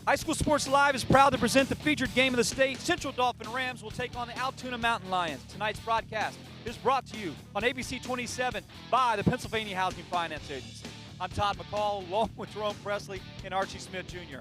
High School Sports Live is proud to present the featured game of the state. Central Dauphin Rams will take on the Altoona Mountain Lions. Tonight's broadcast is brought to you on ABC 27 by the Pennsylvania Housing Finance Agency. I'm Todd McCall, along with Jerome Presley and Archie Smith Jr.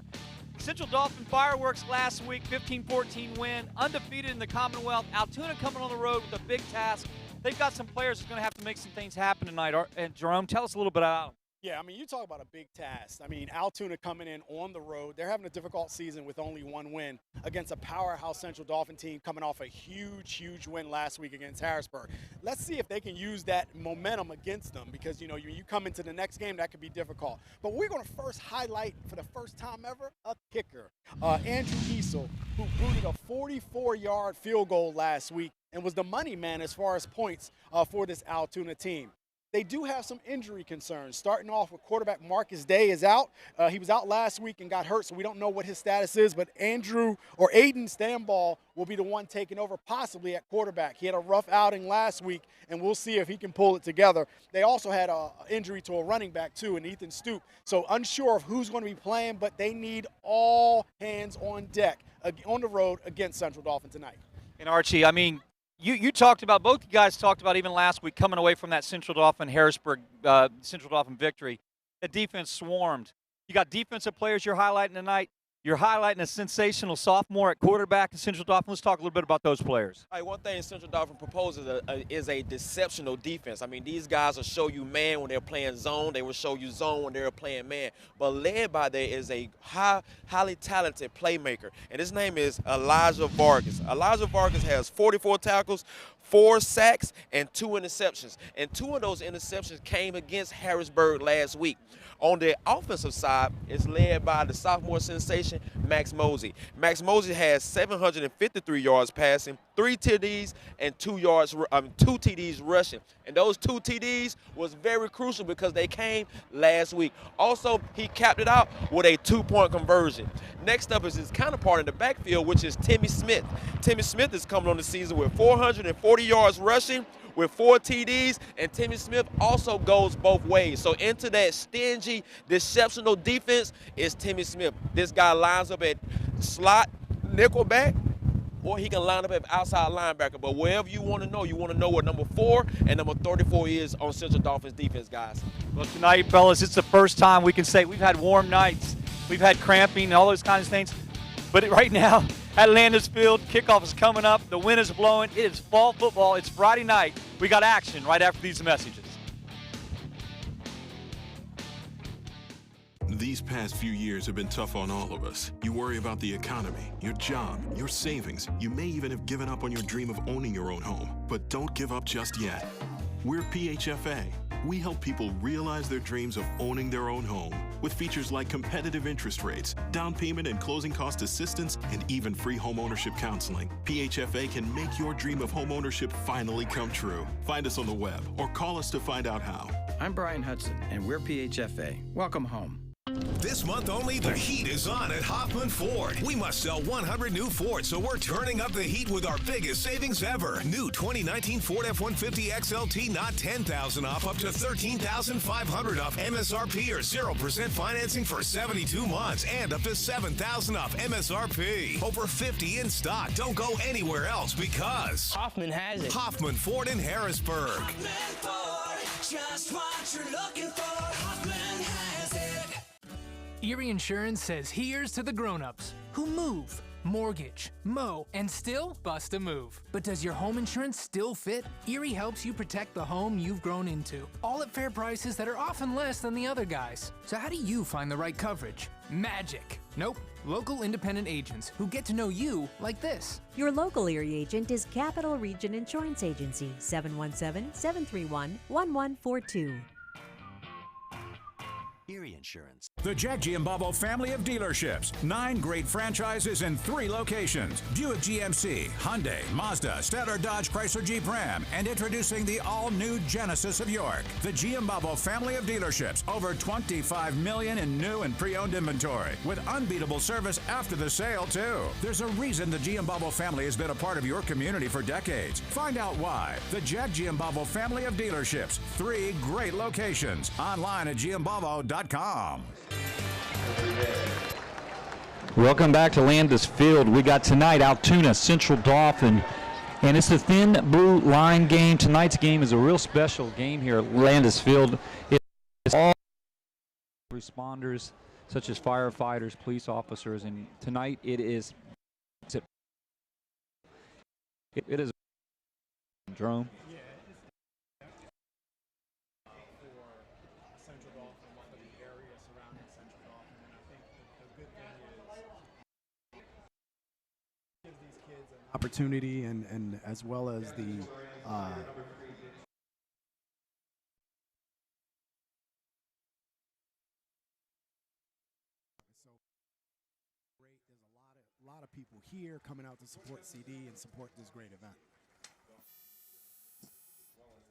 Central Dauphin fireworks last week, 15-14 win, undefeated in the Commonwealth. Altoona coming on the road with a big task. They've got some players who's going to have to make some things happen tonight. And Jerome, tell us a little bit about them. Yeah, I mean, you talk about a big task. I mean, Altoona coming in on the road. They're having a difficult season with only one win against a powerhouse Central Dauphin team coming off a huge win last week against Harrisburg. Let's see if they can use that momentum against them because, you know, you come into the next game, that could be difficult. But we're going to first highlight, for the first time ever, a kicker, Andrew Easel, who booted a 44-yard field goal last week and was the money man as far as points for this Altoona team. They do have some injury concerns. Starting off with quarterback Marcus Day is out. He was out last week and got hurt, so we don't know what his status is. But Aiden Stanball will be the one taking over possibly at quarterback. He had a rough outing last week, and we'll see if he can pull it together. They also had an injury to a running back, too, in Ethan Stoop. So unsure of who's going to be playing, but they need all hands on deck on the road against Central Dauphin tonight. And Archie, I mean, You talked about, both you guys talked about even last week coming away from that Central Dauphin Harrisburg Central Dauphin victory. The defense swarmed. You got defensive players you're highlighting tonight. You're highlighting a sensational sophomore at quarterback in Central Dauphin. Let's talk a little bit about those players. All right, one thing Central Dauphin proposes is a deceptional defense. I mean, these guys will show you man when they're playing zone. They will show you zone when they're playing man. But led by there is a highly talented playmaker, and his name is Elijah Vargas. Elijah Vargas has 44 tackles, 4 sacks, and 2 interceptions. And 2 of those interceptions came against Harrisburg last week. On the offensive side, it's led by the sophomore sensation, Max Mosey. Max Mosey has 753 yards passing, 3 TDs, and 2 TDs rushing. And those 2 TDs was very crucial because they came last week. Also, he capped it out with a 2-point conversion. Next up is his counterpart in the backfield, which is Timmy Smith. Timmy Smith is coming on the season with 440 yards rushing, with 4 TDs, and Timmy Smith also goes both ways. So into that stingy, deceptional defense is Timmy Smith. This guy lines up at slot, nickelback, or he can line up at outside linebacker. But wherever you want to know what number 4 and number 34 is on Central Dauphin's defense, guys. Well, tonight, fellas, it's the first time we can say we've had warm nights. We've had cramping and all those kinds of things. But right now, at Landis Field, kickoff is coming up. The wind is blowing. It is fall football. It's Friday night. We got action right after these messages. These past few years have been tough on all of us. You worry about the economy, your job, your savings. You may even have given up on your dream of owning your own home. But don't give up just yet. We're PHFA. We help people realize their dreams of owning their own home with features like competitive interest rates, down payment and closing cost assistance, and even free home ownership counseling. PHFA can make your dream of home ownership finally come true. Find us on the web or call us to find out how. I'm Brian Hudson, and we're PHFA. Welcome home. This month only, the heat is on at Hoffman Ford. We must sell 100 new Fords, so we're turning up the heat with our biggest savings ever. New 2019 Ford F-150 XLT, not $10,000 off, up to $13,500 off MSRP or 0% financing for 72 months, and up to $7,000 off MSRP. Over 50 in stock. Don't go anywhere else because Hoffman has it. Hoffman Ford in Harrisburg. Hoffman Ford, just what you're looking for. Hoffman has it. Erie Insurance says here's to the grown-ups who move, mortgage, mow, and still bust a move. But does your home insurance still fit? Erie helps you protect the home you've grown into, all at fair prices that are often less than the other guys. So how do you find the right coverage? Magic. Nope. Local independent agents who get to know you like this. Your local Erie agent is Capital Region Insurance Agency, 717-731-1142. Erie Insurance. The Jack Giambalvo family of dealerships. 9 great franchises in 3 locations. Buick GMC, Hyundai, Mazda, Stellar Dodge Chrysler Jeep Ram, and introducing the all-new Genesis of York. The Giambalvo family of dealerships. Over $25 million in new and pre-owned inventory. With unbeatable service after the sale, too. There's a reason the Giambalvo family has been a part of your community for decades. Find out why. The Jack Giambalvo family of dealerships. 3 great locations. Online at giambalvo.com. Welcome back to Landis Field. We got tonight Altoona Central Dauphin, and it's the thin blue line game. Tonight's game is a real special game here at Landis Field. It's all responders, such as firefighters, police officers, and tonight it is a drone. Opportunity and as well as the there's a lot of people here coming out to support CD and support this great event.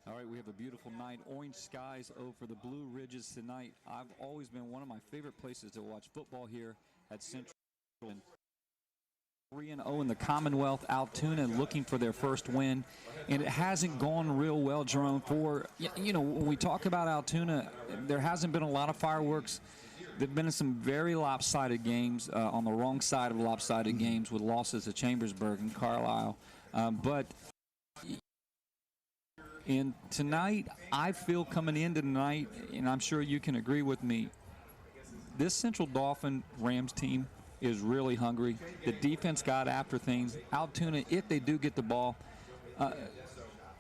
All right, we have a beautiful night. Orange skies over the Blue Ridges tonight. I've always been one of my favorite places to watch football here at Central. 3-0 in the Commonwealth. Altoona looking for their first win, and it hasn't gone real well, Jerome. For when we talk about Altoona, there hasn't been a lot of fireworks. There've been some very lopsided games on the wrong side of lopsided games with losses to Chambersburg and Carlisle, but tonight, I feel coming into tonight, and I'm sure you can agree with me, this Central Dauphin Rams team is really hungry. The defense got after things. Altoona, if they do get the ball,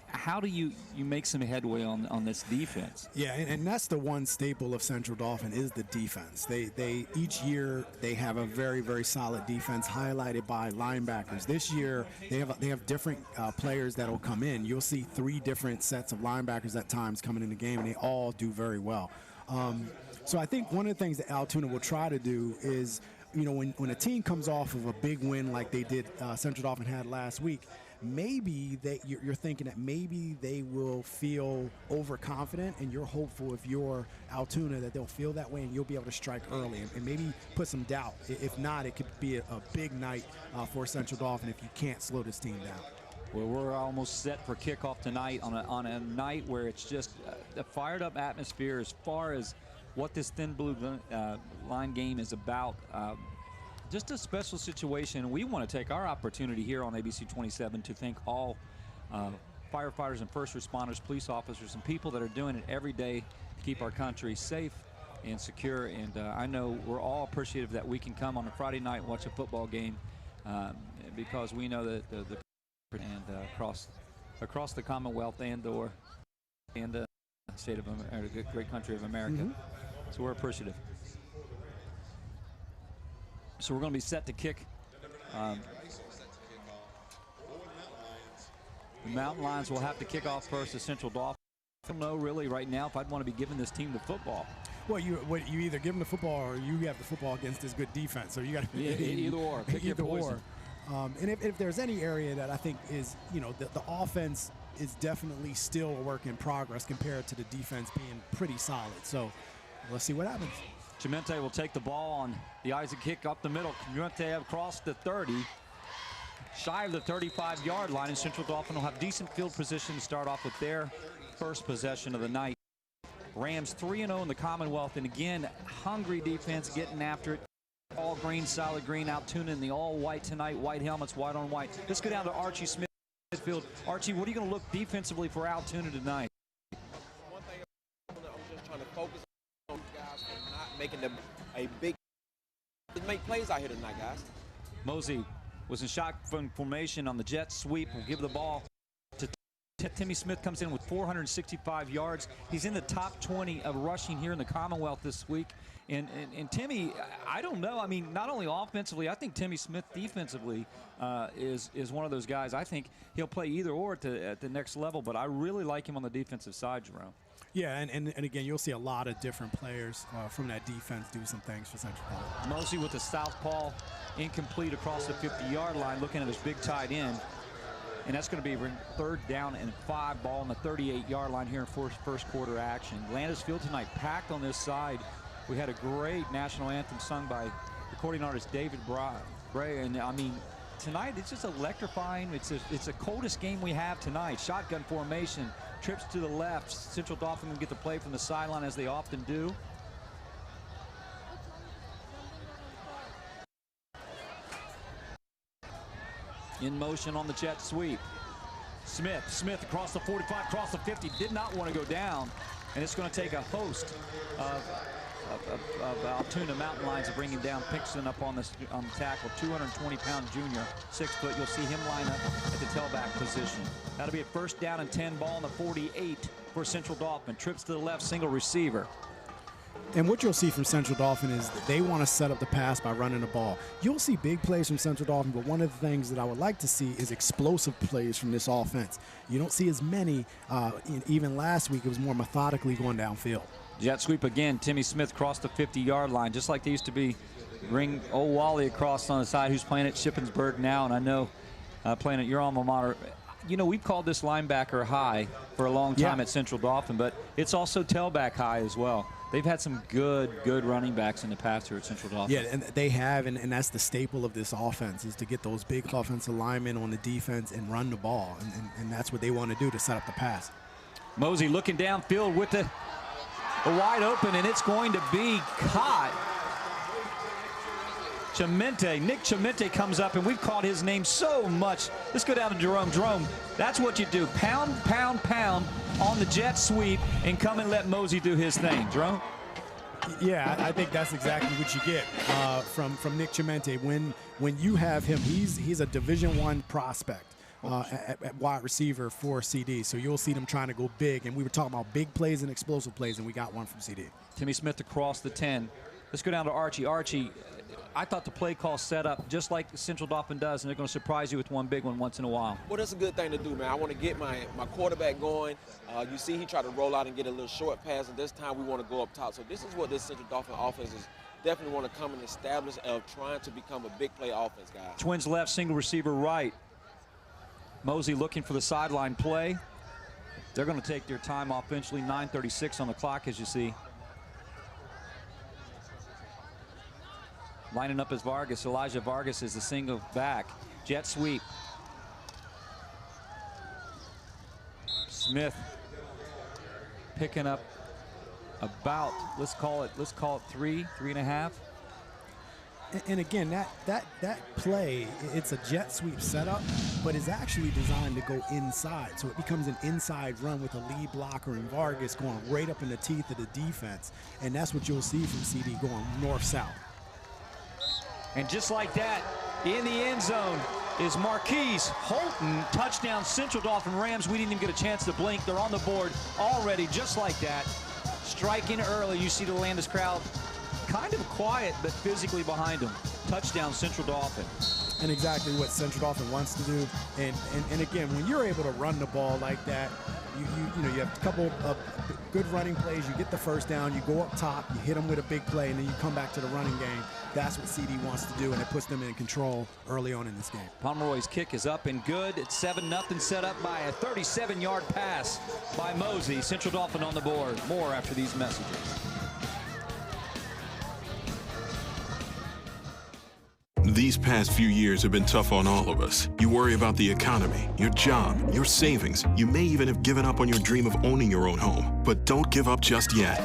how do you make some headway on this defense? Yeah, and that's the one staple of Central Dauphin is the defense. They each year they have a very, very solid defense highlighted by linebackers. This year they have different players that will come in. You'll see 3 different sets of linebackers at times coming in the game, and they all do very well. So I think one of the things that Altoona will try to do is, when a team comes off of a big win like they did, Central Dauphin had last week, maybe you're thinking that maybe they will feel overconfident, and you're hopeful if you're Altoona that they'll feel that way and you'll be able to strike early and maybe put some doubt. If not, it could be a big night for Central Dauphin if you can't slow this team down. Well, we're almost set for kickoff tonight on a night where it's just a fired up atmosphere as far as what this thin blue line game is about. Just a special situation. We want to take our opportunity here on ABC 27 to thank all firefighters and first responders, police officers, and people that are doing it every day to keep our country safe and secure. And I know we're all appreciative that we can come on a Friday night and watch a football game because we know that the across the Commonwealth and the state of America, the great country of America. So we're appreciative. So we're going to be set to kick. The Mountain Lions will have to kick off first. The Central Dauphin. I don't know really right now if I'd want to be giving this team the football. Well, you either give them the football or you have the football against this good defense. So you got to either or. Pick your poison. And if there's any area that I think is, the offense is definitely still a work in progress compared to the defense being pretty solid. So let's see what happens. Chimente will take the ball on the Isaac kick up the middle. Chimente across the 30, shy of the 35-yard line, and Central Dauphin will have decent field position to start off with their first possession of the night. Rams 3-0 in the Commonwealth, and again, hungry defense getting after it. All green, solid green. Altoona in the all white tonight, white helmets, white on white. Let's go down to Archie Smith. Archie, what are you going to look defensively for Altoona tonight? One thing I'm just trying to focus on guys and not making them a big. Make plays out here tonight, guys. Mosey was in shotgun formation on the jet sweep. Will give the ball to Timmy Smith. Comes in with 465 yards. He's in the top 20 of rushing here in the Commonwealth this week. And Timmy, I don't know. I mean, not only offensively, I think Timmy Smith defensively is one of those guys. I think he'll play either or at the next level, but I really like him on the defensive side, Jerome. Yeah, and again, you'll see a lot of different players from that defense do some things for Central Dauphin. Mosey with the southpaw, incomplete across the 50-yard line, looking at his big tight end. And that's going to be 3rd down and 5, ball on the 38-yard line here in first quarter action. Landis Field tonight packed on this side. We had a great national anthem sung by recording artist David Bray. And I mean, tonight it's just electrifying. It's the coldest game we have tonight. Shotgun formation, trips to the left. Central Dauphin will get the play from the sideline as they often do. In motion on the jet sweep. Smith across the 45, across the 50, did not want to go down. And it's going to take a host of Altoona Mountain Lions to bring him down. Pixon up on the tackle, 220-pound junior, 6 foot. You'll see him line up at the tailback position. That'll be a first down and 10 ball on the 48 for Central Dauphin. Trips to the left, single receiver. And what you'll see from Central Dauphin is that they want to set up the pass by running the ball. You'll see big plays from Central Dauphin, but one of the things that I would like to see is explosive plays from this offense. You don't see as many. Even last week, it was more methodically going downfield. Jet sweep again. Timmy Smith crossed the 50-yard line, just like they used to be. Bring old Wally across on the side, who's playing at Shippensburg now, and I know playing at your alma mater. You know, we've called this linebacker high for a long time at Central Dauphin, but it's also tailback high as well. They've had some good running backs in the past here at Central Dauphin. Yeah, and they have, and that's the staple of this offense, is to get those big offensive linemen on the defense and run the ball, and that's what they want to do to set up the pass. Mosey looking downfield with the wide open, and it's going to be caught. Nick Chimente comes up, and we've called his name so much. Let's go down to Jerome. Jerome, that's what you do. Pound on the jet sweep and come and let Mosey do his thing. Jerome? Yeah, I think that's exactly what you get from Nick Chimente. When you have him, he's a Division I prospect at wide receiver for CD. So you'll see them trying to go big, and we were talking about big plays and explosive plays, and we got one from CD. Timmy Smith across the 10. Let's go down to Archie. Archie, I thought the play call set up just like Central Dauphin does, and they're going to surprise you with one big one once in a while. Well, that's a good thing to do, man. I want to get my quarterback going. You see he tried to roll out and get a little short pass, and this time we want to go up top. So this is what this Central Dauphin offense is definitely want to come and establish of trying to become a big play offense, guys. Twins left, single receiver right. Mosey looking for the sideline play. They're going to take their time offensively. 9:36 on the clock, as you see. Lining up as Vargas. Elijah Vargas is the single back. Jet sweep. Smith picking up about, let's call it 3.5. And again, that play, it's a jet sweep setup, but it's actually designed to go inside. So it becomes an inside run with a lead blocker and Vargas going right up in the teeth of the defense. And that's what you'll see from CD going north-south. And just like that, in the end zone is Marquise Holton. Touchdown, Central Dauphin Rams. We didn't even get a chance to blink. They're on the board already, just like that. Striking early. You see the Landis crowd kind of quiet, but physically behind them. Touchdown, Central Dauphin. And exactly what Central Dauphin wants to do. And again, when you're able to run the ball like that, you have a couple of good running plays. You get the first down, you go up top, you hit them with a big play, and then you come back to the running game. That's what CD wants to do, and it puts them in control early on in this game. Pomeroy's kick is up and good. It's 7-0, set up by a 37-yard pass by Mosey. Central Dauphin on the board. More after these messages. These past few years have been tough on all of us. You worry about the economy, your job, your savings. You may even have given up on your dream of owning your own home. But don't give up just yet.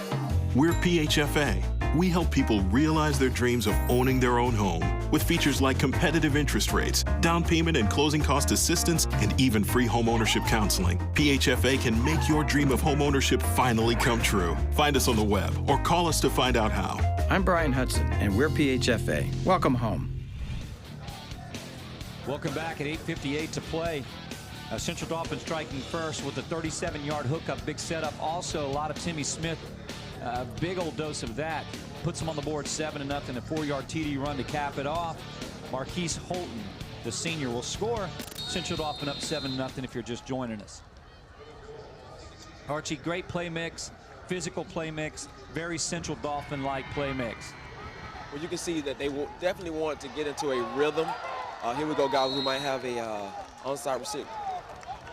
We're PHFA. We help people realize their dreams of owning their own home with features like competitive interest rates, down payment and closing cost assistance, and even free home ownership counseling. PHFA can make your dream of home ownership finally come true. Find us on the web or call us to find out how. I'm Brian Hudson, and we're PHFA. Welcome home. Welcome back at 8:58 to play. Central Dauphin striking first with a 37-yard hookup, big setup. Also, a lot of Timmy Smith, a big old dose of that. Puts him on the board 7-0, a 4-yard TD run to cap it off. Marquise Holton, the senior, will score. Central Dauphin up 7-0 if you're just joining us. Archie, great play mix, physical play mix, very Central Dauphin-like play mix. Well, you can see that they will definitely want to get into a rhythm. Here we go, guys. We might have a onside receiver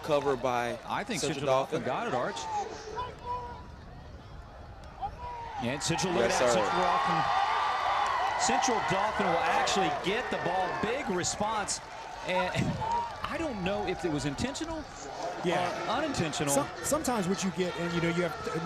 covered by I think Central Dauphin got it, Arch. And Central, look at that. Central Dauphin will actually get the ball. Big response. And I don't know if it was intentional unintentional. Sometimes what you get, and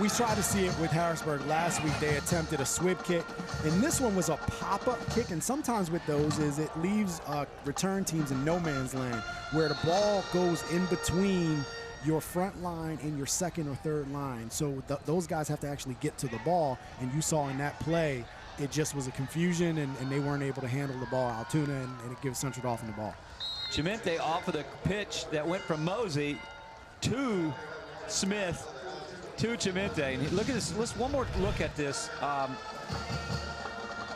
we tried to see it with Harrisburg last week. They attempted a swib kick, and this one was a pop-up kick. And sometimes with those it leaves return teams in no man's land, where the ball goes in between your front line and your second or third line. So those guys have to actually get to the ball, and you saw in that play, it just was a confusion, and they weren't able to handle the ball, Altoona, and it gives Central Dauphin the ball. Chimente off of the pitch that went from Mosey to Smith to Chimente. And look at this. Let's one more look at this.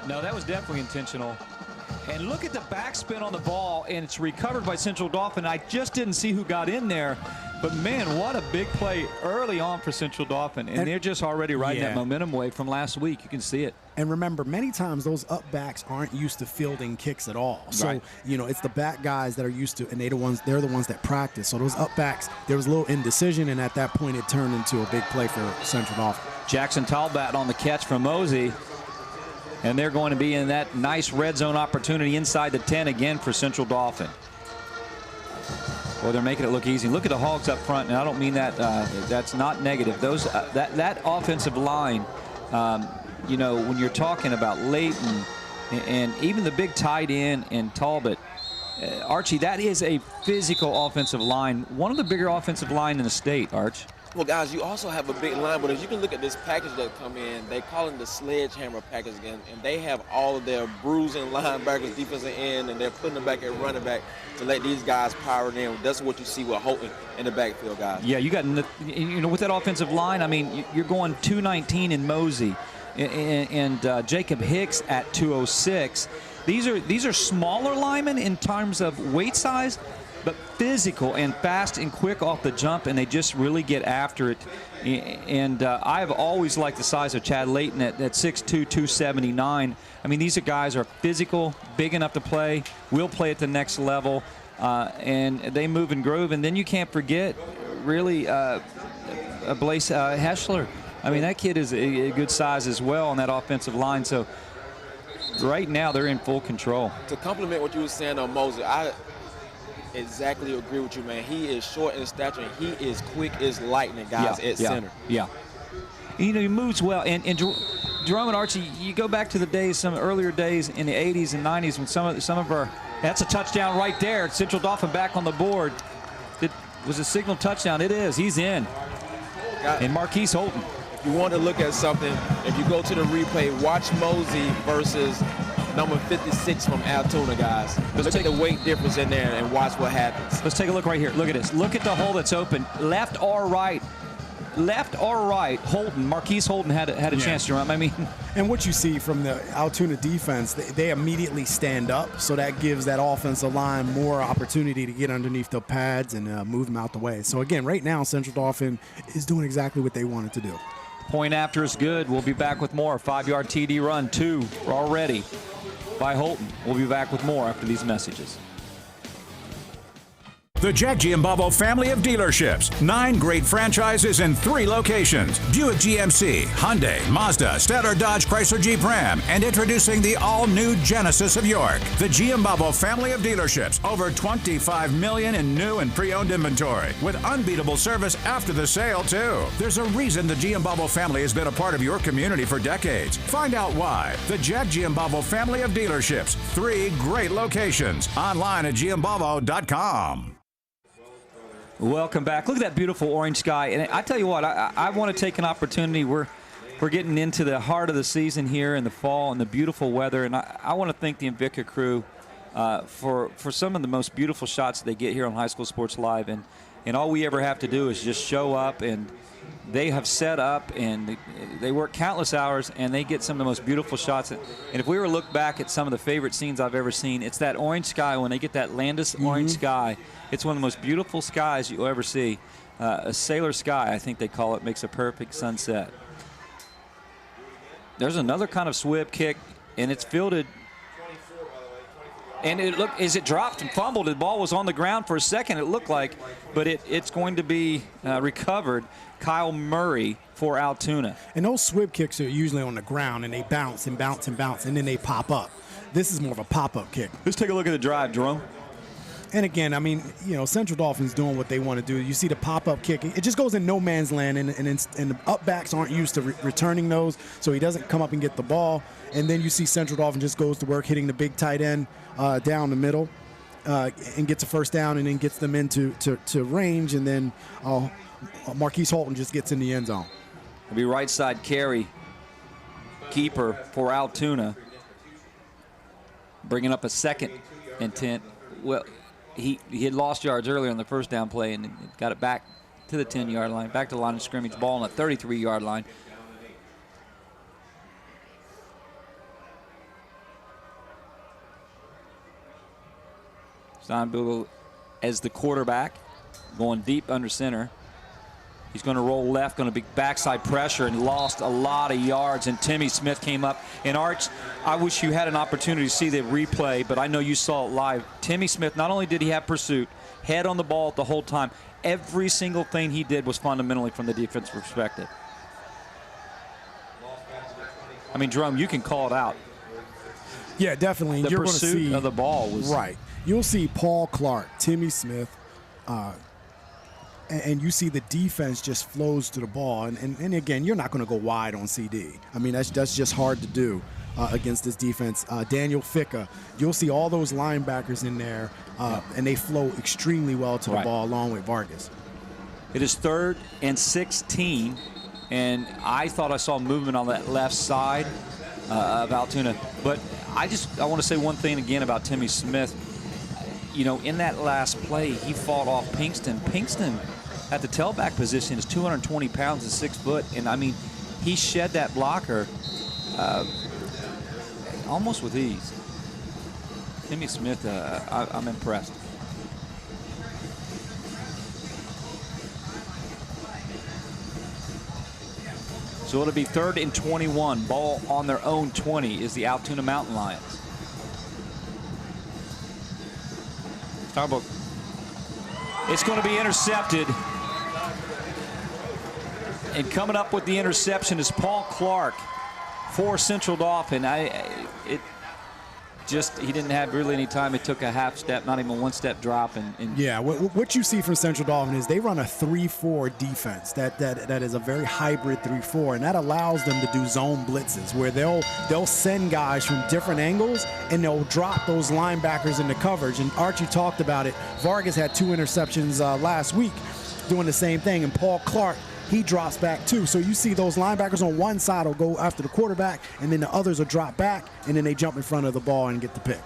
No, that was definitely intentional. And look at the backspin on the ball, and it's recovered by Central Dauphin. I just didn't see who got in there. But, man, what a big play early on for Central Dauphin. And they're just already riding that momentum wave from last week. You can see it. And remember, many times those up backs aren't used to fielding kicks at all. So, it's the back guys that are used to, and they're the ones that practice. So those up backs, there was a little indecision, and at that point it turned into a big play for Central Dauphin. Jackson Talbot on the catch from Mosey. And they're going to be in that nice red zone opportunity inside the 10 again for Central Dauphin. Well, they're making it look easy. Look at the Hogs up front, and I don't mean that. That's not negative. Those that offensive line, when you're talking about Layton and even the big tight end and Talbot, Archie, that is a physical offensive line. One of the bigger offensive line in the state, Arch. Well, guys, you also have a big line, but if you can look at this package that come in, they call it the sledgehammer package again, and they have all of their bruising linebackers, defensive end, and they're putting them back at running back to let these guys power it in. That's what you see with Houghton in the backfield, guys. Yeah, you got, with that offensive line, I mean, you're going 219 in Mosey and Jacob Hicks at 206. These are smaller linemen in terms of weight size, but physical and fast and quick off the jump, and they just really get after it. And I've always liked the size of Chad Layton at 6'2", 279. I mean, these guys are physical, big enough to play, will play at the next level, and they move and groove. And then you can't forget, really, Blaise Heschler. I mean, that kid is a good size as well on that offensive line. So right now they're in full control. To complement what you were saying on Mosey, I exactly agree with you, man. He is short in stature, and he is quick as lightning, guys, at center. Yeah. He moves well. And Jerome and Archie, you go back to the days, some earlier days in the 80s and 90s when some of our, that's a touchdown right there. Central Dauphin back on the board. It was a signal touchdown. It is. He's in. And Marquise Holton. If you want to look at something, if you go to the replay, watch Mosey versus number 56 from Altoona, guys. Look at the weight difference in there and watch what happens. Let's take a look right here. Look at this. Look at the hole that's open. Left or right. Left or right. Holton, Marquise Holton had a chance to run. I mean, and what you see from the Altoona defense, they immediately stand up, so that gives that offensive line more opportunity to get underneath the pads and move them out the way. So again, right now, Central Dauphin is doing exactly what they wanted to do. Point after is good. We'll be back with more. 5-yard TD run, 2 already by Holton. We'll be back with more after these messages. The Jack Giambalvo family of dealerships. 9 great franchises in 3 locations. Buick GMC, Hyundai, Mazda, Stellar Dodge Chrysler Jeep Ram, and introducing the all-new Genesis of York. The Giambalvo family of dealerships. Over 25 million in new and pre-owned inventory, with unbeatable service after the sale, too. There's a reason the Giambalvo family has been a part of your community for decades. Find out why. The Jack Giambalvo family of dealerships. 3 great locations. Online at giambalvo.com. Welcome back. Look at that beautiful orange sky. And I tell you what, I want to take an opportunity. We're getting into the heart of the season here in the fall and the beautiful weather. And I want to thank the Invicta crew for some of the most beautiful shots they get here on High School Sports Live. And all we ever have to do is just show up, and they have set up, and they work countless hours, and they get some of the most beautiful shots. And if we were to look back at some of the favorite scenes I've ever seen, it's that orange sky. When they get that Landis orange sky, it's one of the most beautiful skies you'll ever see. A sailor sky, I think they call it, makes a perfect sunset. There's another kind of swib kick, and it's fielded. And as it dropped and fumbled, the ball was on the ground for a second, it looked like, but it's going to be recovered. Kyle Murray for Altoona. And those swib kicks are usually on the ground, and they bounce and bounce and bounce, and then they pop up. This is more of a pop-up kick. Let's take a look at the drive, Jerome. And again, I mean, you know, Central Dolphins doing what they want to do. You see the pop-up kick. It just goes in no man's land, and the up-backs aren't used to returning those, so he doesn't come up and get the ball. And then you see Central Dolphins just goes to work hitting the big tight end down the middle and gets a first down and then gets them into range, and then Marquise Holton just gets in the end zone. It'll be right side carry, keeper for Altoona. Bringing up a 2nd and 10. Well, he had lost yards earlier on the first down play and got it back to the 10-yard line, back to the line of scrimmage, ball on the 33-yard line. Steinbugel as the quarterback, going deep under center. He's going to roll left, going to be backside pressure, and lost a lot of yards. And Timmy Smith came up. And Arch, I wish you had an opportunity to see the replay, but I know you saw it live. Timmy Smith, not only did he have pursuit, head on the ball the whole time, every single thing he did was fundamentally from the defensive perspective. I mean, Jerome, you can call it out. Yeah, definitely. The You're going to pursuit see of the ball was right. You'll see Paul Clark, Timmy Smith, and you see the defense just flows to the ball. And again, you're not going to go wide on CD. I mean, that's just hard to do against this defense. Daniel Ficca, you'll see all those linebackers in there, and they flow extremely well to the ball along with Vargas. It is 3rd and 16, and I thought I saw movement on that left side of Altoona. But I want to say one thing again about Timmy Smith. You know, in that last play, he fought off Pinkston. Pinkston at the tailback position is 220 pounds and 6 foot. And, I mean, he shed that blocker almost with ease. Timmy Smith, I'm impressed. So it'll be 3rd and 21. Ball on their own 20 is the Altoona Mountain Lions. It's going to be intercepted. And coming up with the interception is Paul Clark for Central Dauphin. He didn't have really any time. It took a half step, not even a 1-step drop. Yeah, what you see from Central Dauphin is they run a 3-4 defense. That is a very hybrid 3-4, and that allows them to do zone blitzes where they'll send guys from different angles and they'll drop those linebackers into coverage. And Archie talked about it. Vargas had 2 interceptions last week doing the same thing, and Paul Clark, he drops back too. So you see those linebackers on one side will go after the quarterback, and then the others will drop back, and then they jump in front of the ball and get the pick.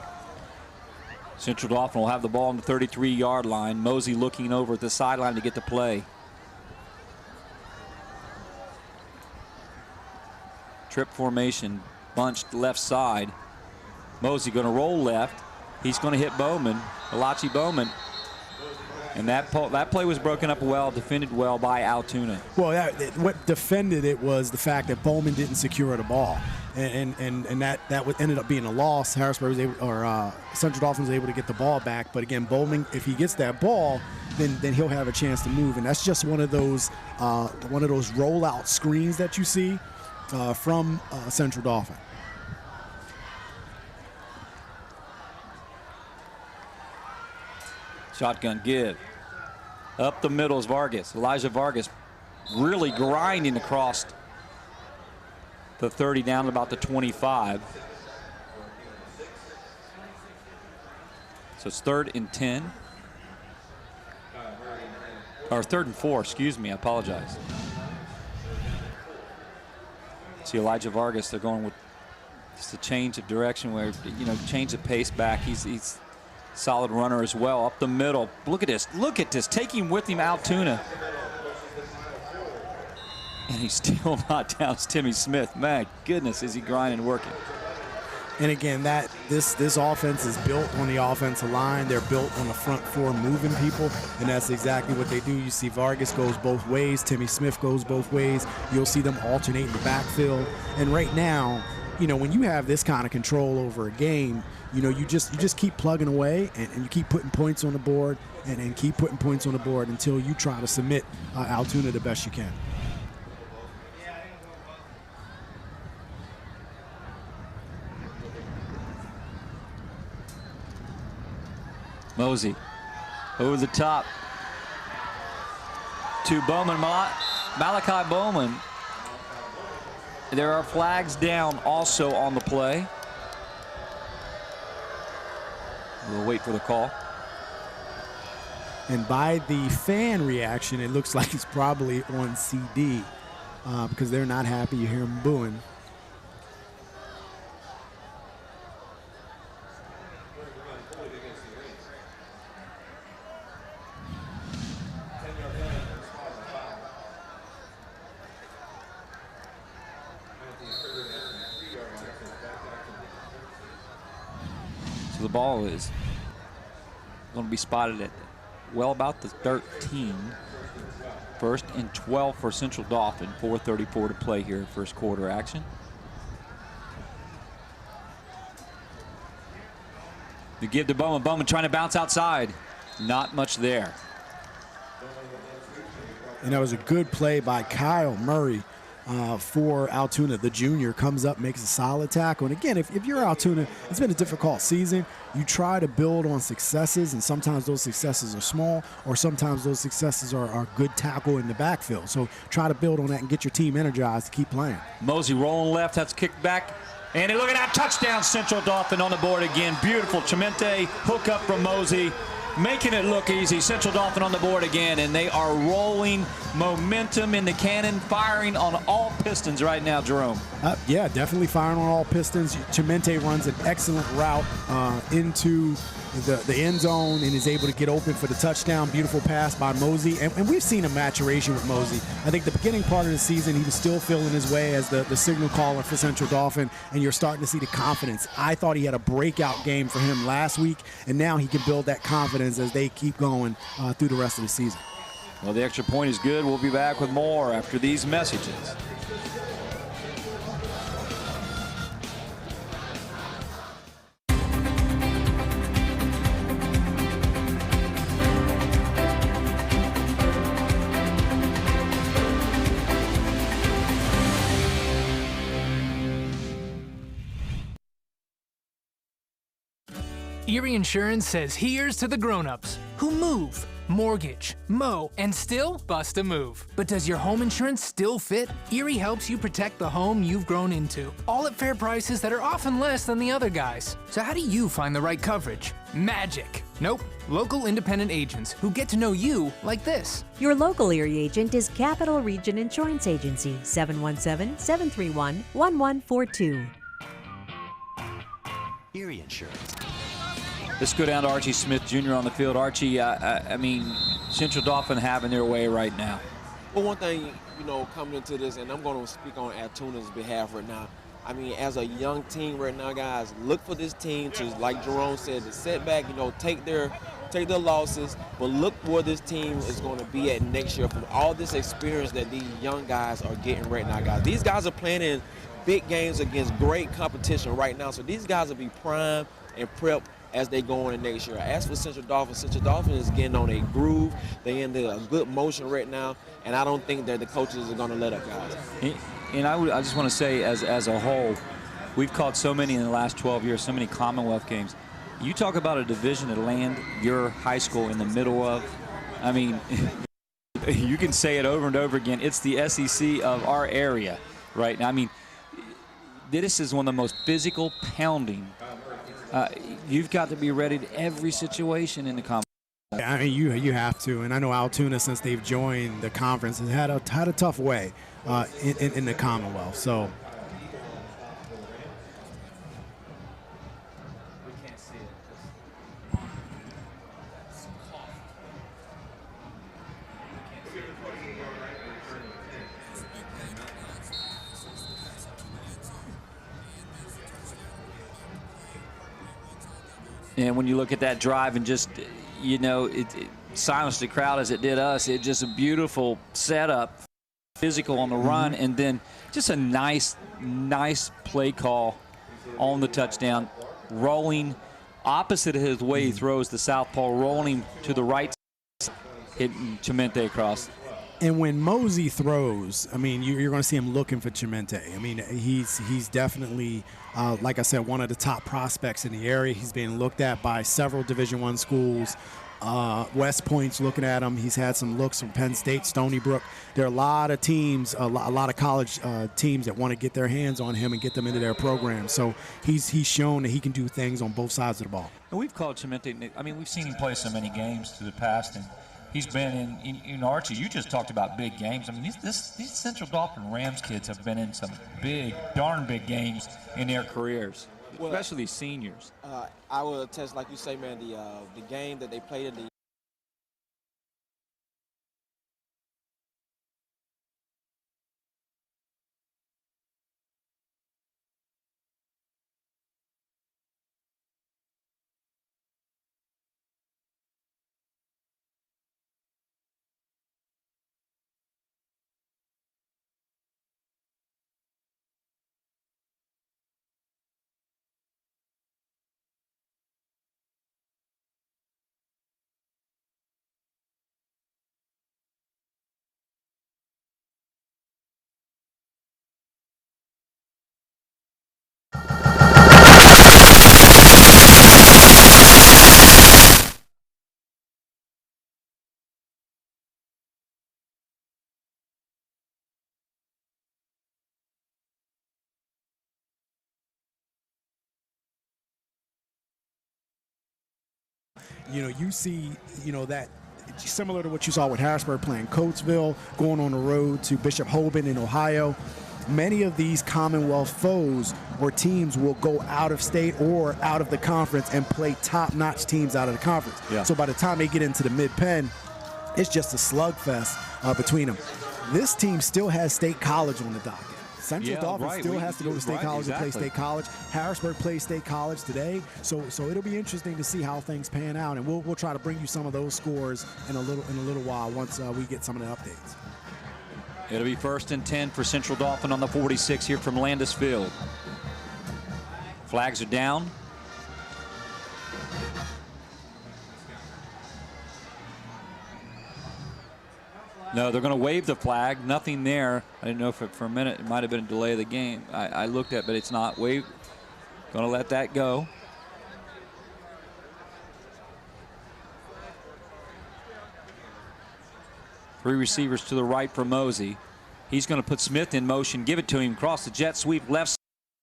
Central Dauphin will have the ball on the 33-yard line. Mosey looking over at the sideline to get the play. Trip formation, bunched left side. Mosey going to roll left. He's going to hit Bowman, Malachi Bowman. And that play was broken up well, defended well by Altoona. Well, what defended it was the fact that Bowman didn't secure the ball, and that ended up being a loss. Harrisburg was able, or Central Dauphin was able to get the ball back. But again, Bowman, if he gets that ball, then he'll have a chance to move, and that's just one of those rollout screens that you see from Central Dauphin. Shotgun give. Up the middle is Vargas. Elijah Vargas really grinding across the 30 down to about the 25. So it's 3rd and 10. Or 3rd and 4, excuse me, I apologize. See Elijah Vargas, they're going with just a change of direction where, change the pace back. He's solid runner as well. Up the middle. Look at this. Taking with him Altoona. And he's still not down. It's Timmy Smith. My goodness, is he grinding and working. And again, this offense is built on the offensive line. They're built on the front 4 moving people, and that's exactly what they do. You see Vargas goes both ways. Timmy Smith goes both ways. You'll see them alternate in the backfield. And right now, when you have this kind of control over a game, you just keep plugging away and you keep putting points on the board and keep putting points on the board until you try to submit Altoona the best you can. Mosey over the top to Bowman, Malachi Bowman. There are flags down also on the play. We'll wait for the call. And by the fan reaction, it looks like it's probably on CD because they're not happy. You hear them booing. So the ball is going to be spotted at well about the 13. First and 12 for Central Dauphin. 4:34 to play here, first quarter action. The give to Bowman. Bowman trying to bounce outside. Not much there. And that was a good play by Kyle Murray for Altoona. The junior comes up, makes a solid tackle. And again, if you're Altoona, it's been a difficult season. You try to build on successes, and sometimes those successes are small, or sometimes those successes are good tackle in the backfield. So try to build on that and get your team energized to keep playing. Mosey rolling left, that's kicked back. And look at that touchdown, Central Dauphin on the board again. Beautiful Chimente hook up from Mosey, making it look easy. Central Dauphin on the board again, and they are rolling momentum in the cannon, firing on all pistons right now, Jerome. Yeah, definitely firing on all pistons. Chimente runs an excellent route into the end zone and is able to get open for the touchdown. Beautiful pass by Mosey. And we've seen a maturation with Mosey. I think the beginning part of the season, he was still feeling his way as the signal caller for Central Dauphin, and you're starting to see the confidence. I thought he had a breakout game for him last week, and now he can build that confidence as they keep going through the rest of the season. Well, the extra point is good. We'll be back with more after these messages. Erie Insurance says here's to the grown-ups who move, mortgage, mow, and still bust a move. But does your home insurance still fit? Erie helps you protect the home you've grown into, all at fair prices that are often less than the other guys. So how do you find the right coverage? Magic. Nope. Local independent agents who get to know you like this. Your local Erie agent is Capital Region Insurance Agency, 717-731-1142. Erie Insurance. Let's go down to Archie Smith Jr. on the field. Archie, I mean, Central Dauphin having their way right now. Well, one thing, coming into this, and I'm going to speak on Altoona's behalf right now. I mean, as a young team right now, guys, look for this team to, like Jerome said, the setback, take their losses, but look where this team is going to be at next year from all this experience that these young guys are getting right now, guys. These guys are playing in big games against great competition right now, so these guys will be primed and prepped as they go in next year. As for Central Dauphin is getting on a groove. They in a good motion right now, and I don't think that the coaches are going to let up, guys. And I just want to say, as a whole, we've caught so many in the last 12 years, so many Commonwealth games. You talk about a division to land your high school in the middle of. I mean, you can say it over and over again. It's the SEC of our area right now. I mean, this is one of the most physical, pounding. You've got to be ready to every situation in the conference. I mean, you have to, and I know Altoona, since they've joined the conference, has had a tough way in the Commonwealth. So. And when you look at that drive and just, it silenced the crowd as it did us. It's just a beautiful setup, physical on the run, and then just a nice play call on the touchdown, rolling opposite of his way he throws the southpaw, rolling to the right, hitting Chimente across. And when Mosey throws, I mean, you're going to see him looking for Chimente. I mean, he's definitely, like I said, one of the top prospects in the area. He's being looked at by several Division I schools. West Point's looking at him. He's had some looks from Penn State, Stony Brook. There are a lot of teams, a lot of college teams that want to get their hands on him and get them into their program. So he's shown that he can do things on both sides of the ball. And we've called Chimente. I mean, we've seen him play so many games to the past, and he's been in Archie. You just talked about big games. I mean, these Central Dauphin Rams kids have been in some darn big games in their careers, especially these seniors. I will attest, like you say, man, the game that they played in the You see, that similar to what you saw with Harrisburg playing Coatesville, going on the road to Bishop Hoban in Ohio. Many of these Commonwealth foes or teams will go out of state or out of the conference and play top-notch teams out of the conference. Yeah. So by the time they get into the mid-pen, it's just a slugfest between them. This team still has State College on the docket. Central Dauphin still has to go to State College and play State College. Harrisburg plays State College today, so it'll be interesting to see how things pan out, and we'll try to bring you some of those scores in a little while once we get some of the updates. It'll be 1st and 10 for Central Dauphin on the 46 here from Landis Field. Flags are down. No, they're going to wave the flag. Nothing there. I didn't know if for a minute it might have been a delay of the game. I looked at it, but it's not waved. Going to let that go. Three receivers to the right for Mosey. He's going to put Smith in motion, give it to him, across the jet sweep, left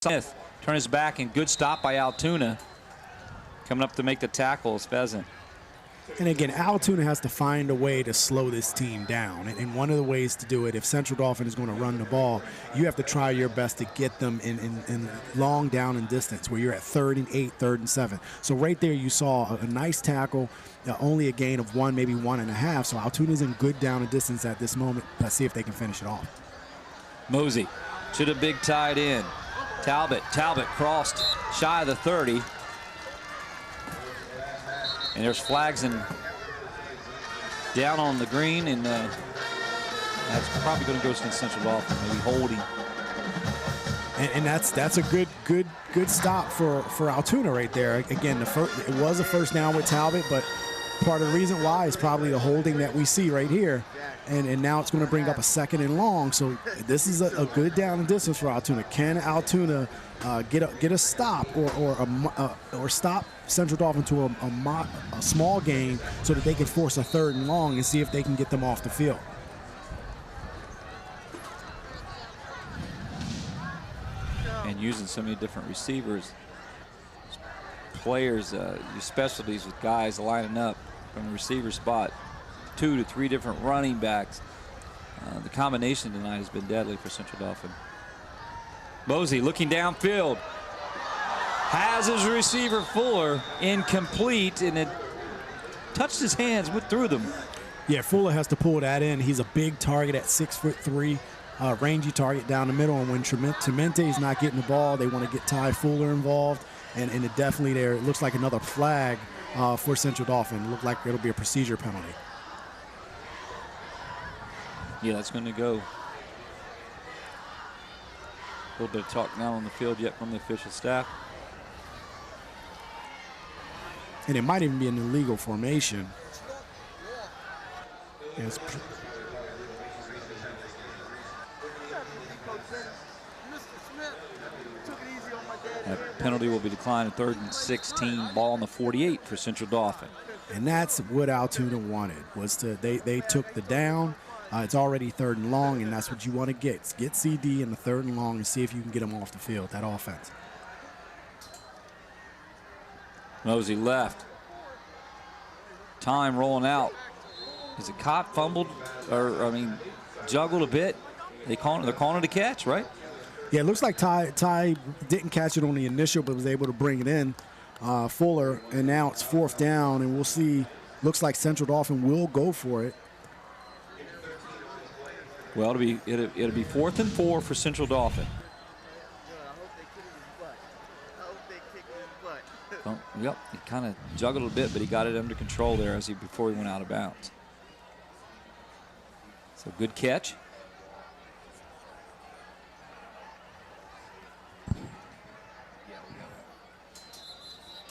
Smith. Turn his back, and good stop by Altoona. Coming up to make the tackle is Pheasant. And again, Altoona has to find a way to slow this team down. And one of the ways to do it, if Central Dauphin is going to run the ball, you have to try your best to get them in long down and distance where you're at 3rd and 8, 3rd and 7. So right there you saw a nice tackle, only a gain of 1, maybe 1.5. So Altoona's in good down and distance at this moment. Let's see if they can finish it off. Mosey to the big tight end. Talbot crossed shy of the 30. And there's flags and down on the green, and that's probably going to go against Central Dauphin, maybe holding. And that's a good stop for Altoona right there. Again, it was a first down with Talbot, but part of the reason why is probably the holding that we see right here. And now it's going to bring up a 2nd and long. So this is a good down and distance for Altoona. Can Altoona get a stop or stop Central Dauphin to a small gain so that they can force a 3rd and long and see if they can get them off the field? And using so many different receivers, players, your specialties with guys lining up from the receiver spot. 2 to 3 different running backs. The combination tonight has been deadly for Central Dauphin. Mosey looking downfield. Has his receiver Fuller incomplete, and it touched his hands, went through them. Yeah, Fuller has to pull that in. He's a big target at 6'3", rangy target down the middle. And when Chimente is not getting the ball, they want to get Ty Fuller involved. And it definitely there, it looks like another flag for Central Dauphin. It looked like it'll be a procedure penalty. Yeah, that's going to go. A little bit of talk now on the field yet from the official staff. And it might even be an illegal formation. That penalty will be declined. 3rd and 16, ball on the 48 for Central Dauphin. And that's what Altoona wanted, was to they took the down. It's already 3rd and long, and that's what you want to get. Get CD in the 3rd and long and see if you can get them off the field, that offense. Mosey left. Time rolling out. Is it caught, fumbled, or, juggled a bit? They're calling it a catch, right? Yeah, it looks like Ty didn't catch it on the initial, but was able to bring it in. Fuller, and now it's 4th down, and we'll see. Looks like Central Dauphin will go for it. Well, it'll be 4th and 4 for Central Dauphin. Oh, yep, he kind of juggled a bit, but he got it under control there before he went out of bounds. So good catch.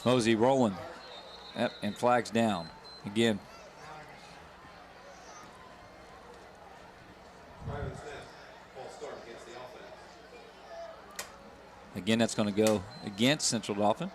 Mosey rolling. Yep, and flags down again. Again, that's going to go against Central Dauphin.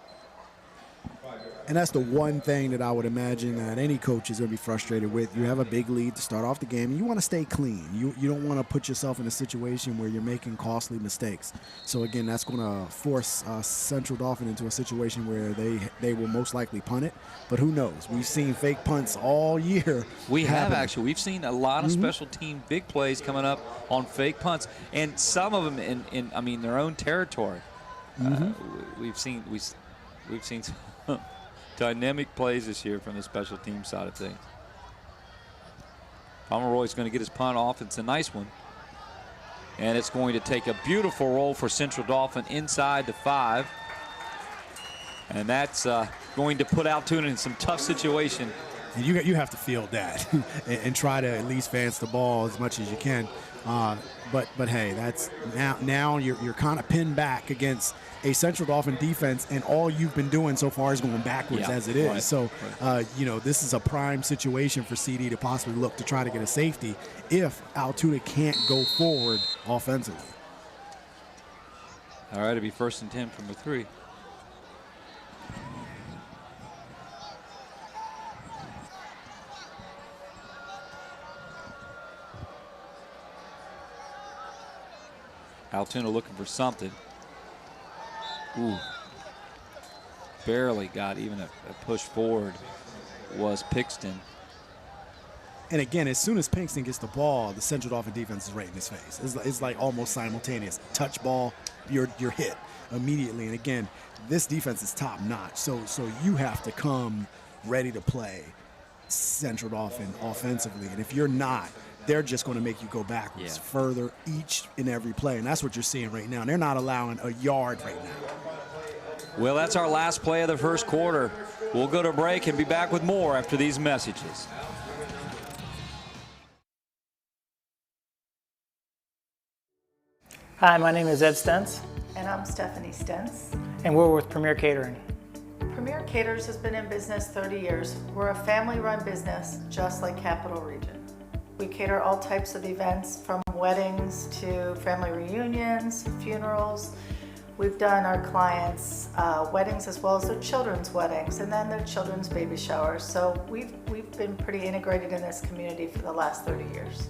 And that's the one thing that I would imagine that any coach is going to be frustrated with. You have a big lead to start off the game, and you want to stay clean. You don't want to put yourself in a situation where you're making costly mistakes. So, again, that's going to force Central Dauphin into a situation where they will most likely punt it. But who knows? We've seen fake punts all year. We have, actually. We've seen a lot of special team big plays coming up on fake punts, and some of them in their own territory. We've seen some dynamic plays this year from the special team side of things. Pomeroy's going to get his punt off. It's a nice one. And it's going to take a beautiful roll for Central Dauphin inside the 5. And that's going to put Altoona in some tough situation. And you have to field that and try to at least advance the ball as much as you can. But hey, that's now you're kind of pinned back against a Central Dauphin defense, and all you've been doing so far is going backwards as it is. Right, so, this is a prime situation for CD to possibly look to try to get a safety if Altoona can't go forward offensively. All right, it'll be 1st and 10 from the 3. Altoona looking for something. Ooh. Barely got even a push forward was Pixton. And again, as soon as Pinkston gets the ball, the Central Dauphin defense is right in his face. It's like almost simultaneous. Touch ball, you're hit immediately. And again, this defense is top notch. So you have to come ready to play Central Dauphin offensively. And if you're not, they're just going to make you go backwards further each and every play. And that's what you're seeing right now. And they're not allowing a yard right now. Well, that's our last play of the first quarter. We'll go to break and be back with more after these messages. Hi, my name is Ed Stentz. And I'm Stephanie Stentz. And we're with Premier Catering. Premier Caters has been in business 30 years. We're a family-run business, just like Capital Region. We cater all types of events, from weddings to family reunions, funerals. We've done our clients' weddings as well as their children's weddings, and then their children's baby showers. So we've been pretty integrated in this community for the last 30 years.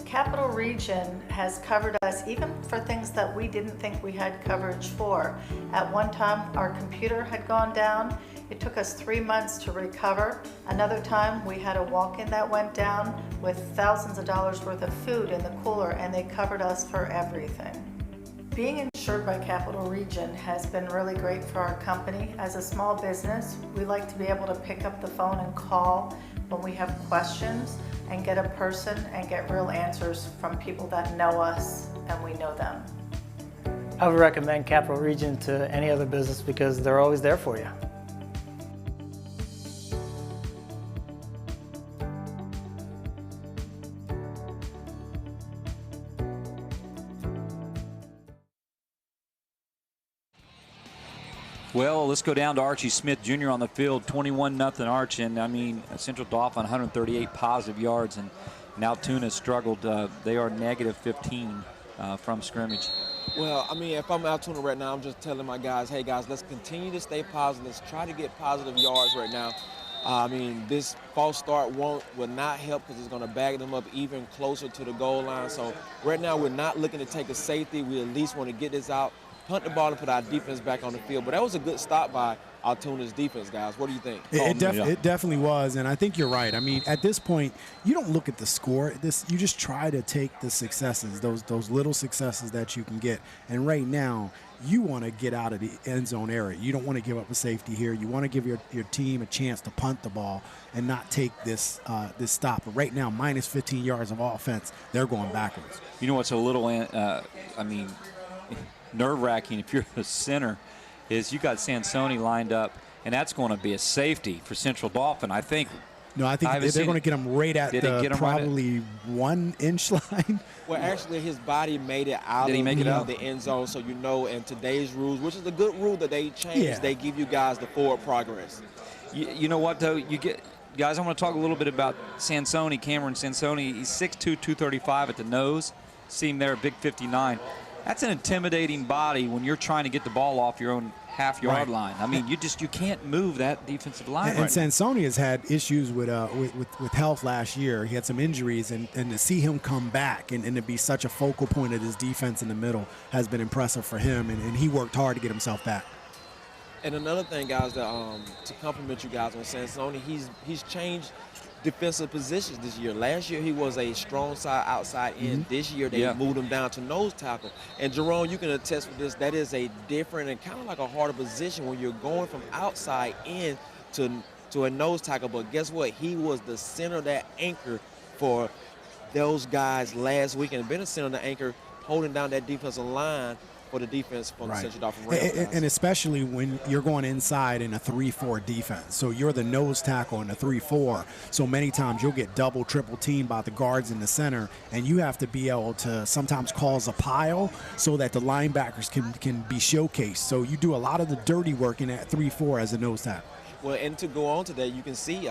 Capital Region has covered us even for things that we didn't think we had coverage for. At one time, our computer had gone down. It took us 3 months to recover. Another time, we had a walk-in that went down with thousands of dollars worth of food in the cooler, and they covered us for everything. Being insured by Capital Region has been really great for our company. As a small business, we like to be able to pick up the phone and call when we have questions and get a person and get real answers from people that know us and we know them. I would recommend Capital Region to any other business because they're always there for you. Well, let's go down to Archie Smith Jr. on the field, 21-0 Arch, and Central Dauphin 138 positive yards, and Altoona struggled. They are -15 from scrimmage. Well, I mean, if I'm Altoona right now, I'm just telling my guys, hey, guys, let's continue to stay positive. Let's try to get positive yards right now. I mean, this false start will not help because it's going to bag them up even closer to the goal line. So right now we're not looking to take a safety. We at least want to get this out, punt the ball, and put our defense back on the field. But that was a good stop by Altoona's defense, guys. What do you think? It definitely was, and I think you're right. I mean, at this point, you don't look at the score. You just try to take the successes, those little successes that you can get. And right now, you want to get out of the end zone area. You don't want to give up a safety here. You want to give your team a chance to punt the ball and not take this stop. But right now, minus 15 yards of offense, they're going backwards. You know what's a little, nerve-wracking if you're a center is you got Sansoni lined up, and that's going to be a safety for Central Dauphin, I think. No, I think they're going to get him right at the probably 1 inch line. Well, actually, his body made it out of the end zone. So, in today's rules, which is a good rule that they changed, they give you guys the forward progress. You know what, though? Guys, I want to talk a little bit about Sansoni, Cameron Sansoni. He's 6'2", 235 at the nose. See him there at big 59. That's an intimidating body when you're trying to get the ball off your own half-yard line. I mean, you can't move that defensive line. And Sansoni has had issues with health last year. He had some injuries, and to see him come back and to be such a focal point of his defense in the middle has been impressive for him, and he worked hard to get himself back. And another thing, guys, to compliment you guys on Sansoni, he's changed defensive positions this year. Last year he was a strong side outside end. This year they moved him down to nose tackle. And Jerome, you can attest for this, that is a different and kind of like a harder position when you're going from outside in to a nose tackle. But guess what? He was the center of that anchor for those guys last week and been a center of the anchor holding down that defensive line for the defense from the Central Dauphin Rams. And especially when you're going inside in a 3-4 defense. So you're the nose tackle in a 3-4. So many times you'll get double, triple teamed by the guards in the center, and you have to be able to sometimes cause a pile so that the linebackers can be showcased. So you do a lot of the dirty work in that 3-4 as a nose tackle. Well, and to go on to that, you can see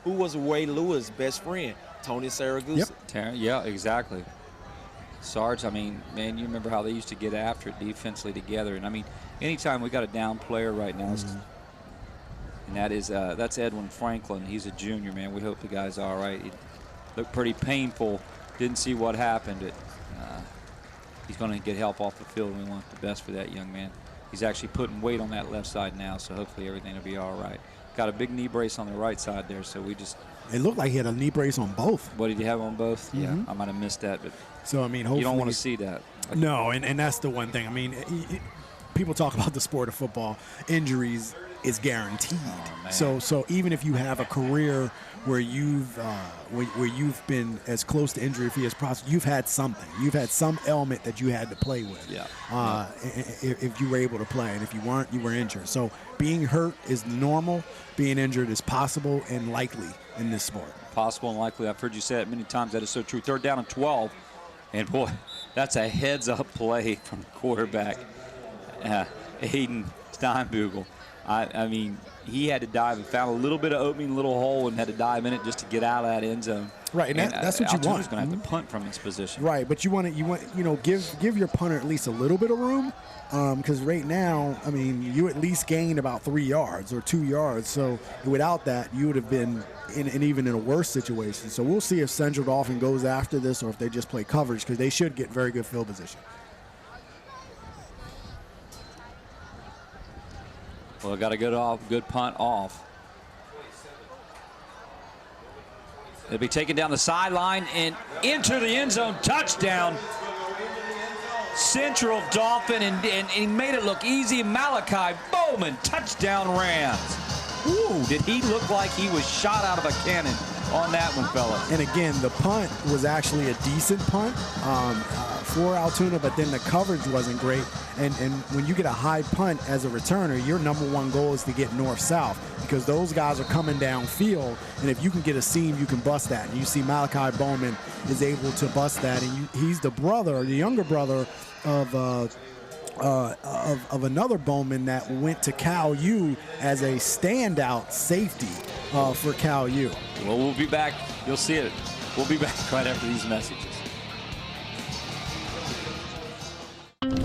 who was Ray Lewis' best friend, Tony Saragusa. Yeah, exactly. Sarge, I mean, man, you remember how they used to get after it defensively together. And, I mean, anytime we got a down player right now, and that's Edwin Franklin. He's a junior, man. We hope the guy's all right. It looked pretty painful. Didn't see what happened. He's going to get help off the field, and we want the best for that young man. He's actually putting weight on that left side now, so hopefully everything will be all right. Got a big knee brace on the right side there, so we just – it looked like he had a knee brace on both. What did he have on both? Yeah, I might have missed that. But so, I mean, hopefully you don't want to see that. No, and that's the one thing. I mean, people talk about the sport of football. Injuries is guaranteed. So even if you have a career where you've been as close to injury-free as possible, you've had something. You've had some element that you had to play with. If you were able to play, and if you weren't, you were injured. So being hurt is normal. Being injured is possible and likely in this sport. Possible and likely. I've heard you say it many times. That is so true. 3rd down and 12. And, boy, that's a heads-up play from the quarterback, Aiden Steinbugel. I mean, he had to dive and found a little bit of opening, little hole, and had to dive in it just to get out of that end zone. Right, and that's what you want. Altoona's going to have to punt from his position. Right, but you want give your punter at least a little bit of room, because right now, I mean, you at least gained about 3 yards or 2 yards. So without that, you would have been even in a worse situation. So we'll see if Central Dauphin goes after this or if they just play coverage, because they should get very good field position. Well, got a good punt off. It'll be taken down the sideline and into the end zone. Touchdown. Central Dauphin, and he made it look easy. Malachi Bowman, touchdown Rams. Ooh, did he look like he was shot out of a cannon on that one, fellas? And again, the punt was actually a decent punt for Altoona, but then the coverage wasn't great. And when you get a high punt as a returner, your #1 goal is to get north-south, because those guys are coming downfield, and if you can get a seam, you can bust that. And you see Malachi Bowman is able to bust that, and he's the younger brother of another Bowman that went to Cal U as a standout safety for Cal U. Well, we'll be back. You'll see it. We'll be back right after these messages.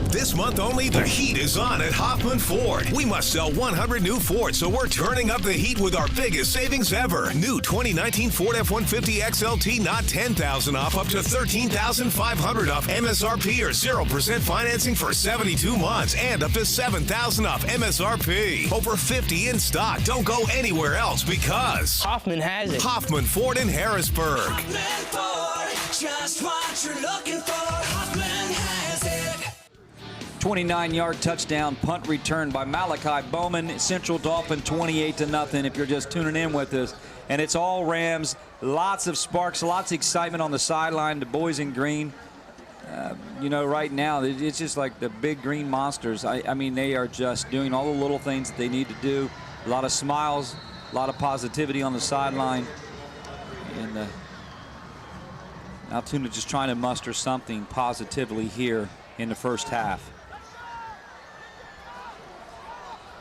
This month only, the heat is on at Hoffman Ford. We must sell 100 new Ford, so we're turning up the heat with our biggest savings ever. New 2019 Ford F-150 XLT, not $10,000 off, up to $13,500 off MSRP or 0% financing for 72 months and up to $7,000 off MSRP. Over 50 in stock. Don't go anywhere else because Hoffman has it. Hoffman Ford in Harrisburg. Hoffman Ford, just what you're looking for. Hoffman has it. 29-yard touchdown punt return by Malachi Bowman. Central Dauphin 28-0 if you're just tuning in with us. And it's all Rams. Lots of sparks, lots of excitement on the sideline. The boys in green. You know, right now, it's just like the big green monsters. I mean, they are just doing all the little things that they need to do. A lot of smiles, a lot of positivity on the sideline. And Altoona just trying to muster something positively here in the first half.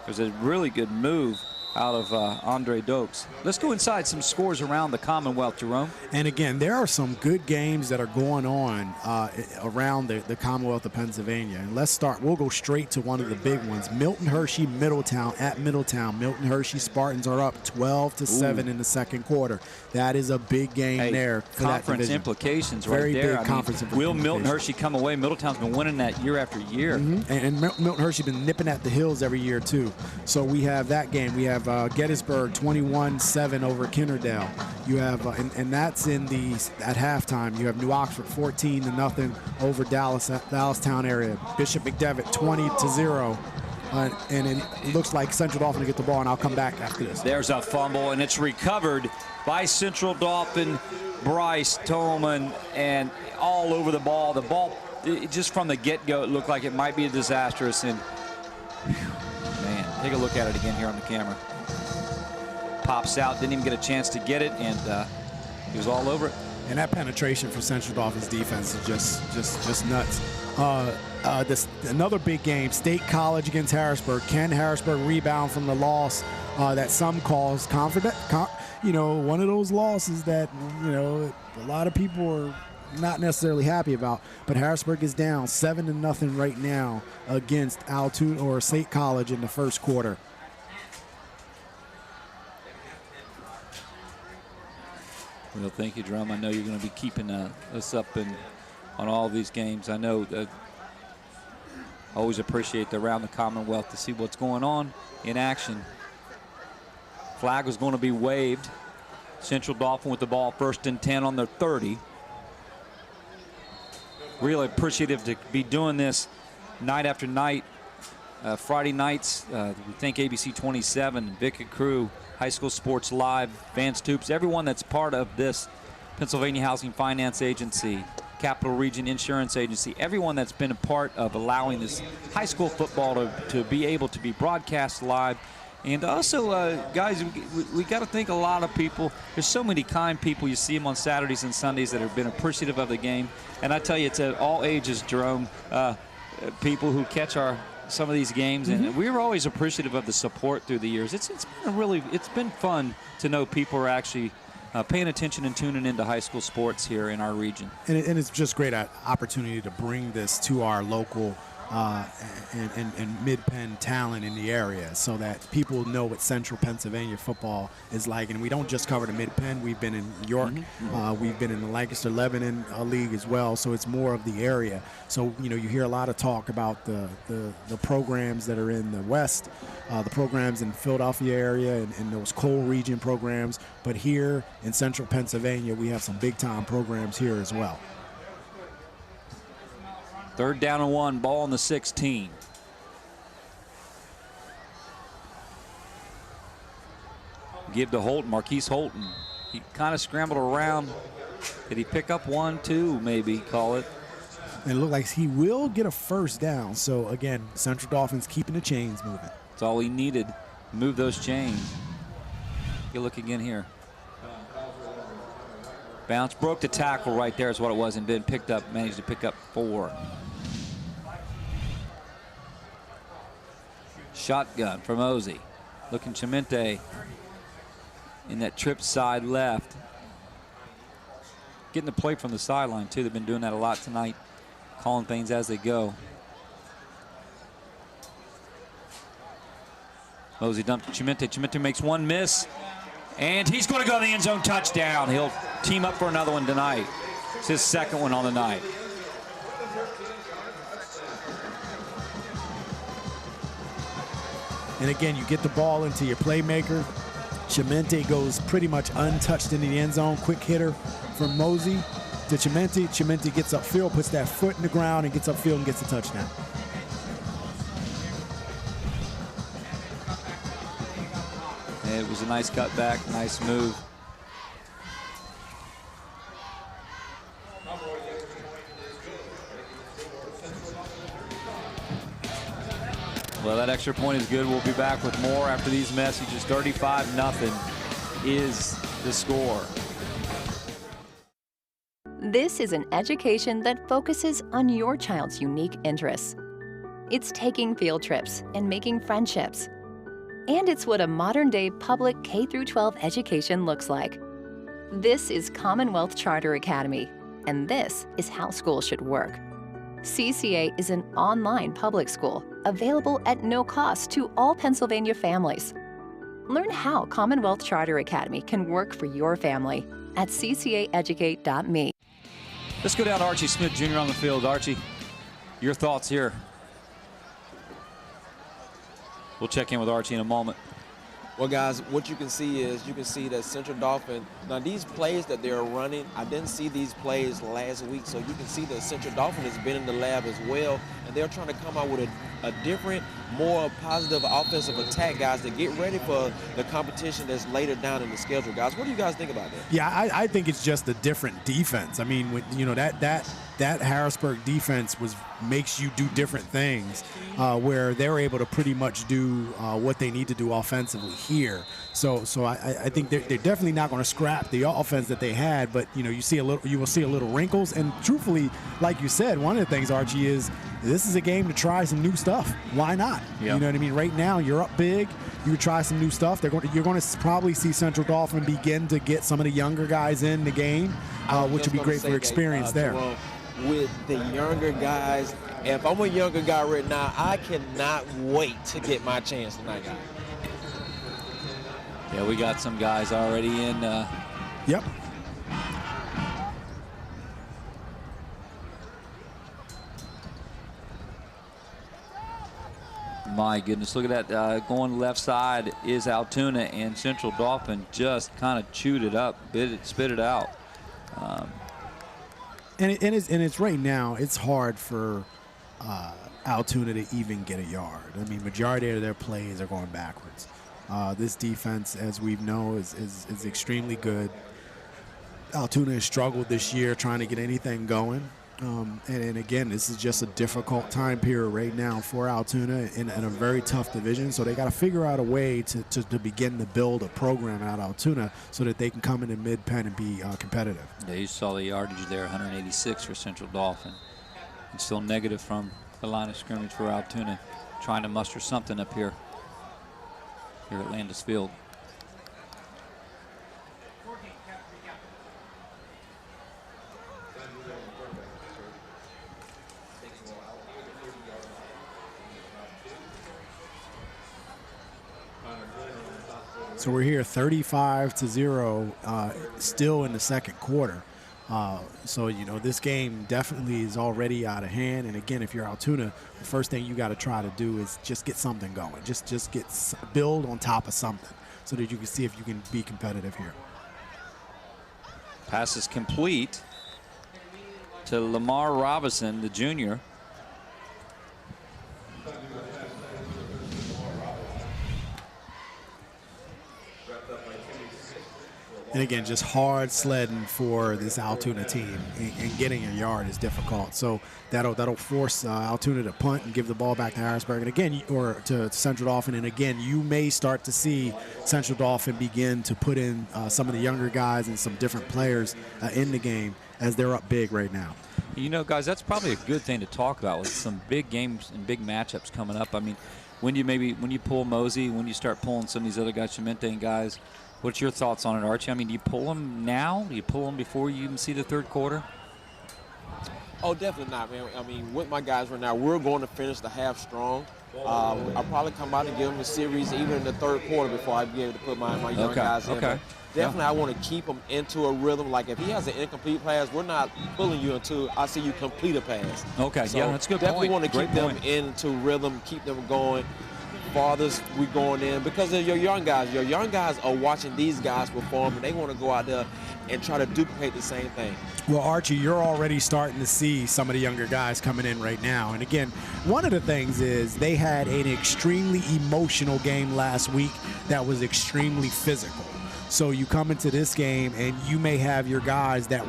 There's a really good move out of Andre Dokes. Let's go inside some scores around the Commonwealth, Jerome. And again, there are some good games that are going on around the Commonwealth of Pennsylvania. And let's start. We'll go straight to one of the big ones. Milton Hershey, Middletown at Middletown. Milton Hershey Spartans are up 12-7 in the second quarter. That is a big game there. For conference that implications Very right there. big conference implications. Will Milton Hershey come away? Middletown's been winning that year after year. And Milton Hershey been nipping at the hills every year too. So we have that game. We have Gettysburg 21-7 over Kennerdale. You have and that's in at halftime. You have New Oxford 14-0 over Dallastown area. Bishop McDevitt 20-0. And it looks like Central Dauphin to get the ball, and I'll come back after this. There's a fumble, and it's recovered by Central Dauphin. Bryce Tolman, and all over the ball. The ball, just from the get-go, it looked like it might be disastrous. And man, take a look at it again here on the camera. Pops out, didn't even get a chance to get it, and he was all over it. And that penetration for Central Dauphin's defense is just nuts. Another big game, State College against Harrisburg. Can Harrisburg rebound from the loss that some calls confident? One of those losses that a lot of people are not necessarily happy about. But Harrisburg is down 7-0 right now against Altoona or State College in the first quarter. Well, thank you, Drum. I know you're going to be keeping us up on all these games. I know that I always appreciate the Around the Commonwealth to see what's going on in action. Flag was going to be waved. Central Dauphin with the ball, 1st and 10 on their 30. Really appreciative to be doing this night after night. Friday nights, we thank ABC 27, Vic and Crew, High School Sports Live, Vance Toops, everyone that's part of this Pennsylvania Housing Finance Agency, Capital Region Insurance Agency, everyone that's been a part of allowing this high school football to be able to be broadcast live. And also, guys, we got to thank a lot of people. There's so many kind people. You see them on Saturdays and Sundays that have been appreciative of the game. And I tell you, it's at all ages, Jerome, people who catch some of these games, and we were always appreciative of the support through the years. It's been fun to know people are actually paying attention and tuning into high school sports here in our region. And it's just great opportunity to bring this to our local and mid-pen talent in the area so that people know what Central Pennsylvania football is like. And we don't just cover the mid-pen. We've been in York. We've been in the Lancaster Lebanon League as well. So it's more of the area. So, you hear a lot of talk about the programs that are in the West, the programs in the Philadelphia area and those coal region programs. But here in Central Pennsylvania, we have some big-time programs here as well. 3rd down and 1, ball on the 16. Give to Holton, Marquise Holton. He kind of scrambled around. Did he pick up 1, 2, maybe, call it? And it looked like he will get a 1st down. So, again, Central Dauphin's keeping the chains moving. That's all he needed, move those chains. Take a look again here. Bounce, broke the tackle right there is what it was, and then managed to pick up 4. Shotgun from Ozzie. Looking Chimente in that trip side left. Getting the play from the sideline, too. They've been doing that a lot tonight, calling things as they go. Mosey dumped to Chimente. Chimente makes one miss, and he's going to go to the end zone touchdown. He'll team up for another one tonight. It's his second one on the night. And again, you get the ball into your playmaker. Chimente goes pretty much untouched into the end zone. Quick hitter from Mosey to Chimente. Chimente gets upfield, puts that foot in the ground, and gets upfield and gets a touchdown. It was a nice cutback, nice move. Well, that extra point is good. We'll be back with more after these messages. 35-0 is the score. This is an education that focuses on your child's unique interests. It's taking field trips and making friendships. And it's what a modern-day public K-12 education looks like. This is Commonwealth Charter Academy, and this is how schools should work. CCA is an online public school available at no cost to all Pennsylvania families. Learn how Commonwealth Charter Academy can work for your family at ccaeducate.me. Let's go down to Archie Smith Jr. on the field. Archie, your thoughts here. We'll check in with Archie in a moment. Well, guys, what you can see is that Central Dauphin, now these plays that they're running, I didn't see these plays last week, so you can see that Central Dauphin has been in the lab as well, and they're trying to come out with a different, more positive offensive attack, guys, to get ready for the competition that's later down in the schedule, guys. What do you guys think about that? Yeah, I think it's just a different defense. I mean, that Harrisburg defense makes you do different things where they're able to pretty much do what they need to do offensively here. So I think they're definitely not going to scrap the offense that they had, but you will see a little wrinkles. And truthfully, like you said, one of the things, Archie, is this is a game to try some new stuff. Why not? Yep. You know what I mean? Right now, you're up big. You try some new stuff. You're going to probably see Central Dauphin begin to get some of the younger guys in the game, which would be great for experience there. With the younger guys, if I'm a younger guy right now, I cannot wait to get my chance tonight, guys. Yeah, we got some guys already in. Yep. My goodness, look at that. Going left side is Altoona, and Central Dauphin just kind of chewed it up, spit it out. And it's right now, it's hard for Altoona to even get a yard. I mean, majority of their plays are going backwards. This defense, as we know, is extremely good. Altoona has struggled this year trying to get anything going. And again, this is just a difficult time period right now for Altoona in a very tough division. So they got to figure out a way to begin to build a program out of Altoona so that they can come into mid-pen and be competitive. Yeah, you saw the yardage there, 186 for Central Dauphin. And still negative from the line of scrimmage for Altoona, trying to muster something up here at Landis Field. So we're here 35-0 still in the second quarter. So, this game definitely is already out of hand. And again, if you're Altoona, the first thing you got to try to do is just get something going. Just build on top of something so that you can see if you can be competitive here. Pass is complete to Lamar Robinson, the junior. And again, just hard sledding for this Altoona team, and getting a yard is difficult. So that'll force Altoona to punt and give the ball back to Harrisburg, and again, or to Central Dauphin. And again, you may start to see Central Dauphin begin to put in some of the younger guys and some different players in the game as they're up big right now. Guys, that's probably a good thing to talk about with some big games and big matchups coming up. I mean, when you pull Mosey, when you start pulling some of these other guys, Chimente and guys. What's your thoughts on it, Archie? I mean, do you pull them now? Do you pull them before you even see the third quarter? Oh, definitely not, man. I mean, with my guys right now, we're going to finish the half strong. I'll probably come out and give them a series even in the third quarter before I be able to put my young guys in. Okay. Definitely, I want to keep him into a rhythm. Like if he has an incomplete pass, we're not pulling you until I see you complete a pass. Okay, so yeah, that's a good definitely point. Want to keep them into rhythm, keep them going. Farthest we going in because of your young guys. Your young guys are watching these guys perform, and they want to go out there and try to duplicate the same thing. Well, Archie, you're already starting to see some of the younger guys coming in right now. And again, one of the things is they had an extremely emotional game last week that was extremely physical. So you come into this game and you may have your guys that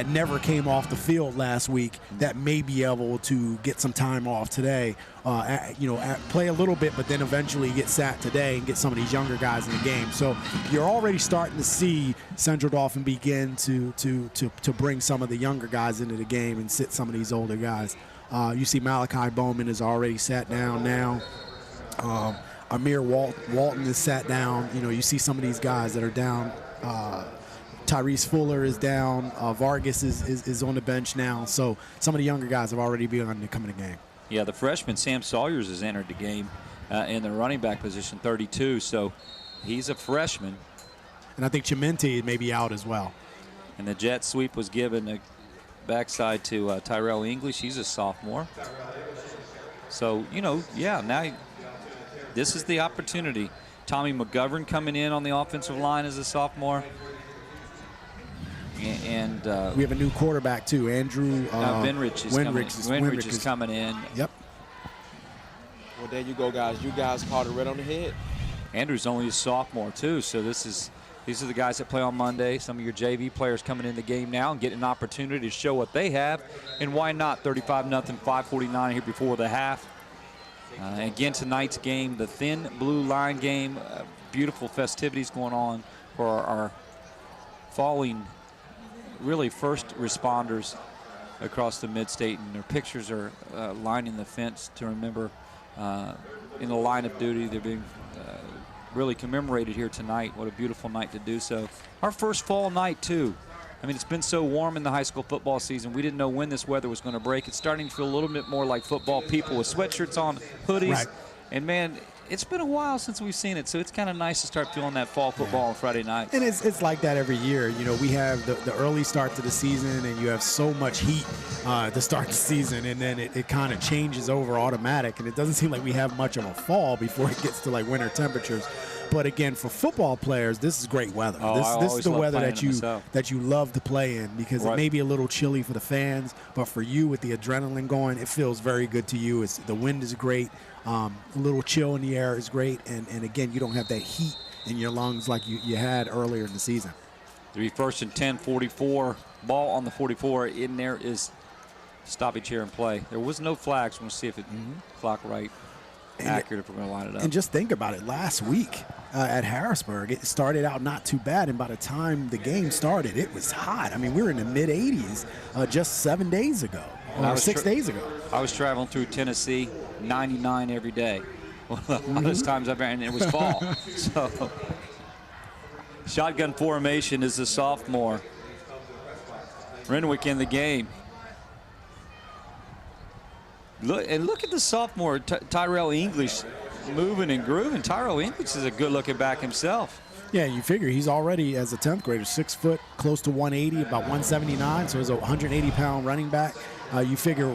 never came off the field last week that may be able to get some time off today, play a little bit, but then eventually get sat today and get some of these younger guys in the game. So you're already starting to see Central Dauphin begin to bring some of the younger guys into the game and sit some of these older guys. You see Malachi Bowman is already sat down now. Amir Walton is sat down. You see some of these guys that are down. Tyrese Fuller is down. Vargas is on the bench now. So some of the younger guys have already begun to come in the game. Yeah, the freshman Sam Sawyers has entered the game in the running back position, 32. So he's a freshman. And I think Chimente may be out as well. And the jet sweep was given a backside to Tyrell English. He's a sophomore. So, now this is the opportunity. Tommy McGovern coming in on the offensive line as a sophomore. And we have a new quarterback, too. Andrew Winrich is coming in. Yep. Well, there you go, guys. You guys caught it right on the head. Andrew's only a sophomore, too. So these are the guys that play on Monday. Some of your JV players coming in the game now and getting an opportunity to show what they have. And why not? 35-0, 5:49 here before the half. Again, tonight's game, the thin blue line game, beautiful festivities going on for our falling, really first responders across the mid-state, and their pictures are lining the fence to remember in the line of duty. They're being really commemorated here tonight. What a beautiful night to do so. Our first fall night, too. I mean, it's been so warm in the high school football season. We didn't know when this weather was going to break. It's starting to feel a little bit more like football people with sweatshirts on, hoodies. Right. And, man, it's been a while since we've seen it, so it's kind of nice to start feeling that fall football on Friday night. And it's like that every year. We have the early start to the season, and you have so much heat to start the season, and then it kind of changes over automatic, and it doesn't seem like we have much of a fall before it gets to, like, winter temperatures. But again, for football players, this is great weather. This is the weather that you love to play in, because it may be a little chilly for the fans, but for you with the adrenaline going, it feels very good to you. The wind is great. A little chill in the air is great. And again, you don't have that heat in your lungs like you had earlier in the season. 3 first and 10, 44. Ball on the 44. In there is stoppage here in play. There was no flags. We'll see if it clock right. Accurate if we're going to line it up. And just think about it. Last week at Harrisburg, it started out not too bad, and by the time the game started, it was hot. I mean, we were in the mid-80s just 7 days ago, or 6 days ago. I was traveling through Tennessee, 99 every day. One of those times I've been, and it was fall. So, shotgun formation is the sophomore. Renwick in the game. Look at the sophomore, Tyrell English, moving and grooving. Tyrell English is a good-looking back himself. Yeah, you figure he's already, as a 10th grader, 6 foot, close to 180, about 179, so he's a 180-pound running back. You figure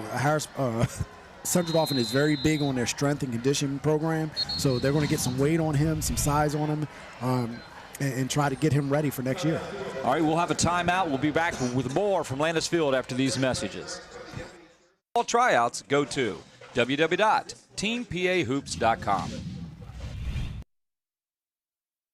Central Dauphin is very big on their strength and conditioning program, so they're going to get some weight on him, some size on him, and try to get him ready for next year. All right, we'll have a timeout. We'll be back with more from Landis Field after these messages. All tryouts, go to www.teampahoops.com.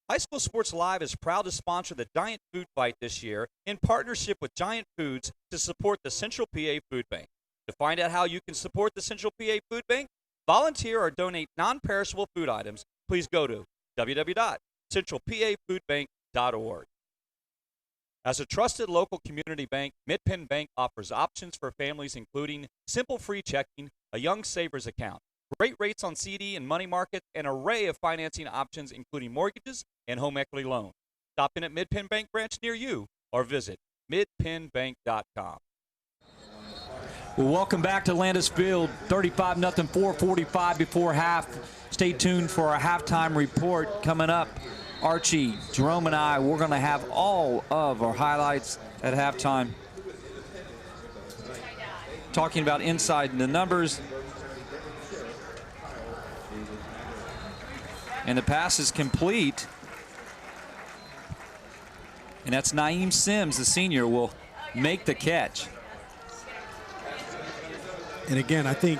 High School Sports Live is proud to sponsor the Giant Food Fight this year in partnership with Giant Foods to support the Central PA Food Bank. To find out how you can support the Central PA Food Bank, volunteer or donate non-perishable food items, please go to www.centralpafoodbank.org. As a trusted local community bank, Mid-Penn Bank offers options for families including simple free checking, a young savers account, great rates on CD and money market, an array of financing options including mortgages and home equity loans. Stop in at Mid-Penn Bank branch near you or visit midpennbank.com. Well, welcome back to Landis Field. 35-0, 4:45 before half. Stay tuned for our halftime report coming up. Archie, Jerome, and I, we're going to have all of our highlights at halftime. Talking about inside the numbers. And the pass is complete. And that's Naeem Sims, the senior, will make the catch. And again, I think,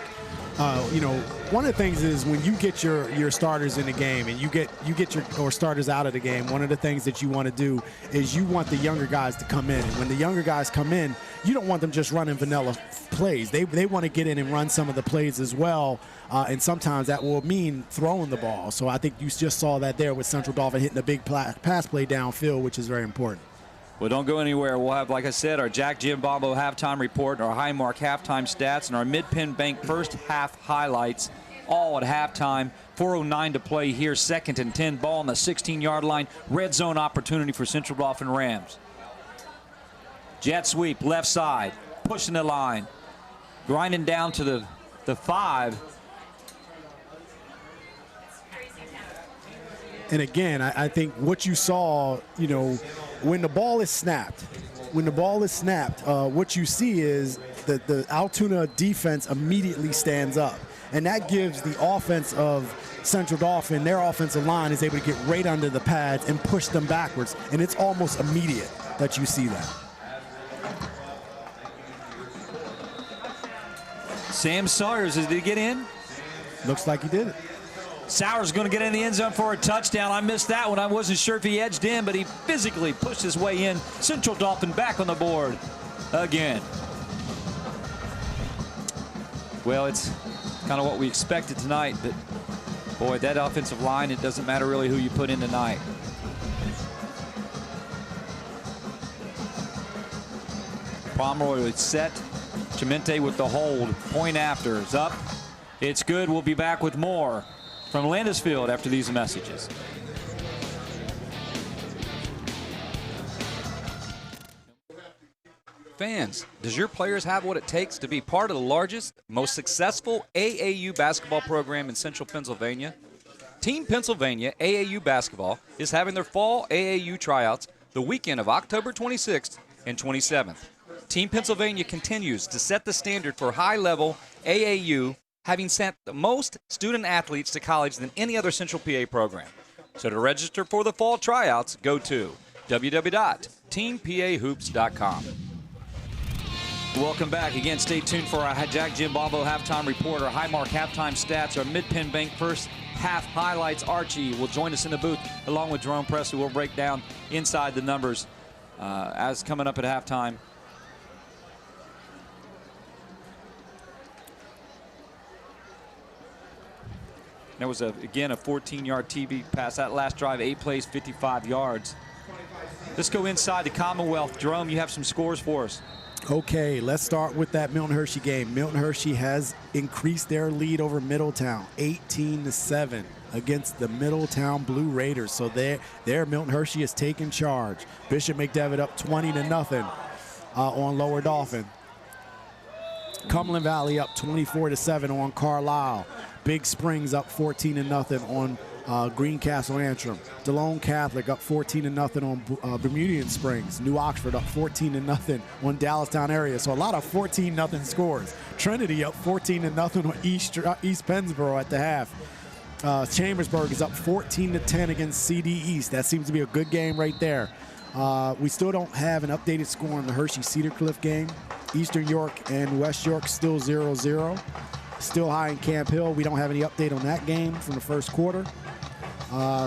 you know, one of the things is when you get your starters in the game and you get your starters out of the game, one of the things that you want to do is you want the younger guys to come in. And when the younger guys come in, you don't want them just running vanilla plays. They want to get in and run some of the plays as well. And sometimes that will mean throwing the ball. So I think you just saw that there with Central Dauphin hitting a big pass play downfield, which is very important. Well, don't go anywhere. We'll have, like I said, our Jack Jim Bombo halftime report, our Highmark halftime stats, and our Mid-Penn Bank first half highlights, all at halftime. 4:09 to play here, 2nd and 10, ball on the 16-yard line. Red zone opportunity for Central Dauphin Rams. Jet sweep, left side, pushing the line, grinding down to the 5. And again, I think what you saw, you know, when the ball is snapped, what you see is that the Altoona defense immediately stands up. And that gives the offense of Central Dauphin, their offensive line is able to get right under the pads and push them backwards. And it's almost immediate that you see that. Sam Sawyers, did he get in? Looks like he did it. Sowers going to get in the end zone for a touchdown. I missed that one. I wasn't sure if he edged in, but he physically pushed his way in. Central Dauphin back on the board again. Well, it's kind of what we expected tonight, but boy, that offensive line, it doesn't matter really who you put in tonight. Pomeroy is set. Chimente with the hold. Point after is up. It's good. We'll be back with more from Landis Field after these messages. Fans, does your players have what it takes to be part of the largest, most successful AAU basketball program in Central Pennsylvania? Team Pennsylvania AAU Basketball is having their fall AAU tryouts the weekend of October 26th and 27th. Team Pennsylvania continues to set the standard for high-level AAU, having sent the most student athletes to college than any other Central PA program. So to register for the fall tryouts, go to www.teampahoops.com. Welcome back. Again, stay tuned for our Jack Jim Bombo halftime report, our Highmark halftime stats, our Mid-Penn Bank first half highlights. Archie will join us in the booth along with Jerome Presley. We'll break down inside the numbers as coming up at halftime. There was, again, a 14-yard TV pass. That last drive, 8 plays, 55 yards. Let's go inside the Commonwealth. Jerome, you have some scores for us. Okay, let's start with that Milton Hershey game. Milton Hershey has increased their lead over Middletown, 18-7 against the Middletown Blue Raiders. So there Milton Hershey is taking charge. Bishop McDevitt up 20-0 on Lower Dauphin. Cumberland Valley up 24-7 on Carlisle. Big Springs up 14-0 on Greencastle Antrim. DeLone Catholic up 14-0 on Bermudian Springs. New Oxford up 14-0 on Dallastown area. So a lot of 14-0 scores. Trinity up 14-0 on East Pennsboro at the half. Chambersburg is up 14-10 against CD East. That seems to be a good game right there. We still don't have an updated score on the Hershey-Cedar Cliff game. Eastern York and West York still 0-0. Still high in Camp Hill. We don't have any update on that game from the first quarter.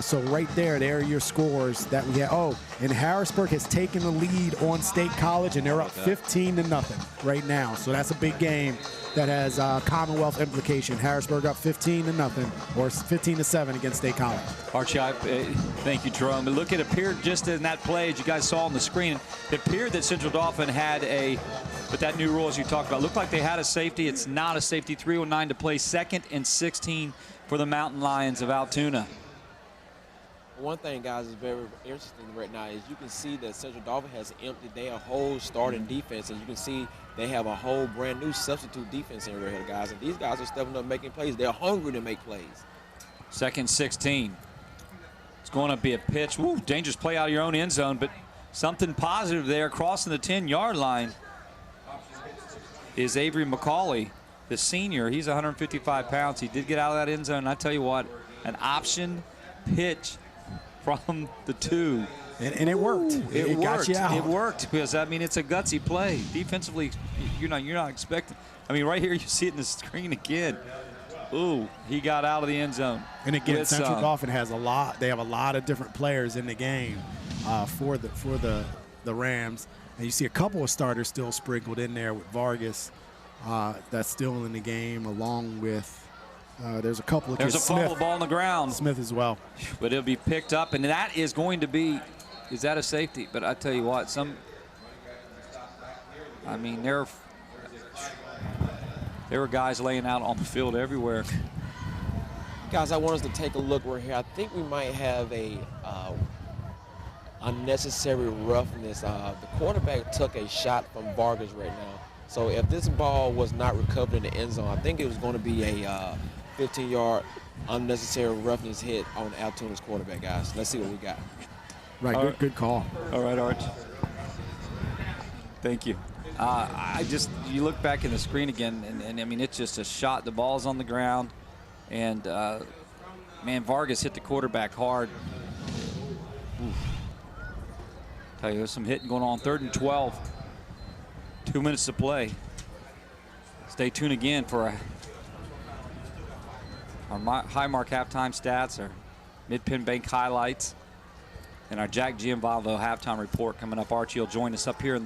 So right there are your scores that we have. Oh, and Harrisburg has taken the lead on State College, and they're up 15-0 right now. So that's a big game that has Commonwealth implication. Harrisburg up 15-0 or 15-7 against State College. Archie, thank you, Jerome. Look, it appeared just in that play, as you guys saw on the screen, it appeared that Central Dauphin had but that new rule, as you talked about, looked like they had a safety. It's not a safety. 3:09 to play. 2nd and 16 for the Mountain Lions of Altoona. One thing, guys, is very interesting right now is you can see that Central Dauphin has emptied their whole starting defense, and you can see they have a whole brand new substitute defense in right here, guys. And these guys are stepping up making plays. They're hungry to make plays. 2nd and 16. It's going to be a pitch. Woo, dangerous play out of your own end zone, but something positive there crossing the 10-yard line is Avery McCauley, the senior. He's 155 pounds. He did get out of that end zone. And I tell you what, an option pitch from the 2. And it worked. It worked. Got you out. It worked because, I mean, it's a gutsy play. Defensively, you're not expecting. I mean, right here you see it in the screen again. Ooh, he got out of the end zone. And again, Central Dauphin has a lot. They have a lot of different players in the game for the Rams. And you see a couple of starters still sprinkled in there with Vargas that's still in the game, along with there's a couple of There's a Smith, fumble ball on the ground. Smith as well. But it'll be picked up, and that is going to be, is that a safety? But I tell you what, I mean, there were guys laying out on the field everywhere. Guys, I want us to take a look right here. I think we might have a unnecessary roughness. The quarterback took a shot from Vargas right now. So if this ball was not recovered in the end zone, I think it was going to be a 15-yard unnecessary roughness hit on Altoona's quarterback, guys. Let's see what we got. Right, good call. All right, Arch. Thank you. You look back in the screen again, and I mean, it's just a shot. The ball's on the ground, and man, Vargas hit the quarterback hard. Oof. Tell you, there's some hitting going on. 3rd and 12. 2 minutes to play. Stay tuned again for our High Mark halftime stats, our Mid-Penn Bank highlights, and our Jack Gianvalvo halftime report coming up. Archie will join us up here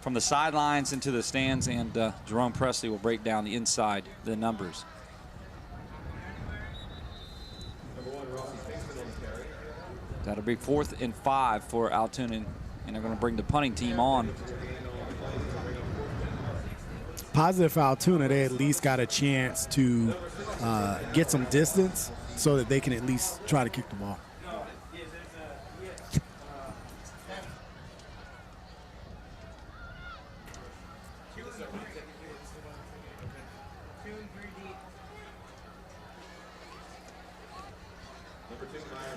from the sidelines into the stands, and Jerome Presley will break down the inside, the numbers. That'll be 4th and 5 for Altoona, and they're going to bring the punting team on. Positive for Altoona, they at least got a chance to get some distance so that they can at least try to kick the ball.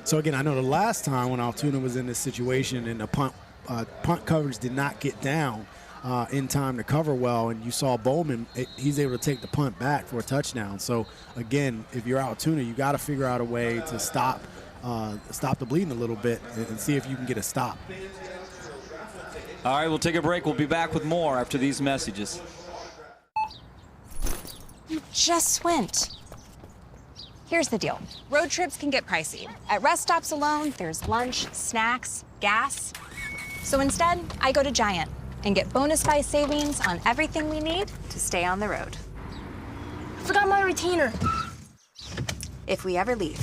So again, I know the last time when Altoona was in this situation and the punt coverage did not get down in time to cover well, and you saw Bowman, he's able to take the punt back for a touchdown. So again, if you're Altoona, you got to figure out a way to stop the bleeding a little bit and see if you can get a stop. All right, we'll take a break. We'll be back with more after these messages. You just went. Here's the deal. Road trips can get pricey. At rest stops alone, there's lunch, snacks, gas. So instead, I go to Giant and get bonus buy savings on everything we need to stay on the road. I forgot my retainer. If we ever leave.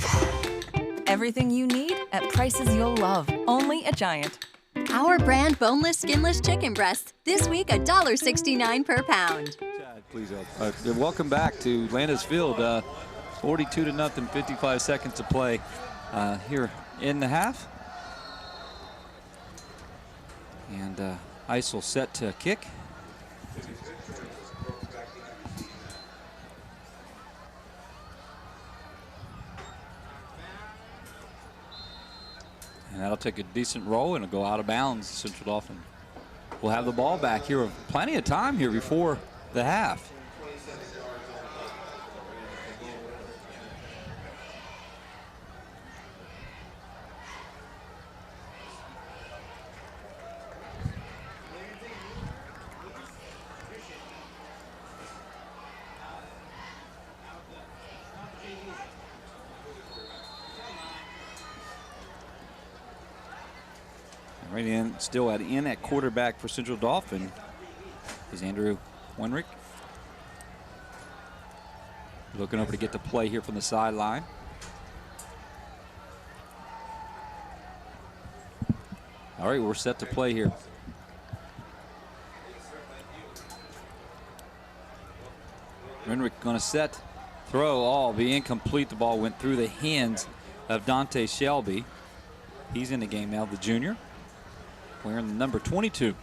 Everything you need at prices you'll love. Only at Giant. Our brand boneless, skinless chicken breasts. This week, $1.69 per pound. Chad, please help. Welcome back to Landis Field. 42-0, 55 seconds to play here in the half. And Eisel set to kick. And that'll take a decent roll and it'll go out of bounds. Central Dauphin will have the ball back here. Plenty of time here before the half. Right in, still at quarterback for Central Dauphin is Andrew Wenrick. Looking over to get the play here from the sideline. All right, we're set to play here. Wenrick going to set, throw, all be incomplete. The ball went through the hands of Dante Shelby. He's in the game now, the junior, wearing the number 22.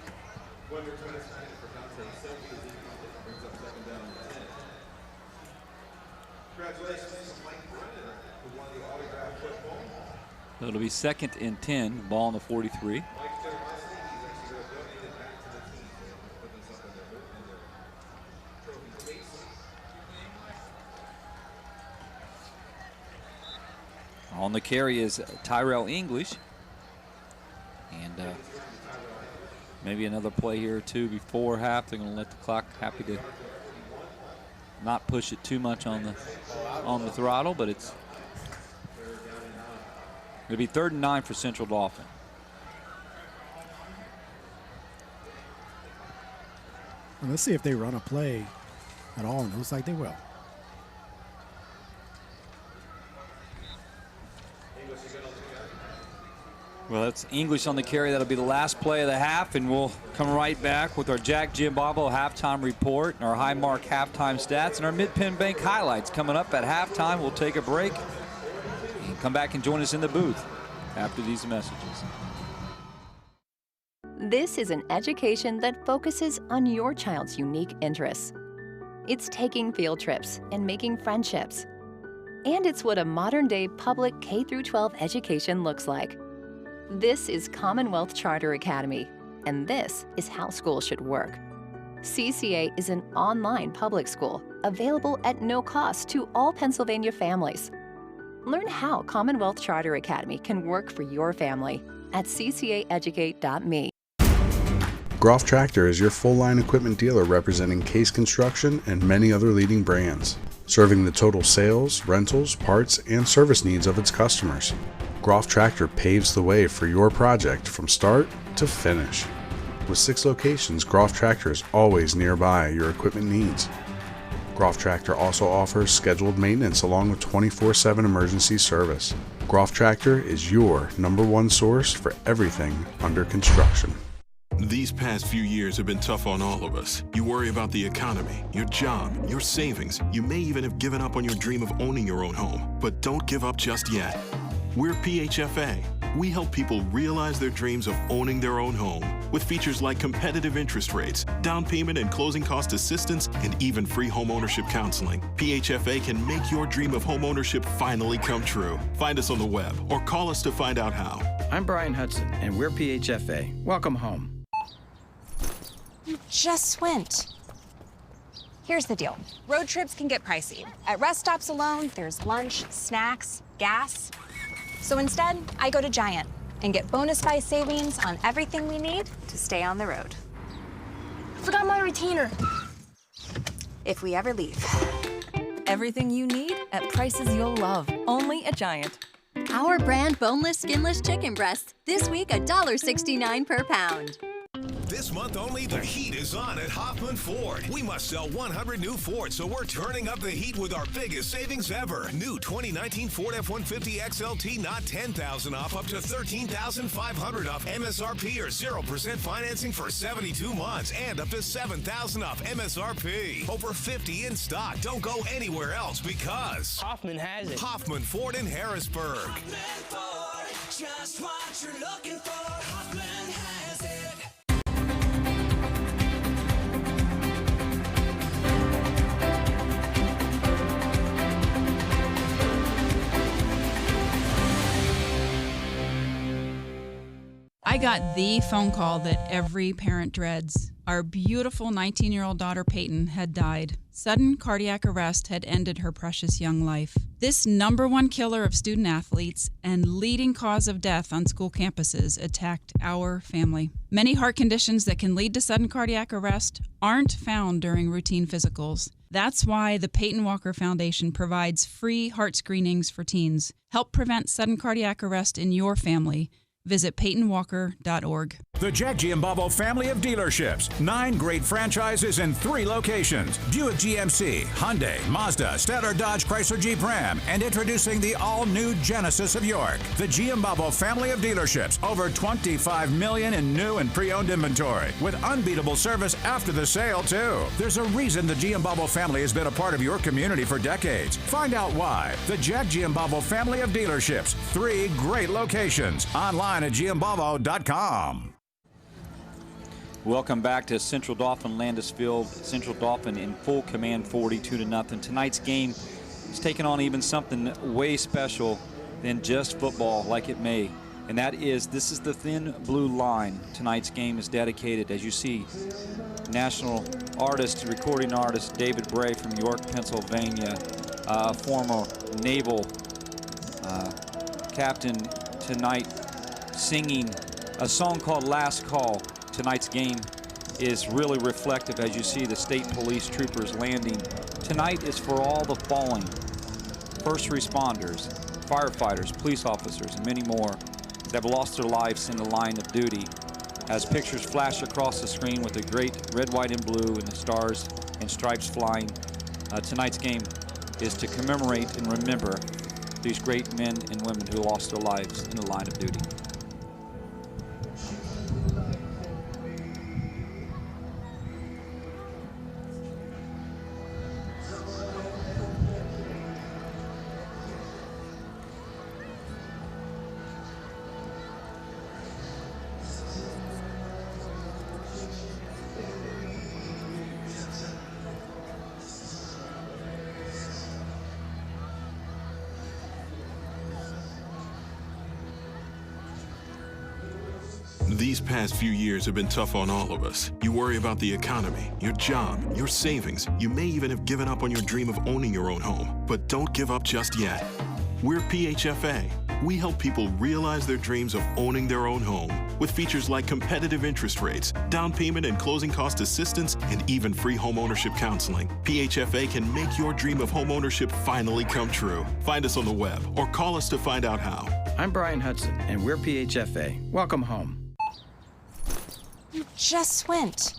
So it'll be 2nd and 10, ball on the 43. On the carry is Tyrell English. And maybe another play here or two before half. They're going to let the clock, happy to not push it too much on the throttle, but it's going to be 3rd and 9 for Central Dauphin. Well, let's see if they run a play at all, and it looks like they will. Well, that's English on the carry. That'll be the last play of the half, and we'll come right back with our Jack Giambavo halftime report and our High Mark halftime stats and our Mid-Penn Bank highlights coming up at halftime. We'll take a break and come back and join us in the booth after these messages. This is an education that focuses on your child's unique interests. It's taking field trips and making friendships. And it's what a modern-day public K-12 education looks like. This is Commonwealth Charter Academy, and this is how schools should work. CCA is an online public school available at no cost to all Pennsylvania families. Learn how Commonwealth Charter Academy can work for your family at ccaeducate.me. Groff Tractor is your full-line equipment dealer representing Case Construction and many other leading brands, serving the total sales, rentals, parts, and service needs of its customers. Groff Tractor paves the way for your project from start to finish. With 6 locations, Groff Tractor is always nearby your equipment needs. Groff Tractor also offers scheduled maintenance along with 24/7 emergency service. Groff Tractor is your #1 source for everything under construction. These past few years have been tough on all of us. You worry about the economy, your job, your savings. You may even have given up on your dream of owning your own home. But don't give up just yet. We're PHFA. We help people realize their dreams of owning their own home with features like competitive interest rates, down payment and closing cost assistance, and even free home ownership counseling. PHFA can make your dream of home ownership finally come true. Find us on the web or call us to find out how. I'm Brian Hudson, and we're PHFA. Welcome home. You just went. Here's the deal. Road trips can get pricey. At rest stops alone, there's lunch, snacks, gas. So instead, I go to Giant and get bonus buy savings on everything we need to stay on the road. I forgot my retainer. If we ever leave. Everything you need at prices you'll love. Only at Giant. Our brand boneless, skinless chicken breasts. This week, $1.69 per pound. This month only, the heat is on at Hoffman Ford. We must sell 100 new Fords, so we're turning up the heat with our biggest savings ever. New 2019 Ford F-150 XLT, not $10,000 off, up to $13,500 off MSRP or 0% financing for 72 months and up to $7,000 off MSRP. Over 50 in stock. Don't go anywhere else because Hoffman has it. Hoffman Ford in Harrisburg. Hoffman Ford, just what you're looking for. Hoffman has it. I got the phone call that every parent dreads. Our beautiful 19-year-old daughter Peyton had died. Sudden cardiac arrest had ended her precious young life. This #1 killer of student athletes and leading cause of death on school campuses attacked our family. Many heart conditions that can lead to sudden cardiac arrest aren't found during routine physicals. That's why the Peyton Walker Foundation provides free heart screenings for teens. Help prevent sudden cardiac arrest in your family. Visit PeytonWalker.org. The Jack Giambalvo family of dealerships. 9 great franchises in 3 locations. Buick GMC, Hyundai, Mazda, Stellar Dodge Chrysler Jeep Ram, and introducing the all-new Genesis of York. The Giambalvo family of dealerships. Over $25 million in new and pre-owned inventory. With unbeatable service after the sale, too. There's a reason the Giambalvo family has been a part of your community for decades. Find out why. The Jack Giambalvo family of dealerships. 3 great locations. Online at giambalvo.com. Welcome back to Central Dauphin Landis Field. Central Dauphin in full command, 42-0. Tonight's game is taking on even something way special than just football, like it may. And that is, this is the thin blue line. Tonight's game is dedicated, as you see, national artist, recording artist David Bray from York, Pennsylvania, former naval captain, tonight singing a song called Last Call. Tonight's game is really reflective, as you see the state police troopers landing. Tonight is for all the fallen, first responders, firefighters, police officers, and many more that have lost their lives in the line of duty. As pictures flash across the screen with the great red, white, and blue and the stars and stripes flying, tonight's game is to commemorate and remember these great men and women who lost their lives in the line of duty. These past few years have been tough on all of us. You worry about the economy, your job, your savings. You may even have given up on your dream of owning your own home. But don't give up just yet. We're PHFA. We help people realize their dreams of owning their own home with features like competitive interest rates, down payment and closing cost assistance, and even free home ownership counseling. PHFA can make your dream of home ownership finally come true. Find us on the web or call us to find out how. I'm Brian Hudson, and we're PHFA. Welcome home. You just went.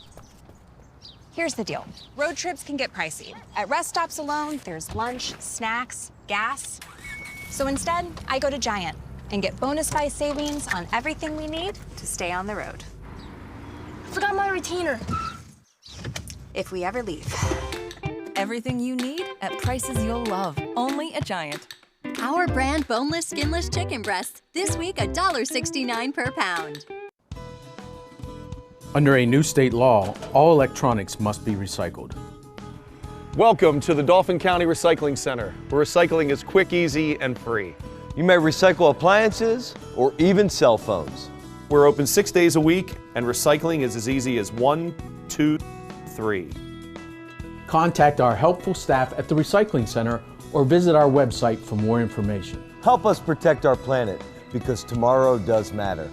Here's the deal. Road trips can get pricey. At rest stops alone, there's lunch, snacks, gas. So instead, I go to Giant and get bonus buy savings on everything we need to stay on the road. I forgot my retainer. If we ever leave. Everything you need at prices you'll love. Only at Giant. Our brand boneless, skinless chicken breasts. This week, $1.69 per pound. Under a new state law, all electronics must be recycled. Welcome to the Dauphin County Recycling Center, where recycling is quick, easy, and free. You may recycle appliances or even cell phones. We're open 6 days a week, and recycling is as easy as 1, 2, 3. Contact our helpful staff at the Recycling Center or visit our website for more information. Help us protect our planet, because tomorrow does matter.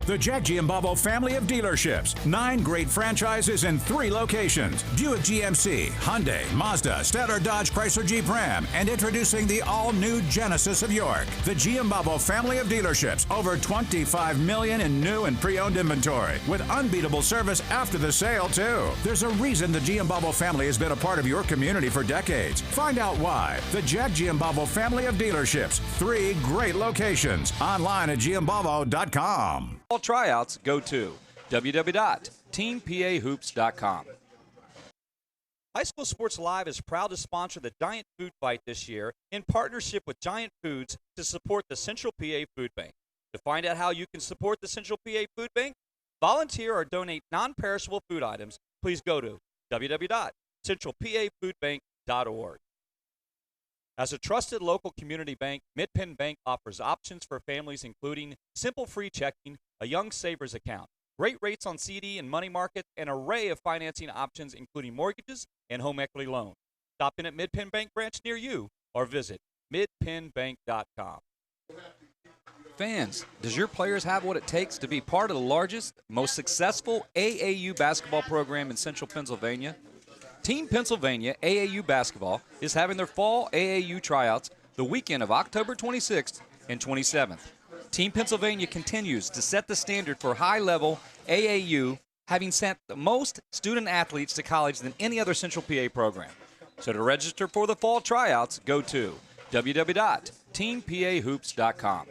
The Jack Giambalvo family of dealerships. 9 great franchises in 3 locations. Buick GMC, Hyundai, Mazda, Stellar Dodge Chrysler Jeep Ram, and introducing the all-new Genesis of York. The Giambalvo family of dealerships. Over $25 million in new and pre-owned inventory. With unbeatable service after the sale, too. There's a reason the Giambalvo family has been a part of your community for decades. Find out why. The Jack Giambalvo family of dealerships. 3 great locations. Online at giambalvo.com. All tryouts, go to www.teampahoops.com. High School Sports Live is proud to sponsor the Giant Food Fight this year in partnership with Giant Foods to support the Central PA Food Bank. To find out how you can support the Central PA Food Bank, volunteer or donate non-perishable food items, please go to www.centralpafoodbank.org. As a trusted local community bank, Mid-Penn Bank offers options for families including simple free checking, a young savers account, great rates on CD and money market, an array of financing options including mortgages and home equity loans. Stop in at Mid-Penn Bank branch near you or visit midpennbank.com. Fans, does your players have what it takes to be part of the largest, most successful AAU basketball program in Central Pennsylvania? Team Pennsylvania AAU basketball is having their fall AAU tryouts the weekend of October 26th and 27th. Team Pennsylvania continues to set the standard for high-level AAU, having sent the most student athletes to college than any other Central PA program. So to register for the fall tryouts, go to www.teampahoops.com.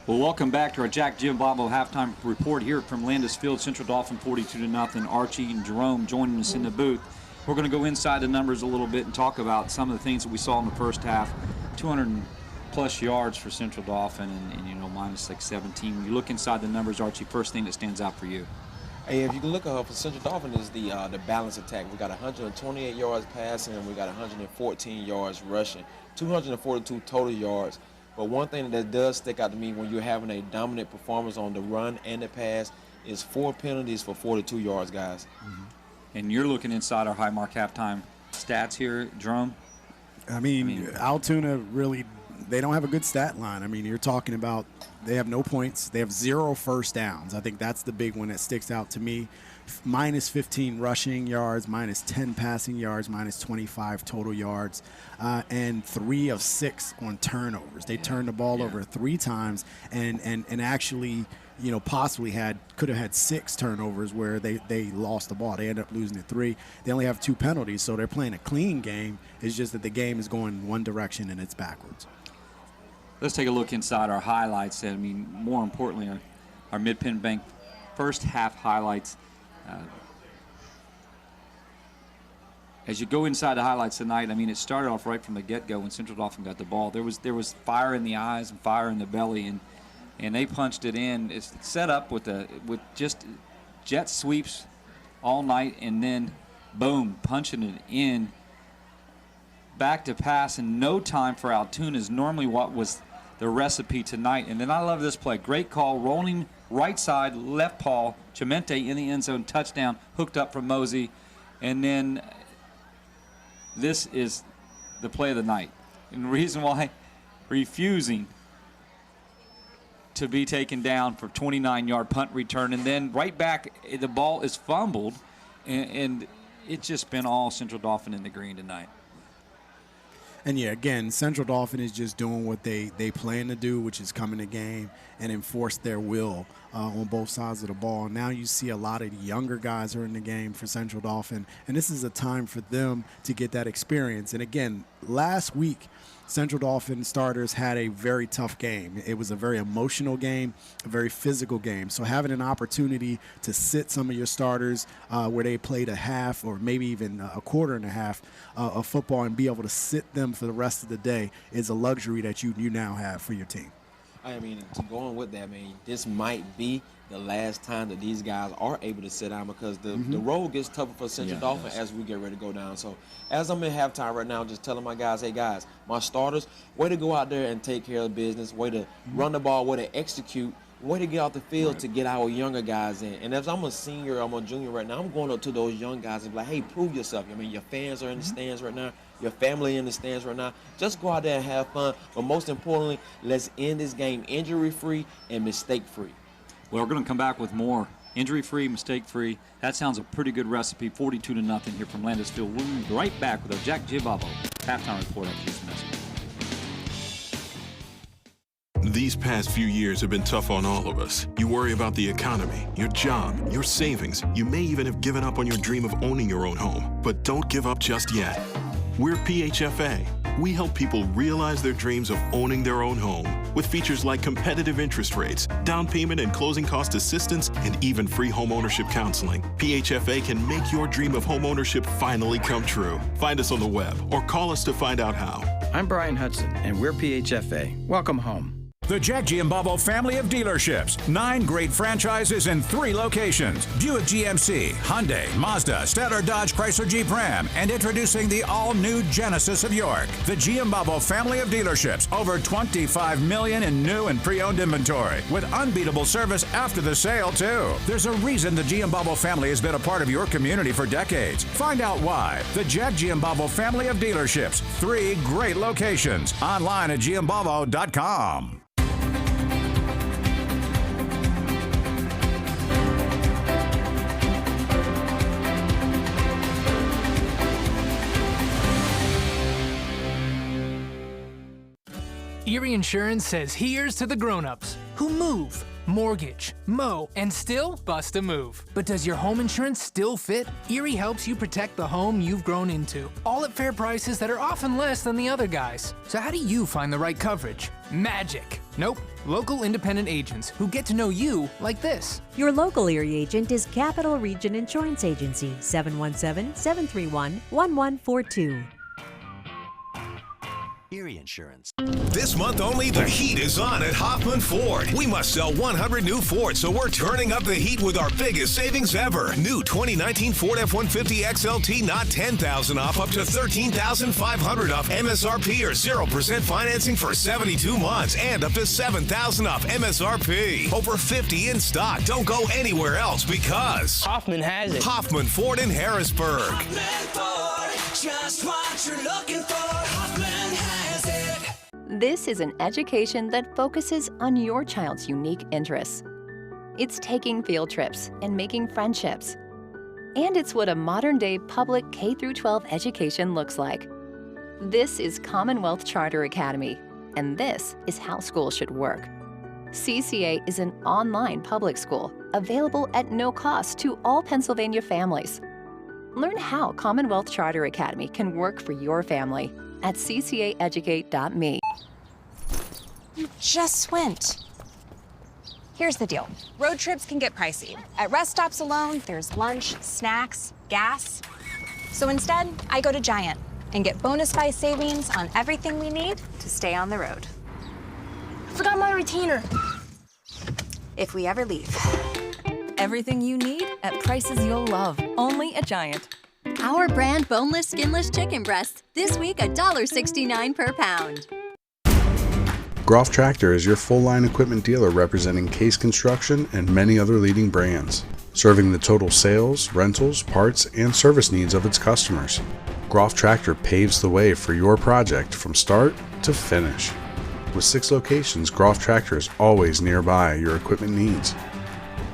Well, welcome back to our Jack Jim Bobo halftime report here from Landis Field. Central Dauphin 42-0. Archie and Jerome joining us in the booth. We're going to go inside the numbers a little bit and talk about some of the things that we saw in the first half. 200-plus yards for Central Dauphin and minus like 17. When you look inside the numbers, Archie, first thing that stands out for you? Hey, if you can look for Central Dauphin is the balance attack. We got 128 yards passing and we got 114 yards rushing, 242 total yards. But one thing that does stick out to me when you're having a dominant performance on the run and the pass is 4 penalties for 42 yards, guys. Mm-hmm. And you're looking inside our high mark halftime stats here, Jerome. I mean, Altoona really, they don't have a good stat line. I mean, you're talking about they have no points. They have 0 first downs. I think that's the big one that sticks out to me. Minus 15 rushing yards, minus 10 passing yards, minus 25 total yards, and 3 of 6 on turnovers. They turned the ball over 3 times and actually, possibly could have had 6 turnovers where they lost the ball. They ended up losing at 3. They only have 2 penalties, so they're playing a clean game. It's just that the game is going one direction and it's backwards. Let's take a look inside our highlights. I mean, more importantly, our Mid-Penn Bank first half highlights. As you go inside the highlights tonight, I mean, it started off right from the get-go when Central Dauphin got the ball. There was fire in the eyes and fire in the belly, and they punched it in. It's set up with just jet sweeps all night, and then boom, punching it in. Back to pass in no time for Altoona is normally what was the recipe tonight. And then I love this play. Great call, rolling right side, left paw, Chimente in the end zone, touchdown, hooked up from Mosey. And then this is the play of the night. And the reason why, refusing to be taken down for 29-yard punt return. And then right back, the ball is fumbled. And it's just been all Central Dauphin in the green tonight. And yeah, again, Central Dauphin is just doing what they plan to do, which is come in the game and enforce their will on both sides of the ball. Now you see a lot of the younger guys are in the game for Central Dauphin, and this is a time for them to get that experience. And again, last week, Central Dauphin starters had a very tough game. It was a very emotional game, a very physical game. So having an opportunity to sit some of your starters where they played a half or maybe even a quarter and a half of football and be able to sit them for the rest of the day is a luxury that you now have for your team. I mean, to go on with that, this might be the last time that these guys are able to sit down because the road gets tougher for Central Dauphin as we get ready to go down. So as I'm in halftime right now, just telling my guys, hey guys, my starters, way to go out there and take care of business, way to run the ball, way to execute, way to get out the field to get our younger guys in. And as I'm a senior, I'm a junior right now, I'm going up to those young guys and be like, hey, prove yourself. I mean, your fans are in the stands right now. Your family in the stands right now. Just go out there and have fun. But most importantly, let's end this game injury-free and mistake-free. Well, we're going to come back with more injury-free, mistake-free. That sounds a pretty good recipe. 42-0 here from Landis Field. We'll be right back with our Jack Jibabo halftime report after this message. These past few years have been tough on all of us. You worry about the economy, your job, your savings. You may even have given up on your dream of owning your own home. But don't give up just yet. We're PHFA. We help people realize their dreams of owning their own home with features like competitive interest rates, down payment and closing cost assistance, and even free home ownership counseling. PHFA can make your dream of home ownership finally come true. Find us on the web or call us to find out how. I'm Brian Hudson, and we're PHFA. Welcome home. The Jack Giambalvo family of dealerships. 9 great franchises in 3 locations. Buick GMC, Hyundai, Mazda, Stadler Dodge Chrysler Jeep Ram, and introducing the all-new Genesis of York. The Giambalvo family of dealerships. Over 25 million in new and pre-owned inventory. With unbeatable service after the sale, too. There's a reason the Giambalvo family has been a part of your community for decades. Find out why. The Jack Giambalvo family of dealerships. 3 great locations. Online at giambalvo.com. Erie Insurance says here's to the grown-ups who move, mortgage, mow, and still bust a move. But does your home insurance still fit? Erie helps you protect the home you've grown into, all at fair prices that are often less than the other guys. So how do you find the right coverage? Magic. Nope. Local independent agents who get to know you like this. Your local Erie agent is Capital Region Insurance Agency, 717-731-1142. Erie Insurance. This month only, the heat is on at Hoffman Ford. We must sell 100 new Fords, so we're turning up the heat with our biggest savings ever. New 2019 Ford F-150 XLT, not $10,000 off, up to $13,500 off MSRP or 0% financing for 72 months and up to $7,000 off MSRP. Over 50 in stock. Don't go anywhere else because Hoffman has it. Hoffman Ford in Harrisburg. Hoffman Ford, just what you're looking for. Hoffman has it. This is an education that focuses on your child's unique interests. It's taking field trips and making friendships. And it's what a modern-day public K-12 education looks like. This is Commonwealth Charter Academy, and this is how schools should work. CCA is an online public school available at no cost to all Pennsylvania families. Learn how Commonwealth Charter Academy can work for your family at ccaeducate.me. You just went. Here's the deal. Road trips can get pricey. At rest stops alone, there's lunch, snacks, gas. So instead, I go to Giant and get bonus buy savings on everything we need to stay on the road. I forgot my retainer. If we ever leave. Everything you need at prices you'll love. Only at Giant. Our brand boneless, skinless chicken breasts. This week, $1.69 per pound. Groff Tractor is your full-line equipment dealer representing Case Construction and many other leading brands, serving the total sales, rentals, parts, and service needs of its customers. Groff Tractor paves the way for your project from start to finish. With 6 locations, Groff Tractor is always nearby your equipment needs.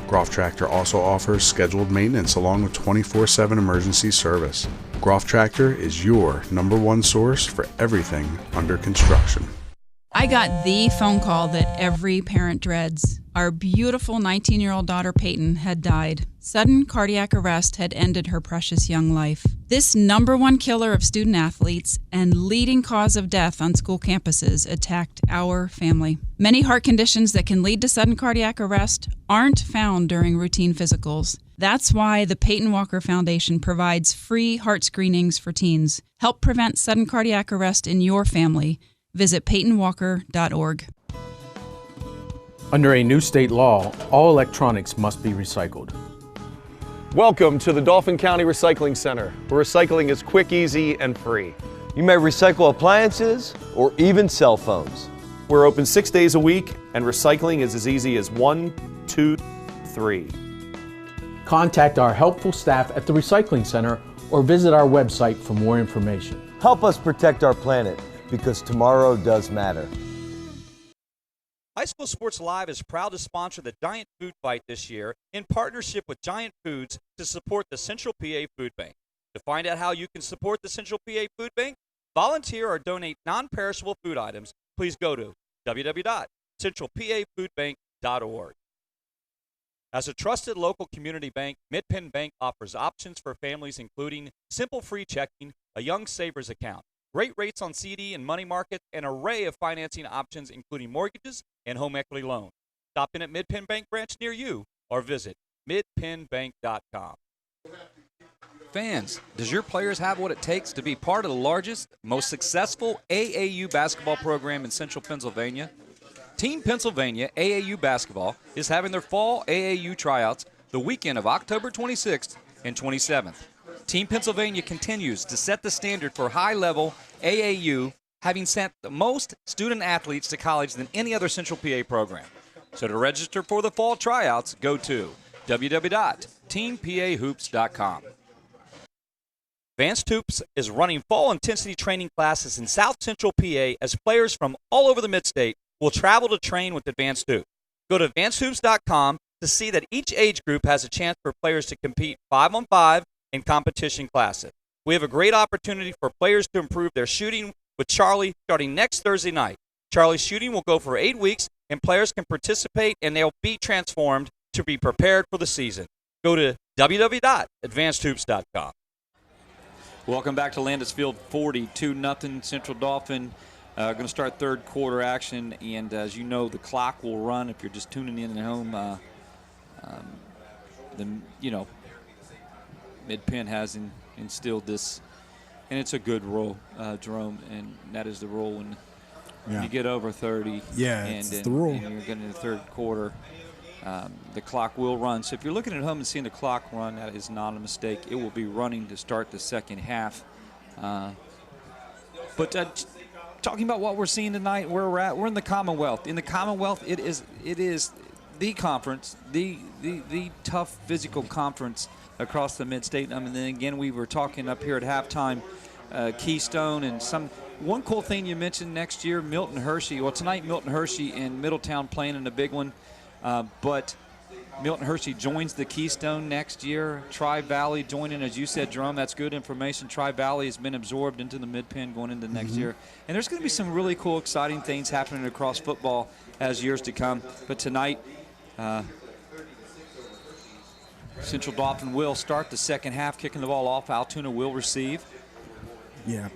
Groff Tractor also offers scheduled maintenance along with 24/7 emergency service. Groff Tractor is your #1 source for everything under construction. I got the phone call that every parent dreads. Our beautiful 19-year-old daughter Peyton had died. Sudden cardiac arrest had ended her precious young life. This #1 killer of student athletes and leading cause of death on school campuses attacked our family. Many heart conditions that can lead to sudden cardiac arrest aren't found during routine physicals. That's why the Peyton Walker Foundation provides free heart screenings for teens. Help prevent sudden cardiac arrest in your family. Visit PeytonWalker.org. Under a new state law, all electronics must be recycled. Welcome to the Dauphin County Recycling Center, where recycling is quick, easy, and free. You may recycle appliances or even cell phones. We're open 6 days a week, and recycling is as easy as 1, 2, 3. Contact our helpful staff at the Recycling Center or visit our website for more information. Help us protect our planet, because tomorrow does matter. High School Sports Live is proud to sponsor the Giant Food Fight this year in partnership with Giant Foods to support the Central PA Food Bank. To find out how you can support the Central PA Food Bank, volunteer or donate non-perishable food items, please go to www.centralpafoodbank.org. As a trusted local community bank, Mid-Penn Bank offers options for families including simple free checking, a Young Savers account, great rates on CD and money market, an array of financing options including mortgages and home equity loans. Stop in at Mid-Penn Bank branch near you or visit midpennbank.com. Fans, does your players have what it takes to be part of the largest, most successful AAU basketball program in Central Pennsylvania? Team Pennsylvania AAU Basketball is having their fall AAU tryouts the weekend of October 26th and 27th. Team Pennsylvania continues to set the standard for high-level AAU, having sent the most student athletes to college than any other Central PA program. So to register for the fall tryouts, go to www.teampahoops.com. Advanced Hoops is running fall intensity training classes in South Central PA as players from all over the Mid-State will travel to train with Advanced Hoops. Go to advancedhoops.com to see that each age group has a chance for players to compete 5-on-5 in competition classes. We have a great opportunity for players to improve their shooting with Charlie starting next Thursday night. Charlie's shooting will go for 8 weeks, and players can participate, and they'll be transformed to be prepared for the season. Go to www.advancedhoops.com. Welcome back to Landis Field. 42-0 Central Dauphin. Going to start third quarter action, and as you know, the clock will run if you're just tuning in at home. Mid-Penn has instilled this, and it's a good role, Jerome, and that is the role when you get over 30. Yeah, it's the rule. And you're getting into the third quarter. The clock will run. So if you're looking at home and seeing the clock run, that is not a mistake. It will be running to start the second half. But talking about what we're seeing tonight, where we're at, we're in the Commonwealth. In the Commonwealth, it is the conference, the tough physical conference across the mid-state. I mean, then again, we were talking up here at halftime, Keystone and one cool thing you mentioned next year, Milton Hershey. Well, tonight Milton Hershey and Middletown playing in a big one, but Milton Hershey joins the Keystone next year. Tri-Valley joining, as you said, Jerome, that's good information. Tri-Valley has been absorbed into the Mid-Penn going into next year. And there's going to be some really cool, exciting things happening across football as years to come. But tonight, Central Dauphin will start the second half, kicking the ball off. Altoona will receive. Yeah.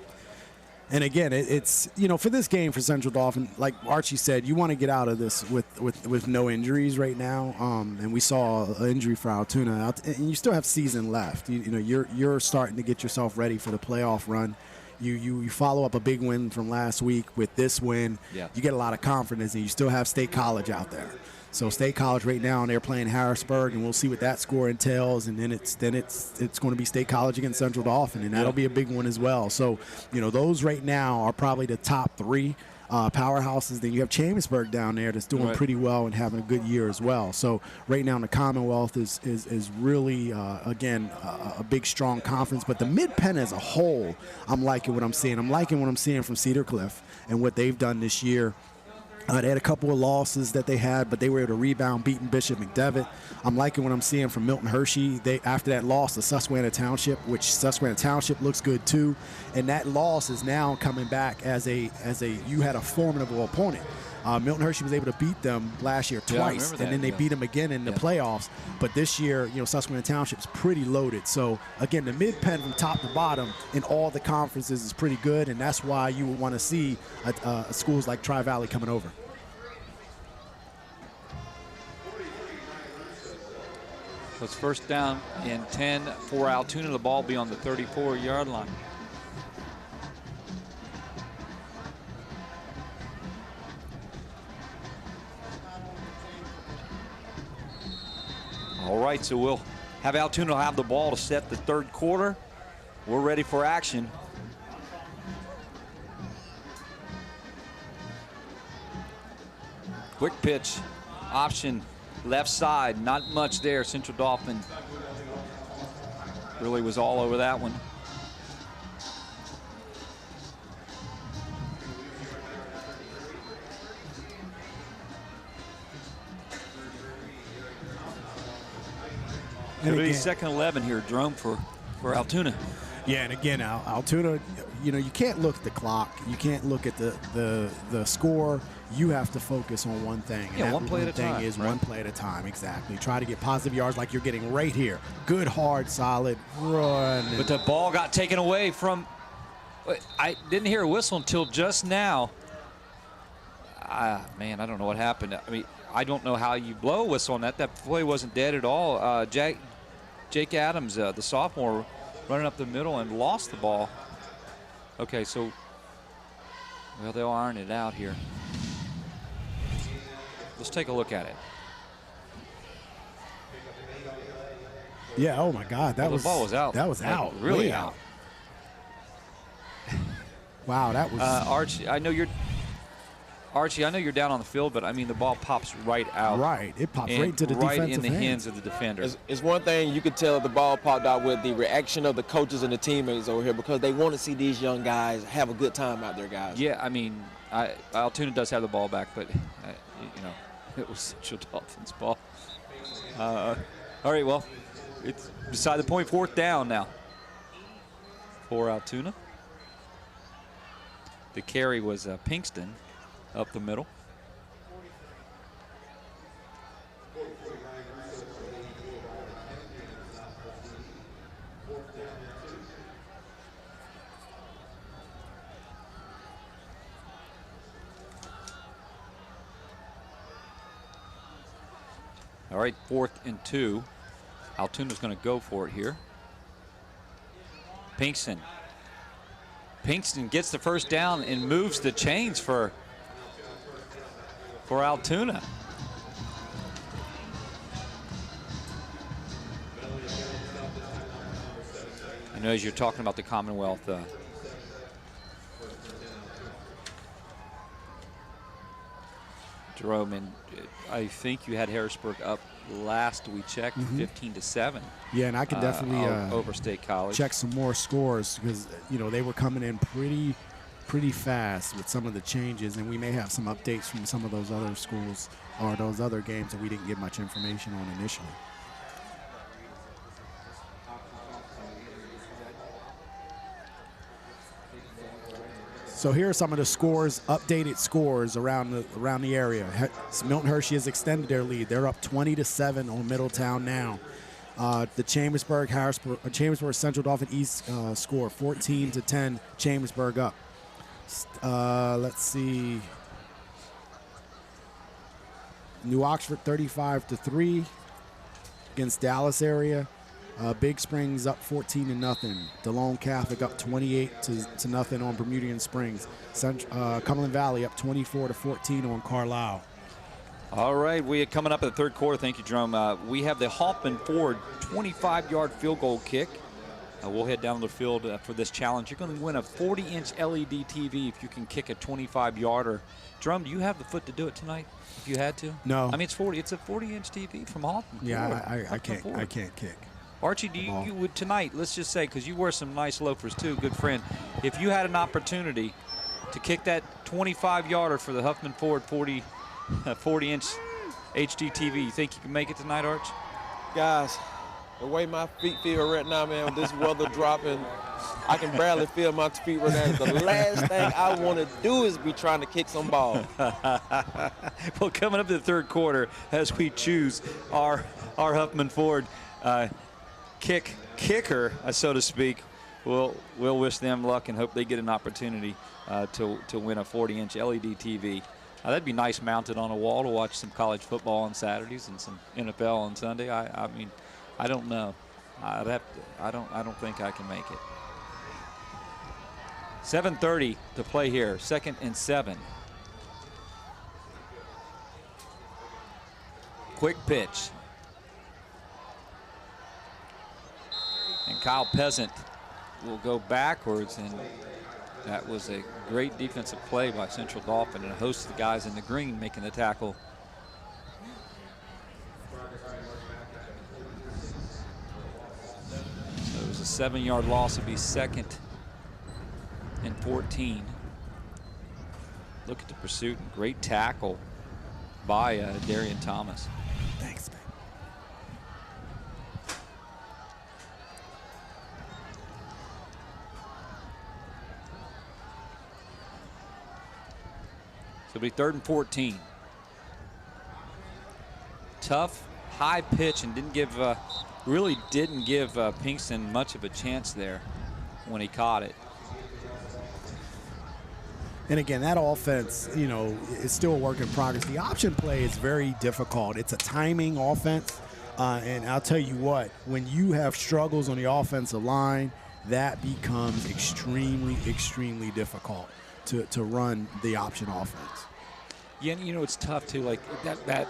And again, it's, for this game for Central Dauphin, like Archie said, you want to get out of this with no injuries right now. And we saw an injury for Altoona, and you still have season left. You're starting to get yourself ready for the playoff run. You follow up a big win from last week with this win. Yeah. You get a lot of confidence, and you still have State College out there. So State College right now, and they're playing Harrisburg, and we'll see what that score entails. And then it's going to be State College against Central Dauphin, and that'll be a big one as well. So those right now are probably the top three powerhouses. Then you have Chambersburg down there that's doing pretty well and having a good year as well. So right now in the Commonwealth is really again a big strong conference. But the Mid-Penn as a whole, I'm liking what I'm seeing. I'm liking what I'm seeing from Cedar Cliff and what they've done this year. They had a couple of losses that they had, but they were able to rebound, beating Bishop McDevitt. I'm liking what I'm seeing from Milton Hershey. After that loss to Susquehanna Township, which Susquehanna Township looks good too, and that loss is now coming back as you had a formidable opponent. Milton Hershey was able to beat them last year twice, and then they beat them again in the playoffs. But this year, Susquehanna Township's pretty loaded. So again, the Mid-Penn from top to bottom in all the conferences is pretty good, and that's why you would want to see schools like Tri-Valley coming over. So it's first down and 10 for Altoona. The ball will be on the 34-yard line. All right, so we'll have Altoona have the ball to set the third quarter. We're ready for action. Quick pitch, option, left side, not much there. Central Dauphin really was all over that one. It'll be second 11 here, Jerome, for Altoona. Yeah, and again, Altoona, you can't look at the clock. You can't look at the score. You have to focus on one thing. Yeah, and one play at a time. Is one play at a time, exactly. Try to get positive yards like you're getting right here. Good, hard, solid run. But the ball got taken away from. I didn't hear a whistle until just now. Man, I don't know what happened. I mean, I don't know how you blow a whistle on that. That play wasn't dead at all. Jake Adams, the sophomore, running up the middle and lost the ball. Okay, so, well, they'll iron it out here. Let's take a look at it. Yeah, oh my God, the ball was out. That was out. Really way out. Wow, that was. Archie, I know you're down on the field, but I mean the ball pops right out. Right, it pops right into the right defensive in the hands of the defender. It's one thing you could tell the ball popped out with the reaction of the coaches and the teammates over here because they want to see these young guys have a good time out there, guys. Yeah, I mean, Altoona does have the ball back, but it was Central Dauphin's ball. All right, well, it's beside the point. Fourth down now for Altoona. The carry was Pinkston. up the middle. All right, 4th and 2. Altoona's going to go for it here. Pinkston gets the first down and moves the chains for Altoona. I know as you're talking about the Commonwealth, Jerome, and I think you had Harrisburg up last we checked, 15-7. Yeah, and I can definitely over State College. Check some more scores because they were coming in pretty fast with some of the changes, and we may have some updates from some of those other schools or those other games that we didn't get much information on initially. So here are some of the scores, updated scores around the area. Milton Hershey has extended their lead. They're up 20-7 on Middletown now. The Chambersburg Central Dauphin East score 14-10. Chambersburg up. Let's see. New Oxford 35-3 against Dallas area. Big Springs up 14-0. DeLone Catholic up 28-0 on Bermudian Springs. Cumberland Valley up 24-14 on Carlisle. All right, we are coming up at the third quarter. Thank you, Jerome. We have the Hoffman Ford 25-yard field goal kick. We'll head down the field for this challenge. You're going to win a 40-inch LED TV if you can kick a 25-yarder. Jerome, do you have the foot to do it tonight? If you had to? No. I mean, it's 40. It's a 40-inch TV from Hoffman. Yeah, I can't kick. Archie, you would tonight, let's just say, because you wear some nice loafers too, good friend, if you had an opportunity to kick that 25-yarder for the Huffman Ford 40-inch HD TV, you think you can make it tonight, Arch? Guys, the way my feet feel right now, man, with this weather dropping, I can barely feel my feet right now. The last thing I want to do is be trying to kick some ball. Well, coming up to the third quarter, as we choose our Huffman Ford kicker, so to speak, we'll wish them luck and hope they get an opportunity to win a 40-inch LED TV. That'd be nice mounted on a wall to watch some college football on Saturdays and some NFL on Sunday. I mean, I don't know. I don't think I can make it. 7:30 to play here. 2nd and 7. Quick pitch. And Kyle Peasant will go backwards, and that was a great defensive play by Central Dauphin and a host of the guys in the green making the tackle. So it was a 7-yard loss. It'd be 2nd and 14. Look at the pursuit and great tackle by Darian Thomas. Thanks, man. So it'll be 3rd and 14. Tough, high pitch, and really didn't give Pinkston much of a chance there when he caught it. And again, that offense, is still a work in progress. The option play is very difficult. It's a timing offense. And I'll tell you what, when you have struggles on the offensive line, that becomes extremely, extremely difficult to run the option offense. Yeah, it's tough too. Like that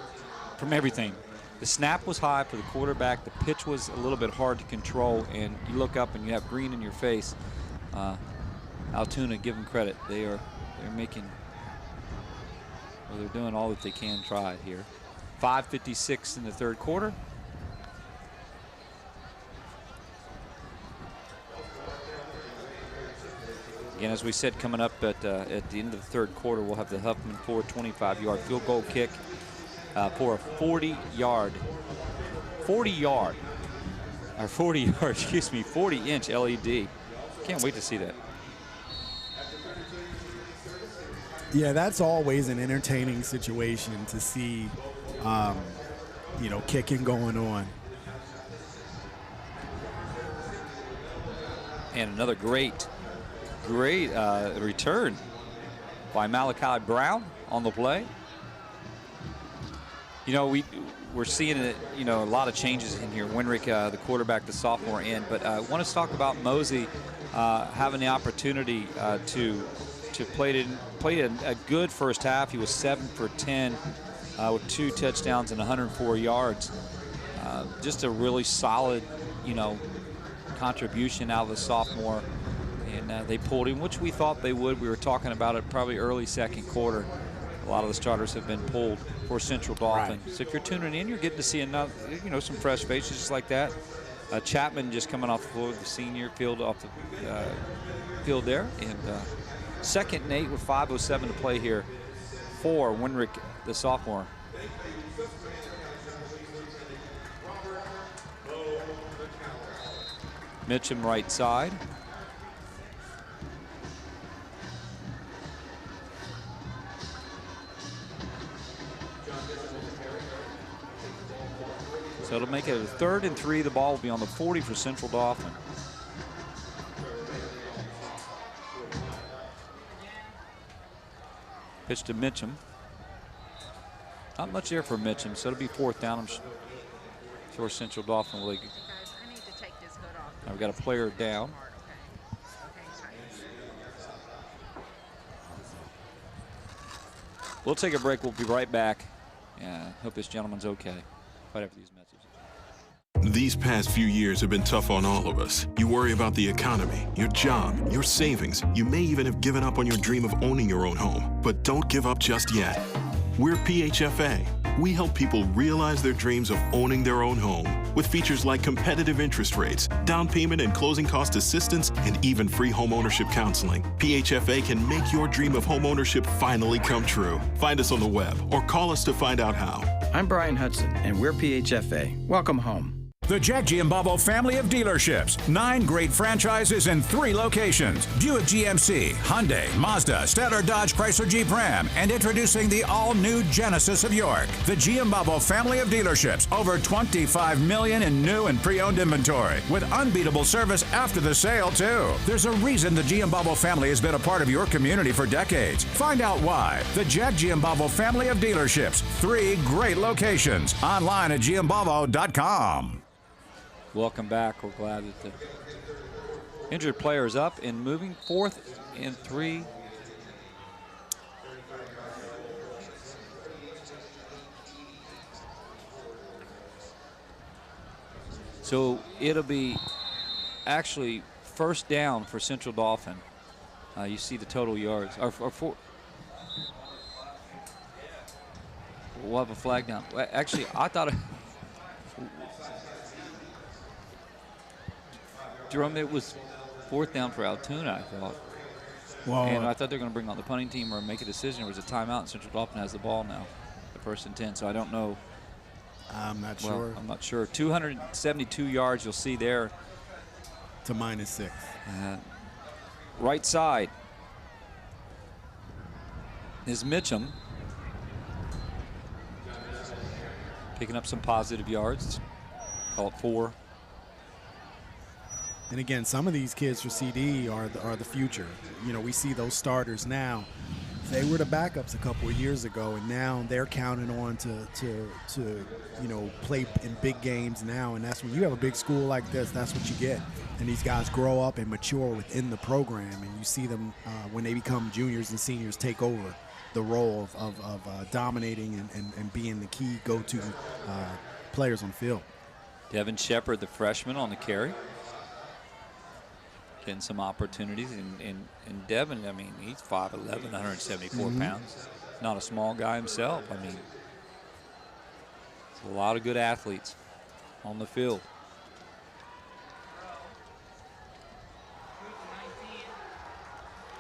from everything. The snap was high for the quarterback. The pitch was a little bit hard to control, and you look up and you have green in your face. Altoona, give them credit. They're doing all that they can try here. 5:56 in the third quarter. Again, as we said, coming up at the end of the third quarter, we'll have the Huffman Ford 25-yard field goal kick for a 40-inch LED. Can't wait to see that. Yeah, that's always an entertaining situation to see, kicking going on. And another great return by Malachi Brown on the play. We're seeing it, a lot of changes in here. Winrick, the quarterback, the sophomore in. But I want to talk about Mosey having the opportunity to play a good first half. He was 7 for 10 with 2 touchdowns and 104 yards. Just a really solid, contribution out of the sophomore. And they pulled him, which we thought they would. We were talking about it probably early second quarter. A lot of the starters have been pulled for Central Dauphin. Right. So if you're tuning in, you're getting to see another, some fresh faces just like that. Chapman just coming off the floor, the senior field off the field there. And second and 8 with 5:07 to play here for Winrick, the sophomore. Mitchum right side. So it'll make it a 3rd and 3. The ball will be on the 40 for Central Dauphin. Pitch to Mitchum. Not much there for Mitchum, so it'll be 4th down. I'm sure Central Dauphin will. I've got a player down. We'll take a break. We'll be right back. Hope this gentleman's okay. Right after these messages. These past few years have been tough on all of us. You worry about the economy, your job, your savings. You may even have given up on your dream of owning your own home. But don't give up just yet. We're PHFA. We help people realize their dreams of owning their own home with features like competitive interest rates, down payment and closing cost assistance, and even free home ownership counseling. PHFA can make your dream of home ownership finally come true. Find us on the web or call us to find out how. I'm Brian Hudson, and we're PHFA. Welcome home. The Jack Giambalvo family of dealerships. 9 great franchises in 3 locations. Buick GMC, Hyundai, Mazda, Stellar Dodge, Chrysler Jeep Ram, and introducing the all-new Genesis of York. The Giambalvo family of dealerships. Over $25 million in new and pre-owned inventory. With unbeatable service after the sale, too. There's a reason the Giambalvo family has been a part of your community for decades. Find out why. The Jack Giambalvo family of dealerships. 3 great locations. Online at giambalvo.com. Welcome back. We're glad that the injured player is up and moving. 4th and 3. So it'll be actually 1st down for Central Dauphin. You see the total yards. Or 4. We'll have a flag down. Actually, I thought it. Jerome, it was 4th down for Altoona, I thought. Well, and I thought they were going to bring on the punting team or make a decision. It was a timeout, and Central Dauphin has the ball now, the 1st and 10. So I don't know. I'm not sure. I'm not sure. 272 yards you'll see there. To -6. Right side is Mitchum. Picking up some positive yards. Call it 4. And again, some of these kids for CD are the future. We see those starters now. They were the backups a couple of years ago, and now they're counting on to play in big games now. And that's when you have a big school like this, that's what you get. And these guys grow up and mature within the program, and you see them when they become juniors and seniors take over the role of dominating and being the key go-to players on the field. Devin Shepard, the freshman, on the carry. Getting some opportunities, and Devin, I mean, he's 5'11", 174 pounds. Not a small guy himself. I mean, a lot of good athletes on the field.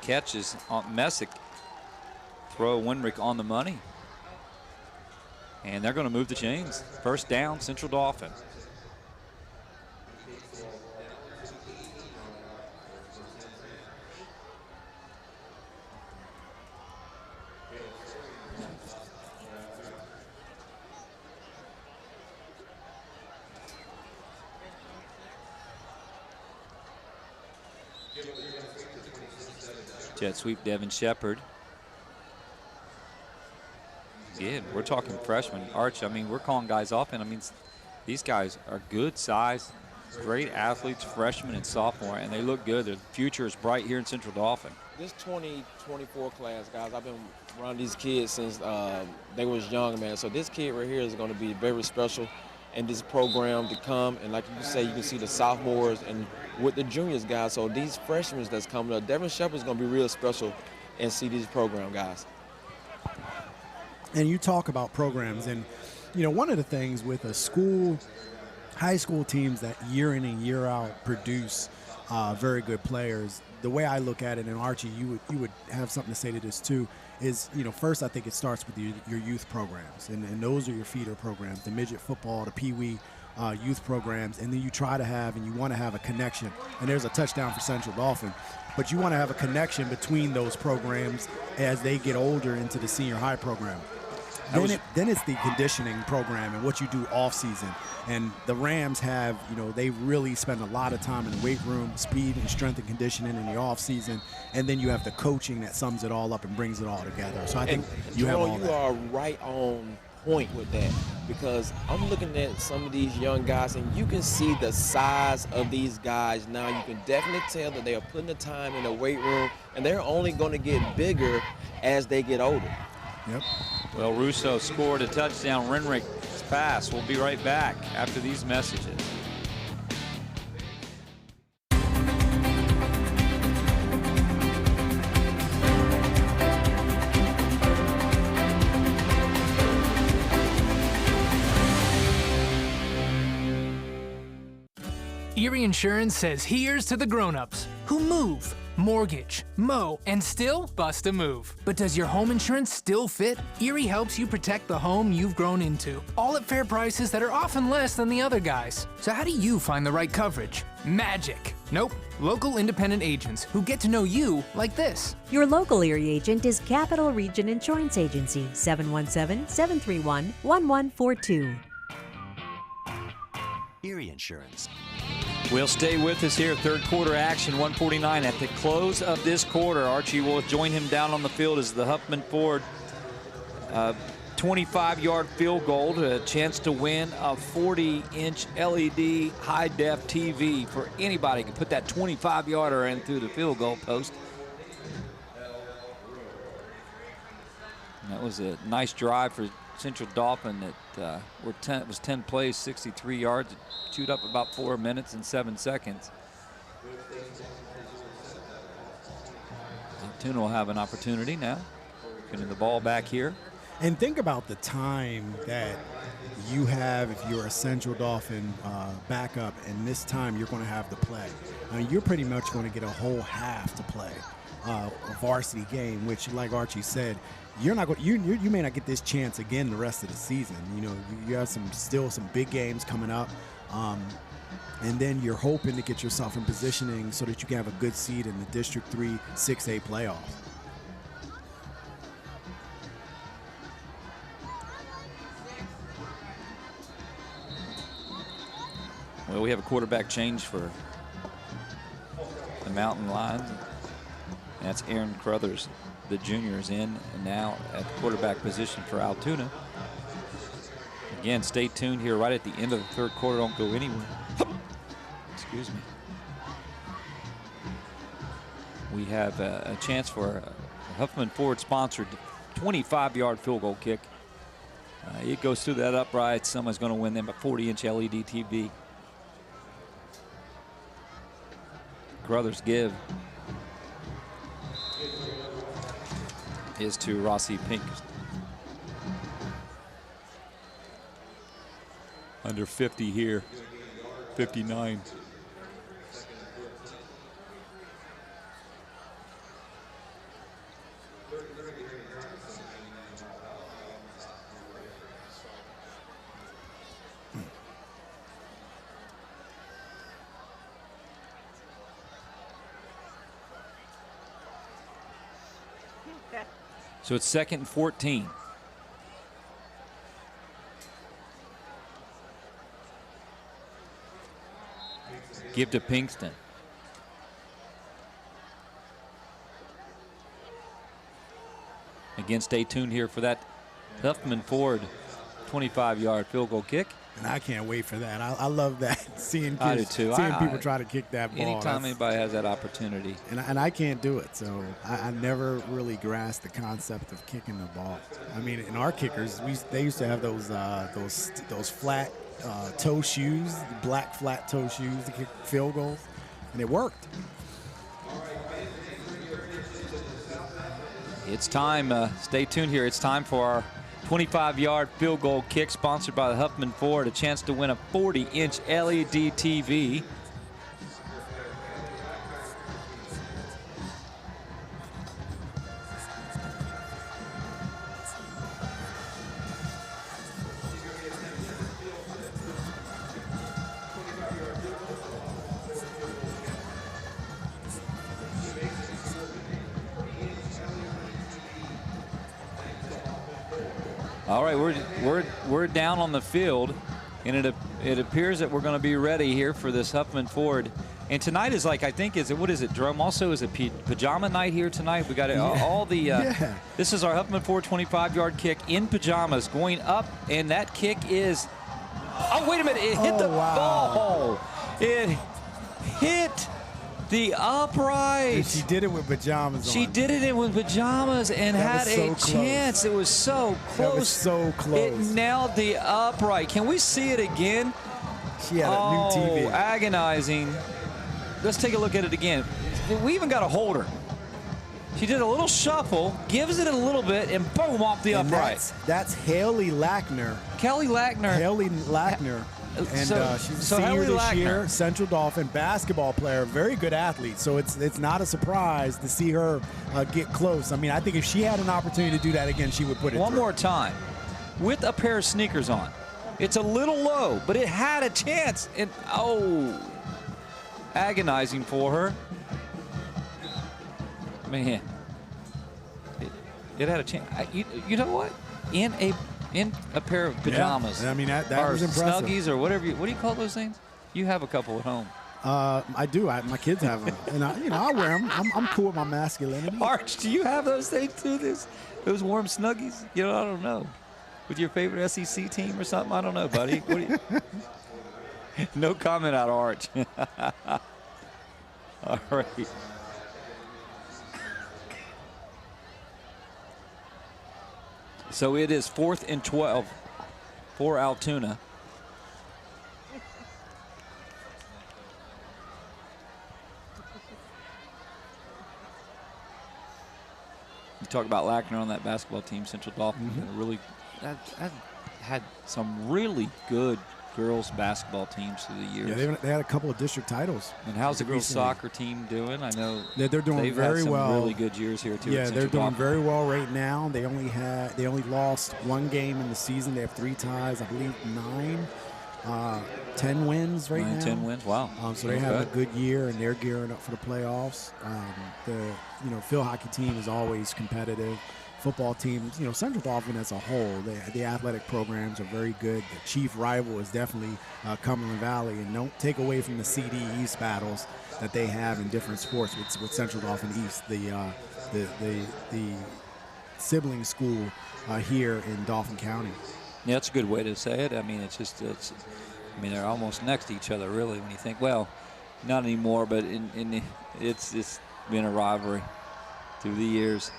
Catches on Messick. Throw Winrick on the money. And they're going to move the chains. 1st down, Central Dauphin. Jet sweep Devin Shepard. Again, we're talking freshmen. Arch, I mean, we're calling guys off, and I mean, these guys are good size, great athletes, freshmen and sophomore, and they look good. Their future is bright here in Central Dauphin. This 2024 class, guys, I've been around these kids since they was young, man. So this kid right here is going to be very special in this program to come. And like you say, you can see the sophomores and with the juniors, guys. So these freshmen that's coming up, Devin Shepard's going to be real special and see this program, guys. And you talk about programs, and you know, one of the things with a school, high school teams that year in and year out produce very good players. The way I look at it, and Archie, you would have something to say to this too, is, you know, first I think it starts with your youth programs, and those are your feeder programs, the midget football, the peewee youth programs, and then you try to have, and you want to have a connection. And there's a touchdown for Central Dauphin, but you want to have a connection between those programs as they get older into the senior high program. Then it's the conditioning program and what you do off season. And the Rams have, you know, they really spend a lot of time in the weight room, speed and strength and conditioning in the off season. And then you have the coaching that sums it all up and brings it all together. So I think you have all that. You are right on point with that, because I'm looking at some of these young guys and you can see the size of these guys now. You can definitely tell that they are putting the time in the weight room, and they're only going to get bigger as they get older. Yep. Well, Russo scored a touchdown. Renrick's pass. We'll be right back after these messages. Erie Insurance says here's to the grown-ups who move, mortgage, mow, and still bust a move. But does your home insurance still fit? Erie helps you protect the home you've grown into, all at fair prices that are often less than the other guys. So how do you find the right coverage? Magic. Nope. Local independent agents who get to know you like this. Your local Erie agent is Capital Region Insurance Agency, 717-731-1142. Erie Insurance. Will stay with us here. Third quarter action, 1:49 at the close of this quarter. Archie will join him down on the field as the Huffman Ford 25-yard field goal, a chance to win a 40-inch LED high-def TV for anybody who can put that 25-yarder in through the field goal post. And that was a nice drive for Central Dauphin that was 10 plays, 63 yards. It chewed up about 4 minutes and 7 seconds. Altoona will have an opportunity now, getting the ball back here. And think about the time that you have if you're a Central Dauphin backup, and this time you're going to have to play. I mean, you're pretty much going to get a whole half to play a varsity game, which, like Archie said, you're not going. You may not get this chance again the rest of the season. You know, you have still some big games coming up, and then you're hoping to get yourself in positioning so that you can have a good seed in the District 3 6A playoffs. Well, we have a quarterback change for the Mountain Lions. That's Aaron Crothers, the junior, is in and now at the quarterback position for Altoona. Again, stay tuned here right at the end of the third quarter. Don't go anywhere. Excuse me. We have a chance for a Huffman Ford sponsored 25-yard field goal kick. It goes through that upright. Someone's going to win them a 40-inch LED TV. Crothers give is to Rossi Pink. Under 50 here, 59. So it's 2nd and 14. Give to Pinkston. Again, stay tuned here for that Huffman Ford 25-yard field goal kick. And I can't wait for that. I love that, seeing I do kids, too. seeing people try to kick that ball. Anytime anybody has that opportunity. And I can't do it, so I never really grasped the concept of kicking the ball. I mean, in our kickers, they used to have those flat toe shoes, black flat toe shoes to kick field goals, and it worked. It's time. Stay tuned here. It's time for our 25-yard field goal kick, sponsored by the Huffman Ford. A chance to win a 40-inch LED TV. All right, we're down on the field, and it appears that we're going to be ready here for this Huffman Ford. And tonight is like, I think, what is it, Jerome? Also, is it pajama night here tonight? We got all the. This is our Huffman Ford 25-yard kick in pajamas going up, and that kick is. Oh, wait a minute! It hit the ball. It hit the upright. And she did it with pajamas on. She did it with pajamas and had a chance. It was so close. That was so close. It nailed the upright. Can we see it again? She had a new TV. Agonizing. Let's take a look at it again. We even got a holder. She did a little shuffle, gives it a little bit, and boom, off the upright. That's Haley Lackner. Kelly Lackner. Haley Lackner. And she's a senior this year, Central Dauphin basketball player, very good athlete. So it's not a surprise to see her get close. I mean, I think if she had an opportunity to do that again, she would put it One through. more time, with a pair of sneakers on. It's a little low, but it had a chance. And agonizing for her. Man, it had a chance. You know what? In a pair of pajamas. Yeah, I mean, that was impressive. Snuggies or whatever. What do you call those things? You have a couple at home. I do. My kids have them, and I wear them. I'm cool with my masculinity. Arch, do you have those things too? Those warm Snuggies? You know, I don't know. With your favorite SEC team or something? I don't know, buddy. What do you? No comment out of Arch. All right. So it is 4th and 12 for Altoona. You talk about Lackner on that basketball team, Central Dauphin. Really, I've had some really good girls basketball teams through the years. Yeah, they had a couple of district titles. And how's the girls soccer team doing? I know they're doing they've very had some well. Really good years here too. Yeah, they're doing Dauphin. very well right now. They only lost one game in the season. They have 3 ties, I believe 10 wins right now. 10 wins. Wow. So they have a good year, and they're gearing up for the playoffs. The field hockey team is always competitive. Football teams, Central Dauphin as a whole, the athletic programs are very good. The chief rival is definitely Cumberland Valley, and don't take away from the CD East battles that they have in different sports with Central Dauphin East, the sibling school here in Dauphin County. Yeah, that's a good way to say it. I mean, they're almost next to each other, really, when you think, well, not anymore, but it's been a rivalry through the years.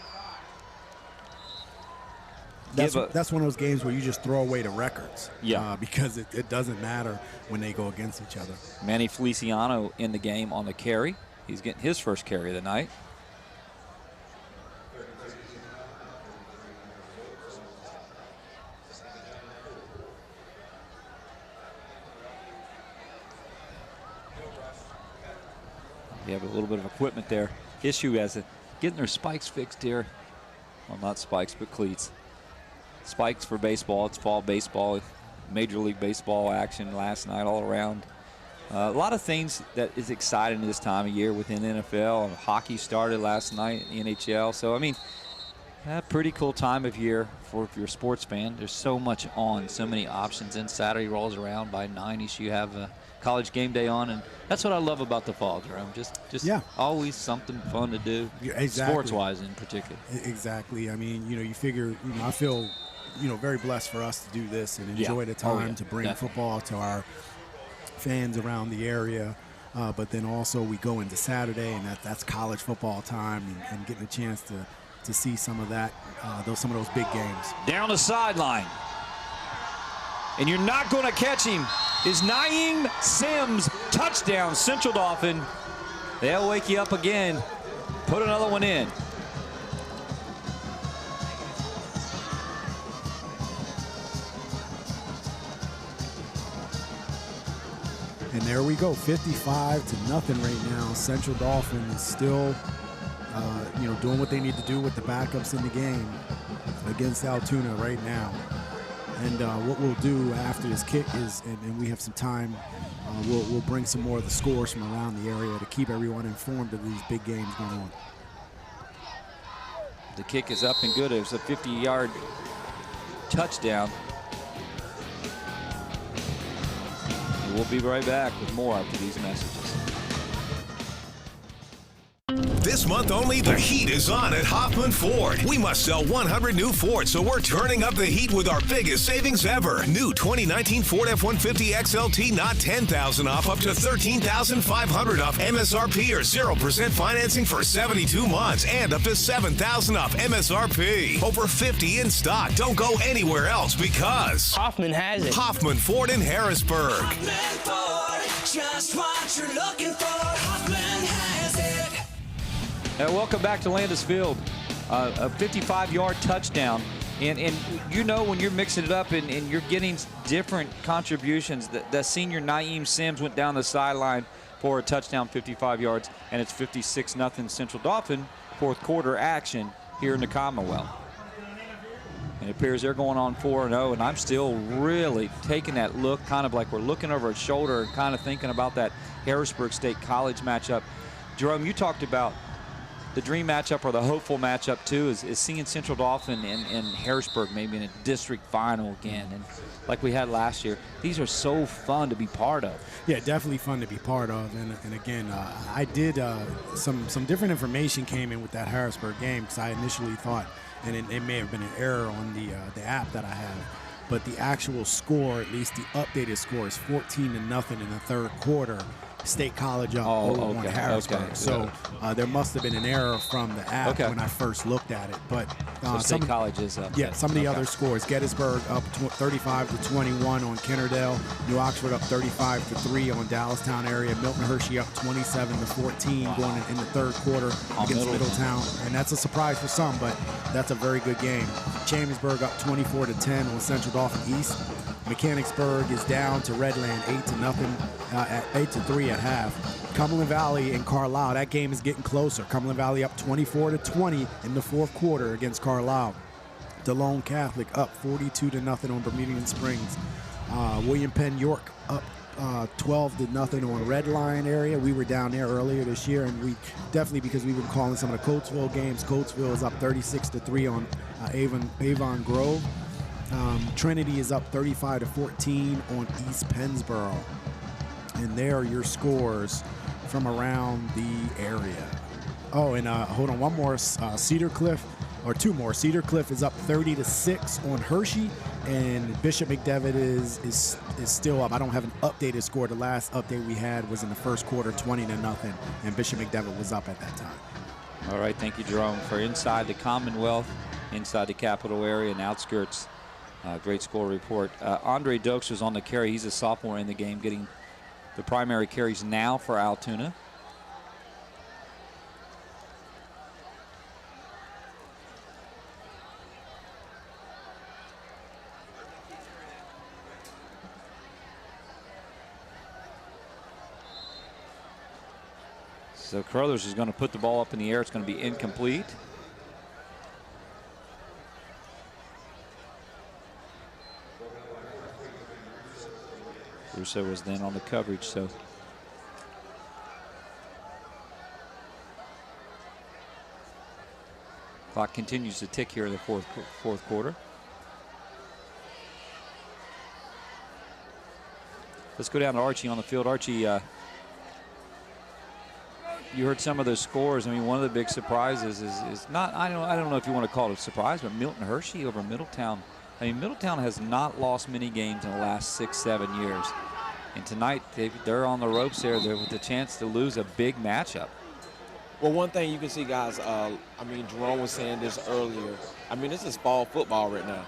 That's one of those games where you just throw away the records. Yeah. Because it doesn't matter when they go against each other. Manny Feliciano in the game on the carry. He's getting his first carry of the night. You have a little bit of equipment there. Issue as getting their spikes fixed here. Well, not spikes, but cleats. Spikes for baseball. It's fall baseball. Major League Baseball action last night all around. A lot of things that is exciting this time of year within the NFL. Hockey started last night in the NHL. So, I mean, Pretty cool time of year for if you're a sports fan. There's so much on, so many options. And Saturday rolls around by 9-ish. You have a college game day on, and that's what I love about the fall, Jerome. Just always something fun to do, sports-wise in particular. Exactly. I mean, you figure, I feel, very blessed for us to do this and enjoy the time to bring football to our fans around the area. But then also we go into Saturday, and that's college football time, and getting a chance to see some of that, some of those big games. Down the sideline. And you're not going to catch him. Is Naeem Sims, touchdown, Central Dauphin. They'll wake you up again. Put another one in. And there we go, 55-0 right now. Central Dauphin is still, doing what they need to do with the backups in the game against Altoona right now. And what we'll do after this kick is, and we have some time, we'll bring some more of the scores from around the area to keep everyone informed of these big games going on. The kick is up and good. It was a 50-yard touchdown. We'll be right back with more after these messages. This month only, the heat is on at Hoffman Ford. We must sell 100 new Fords, so we're turning up the heat with our biggest savings ever. New 2019 Ford F-150 XLT, not $10,000 off, up to $13,500 off MSRP or 0% financing for 72 months, and up to $7,000 off MSRP. Over 50 in stock. Don't go anywhere else because Hoffman has it. Hoffman Ford in Harrisburg. Hoffman Ford, just what you're looking for. Hoffman has it. Welcome back to Landis Field. A 55-yard touchdown. And when you're mixing it up and you're getting different contributions, the senior Naeem Sims went down the sideline for a touchdown, 55 yards, and it's 56-0 Central Dauphin, fourth quarter action here in the Commonwealth. And it appears they're going on 4-0, and I'm still really taking that look, kind of like we're looking over his shoulder and kind of thinking about that Harrisburg State College matchup. Jerome, you talked about the dream matchup or the hopeful matchup too is seeing Central Dauphin and Harrisburg maybe in a district final again, and like we had last year. These are so fun to be part of. Yeah, definitely fun to be part of. And again, I did some different information came in with that Harrisburg game, because I initially thought, and it may have been an error on the app that I have, but the actual score, at least the updated score, is 14-0 in the third quarter. State College up over Harrisburg. Okay. So there must have been an error from the app when I first looked at it. But so State College is up. Yeah, some of the other scores: Gettysburg up 35-21 on Kennerdale. New Oxford up 35-3 on Dallastown area. Milton Hershey up 27-14 going in the third quarter against Middletown, and that's a surprise for some, but that's a very good game. Championsburg up 24-10 on Central Dauphin East. Mechanicsburg is down to Redland 8-3 at half. Cumberland Valley and Carlisle, that game is getting closer. Cumberland Valley up 24-20 in the fourth quarter against Carlisle. DeLone Catholic up 42-0 on Bermudian Springs. William Penn York up 12-0 on Red Lion area. We were down there earlier this year, and we definitely, because we've been calling some of the Coatesville games, Coatesville is up 36-3 on Avon Grove. Trinity is up 35-14 on East Pennsboro. And there are your scores from around the area. Oh, and hold on, one more. Cedar Cliff, or two more. Cedar Cliff is up 30-6 on Hershey, and Bishop McDevitt is still up. I don't have an updated score. The last update we had was in the first quarter, 20-0, and Bishop McDevitt was up at that time. All right, thank you, Jerome. For inside the Commonwealth, inside the capital area and outskirts, great score report. Andre Dokes was on the carry. He's a sophomore in the game, getting the primary carries now for Altoona. So Carruthers is going to put the ball up in the air. It's going to be incomplete. Russo was then on the coverage, so Clock continues to tick here in the fourth quarter. Let's go down to Archie on the field. Archie, you heard some of those scores. I mean, one of the big surprises is not, I don't know if you want to call it a surprise, but Milton Hershey over Middletown. I mean, Middletown has not lost many games in the last 6-7 years. And tonight, they're on the ropes there. They're with the chance to lose a big matchup. Well, one thing you can see, guys, I mean, Jerome was saying this earlier. I mean, this is fall football right now.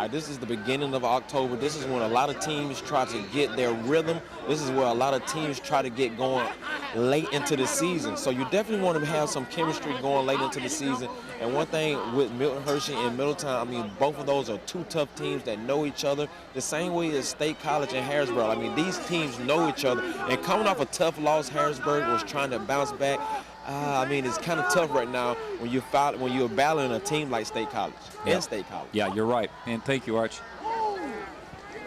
This is the beginning of October. This is when a lot of teams try to get their rhythm. This is where a lot of teams try to get going late into the season. So you definitely want to have some chemistry going late into the season. And one thing with Milton Hershey and Middletown, I mean, both of those are two tough teams that know each other. The same way as State College and Harrisburg. I mean, these teams know each other. And coming off a tough loss, Harrisburg was trying to bounce back. I mean, it's kind of tough right now when you're battling a team like State College and State College. Yeah, you're right. And thank you, Arch.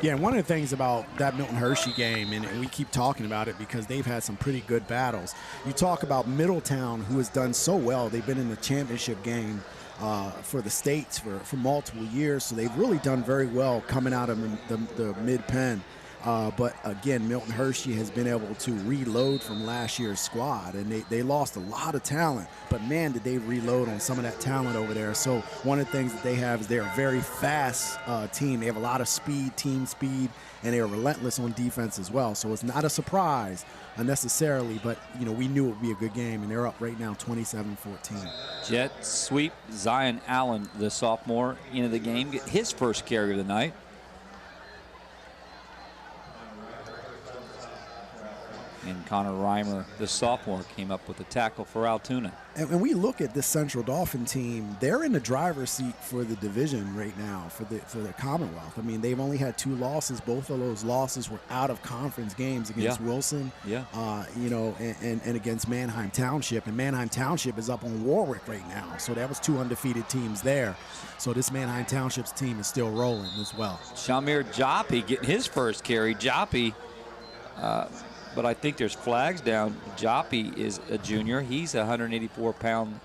Yeah, and one of the things about that Milton Hershey game, and we keep talking about it because they've had some pretty good battles. You talk about Middletown, who has done so well. They've been in the championship game for the states for multiple years, so they've really done very well coming out of the mid-pen. But again, Milton Hershey has been able to reload from last year's squad, and they lost a lot of talent, but man, did they reload on some of that talent over there. So one of the things that they have is they're a very fast team. They have a lot of speed, team speed, and they are relentless on defense as well. So it's not a surprise unnecessarily, but you know, we knew it would be a good game, and they're up right now 27-14. Jet sweep. Zion Allen, the sophomore, into the game, get his first carry of the night. And Connor Reimer, the sophomore, came up with a tackle for Altoona. And when we look at this Central Dauphin team, they're in the driver's seat for the division right now, for the Commonwealth. I mean, they've only had 2 losses. Both of those losses were out of conference games against Wilson, you know, and against Manheim Township. And Manheim Township is up on Warwick right now. So that was 2 undefeated teams there. So this Manheim Township's team is still rolling as well. Shamir Joppy getting his first carry. Joppy, but I think there's flags down. Joppy is a junior. He's 184-pound,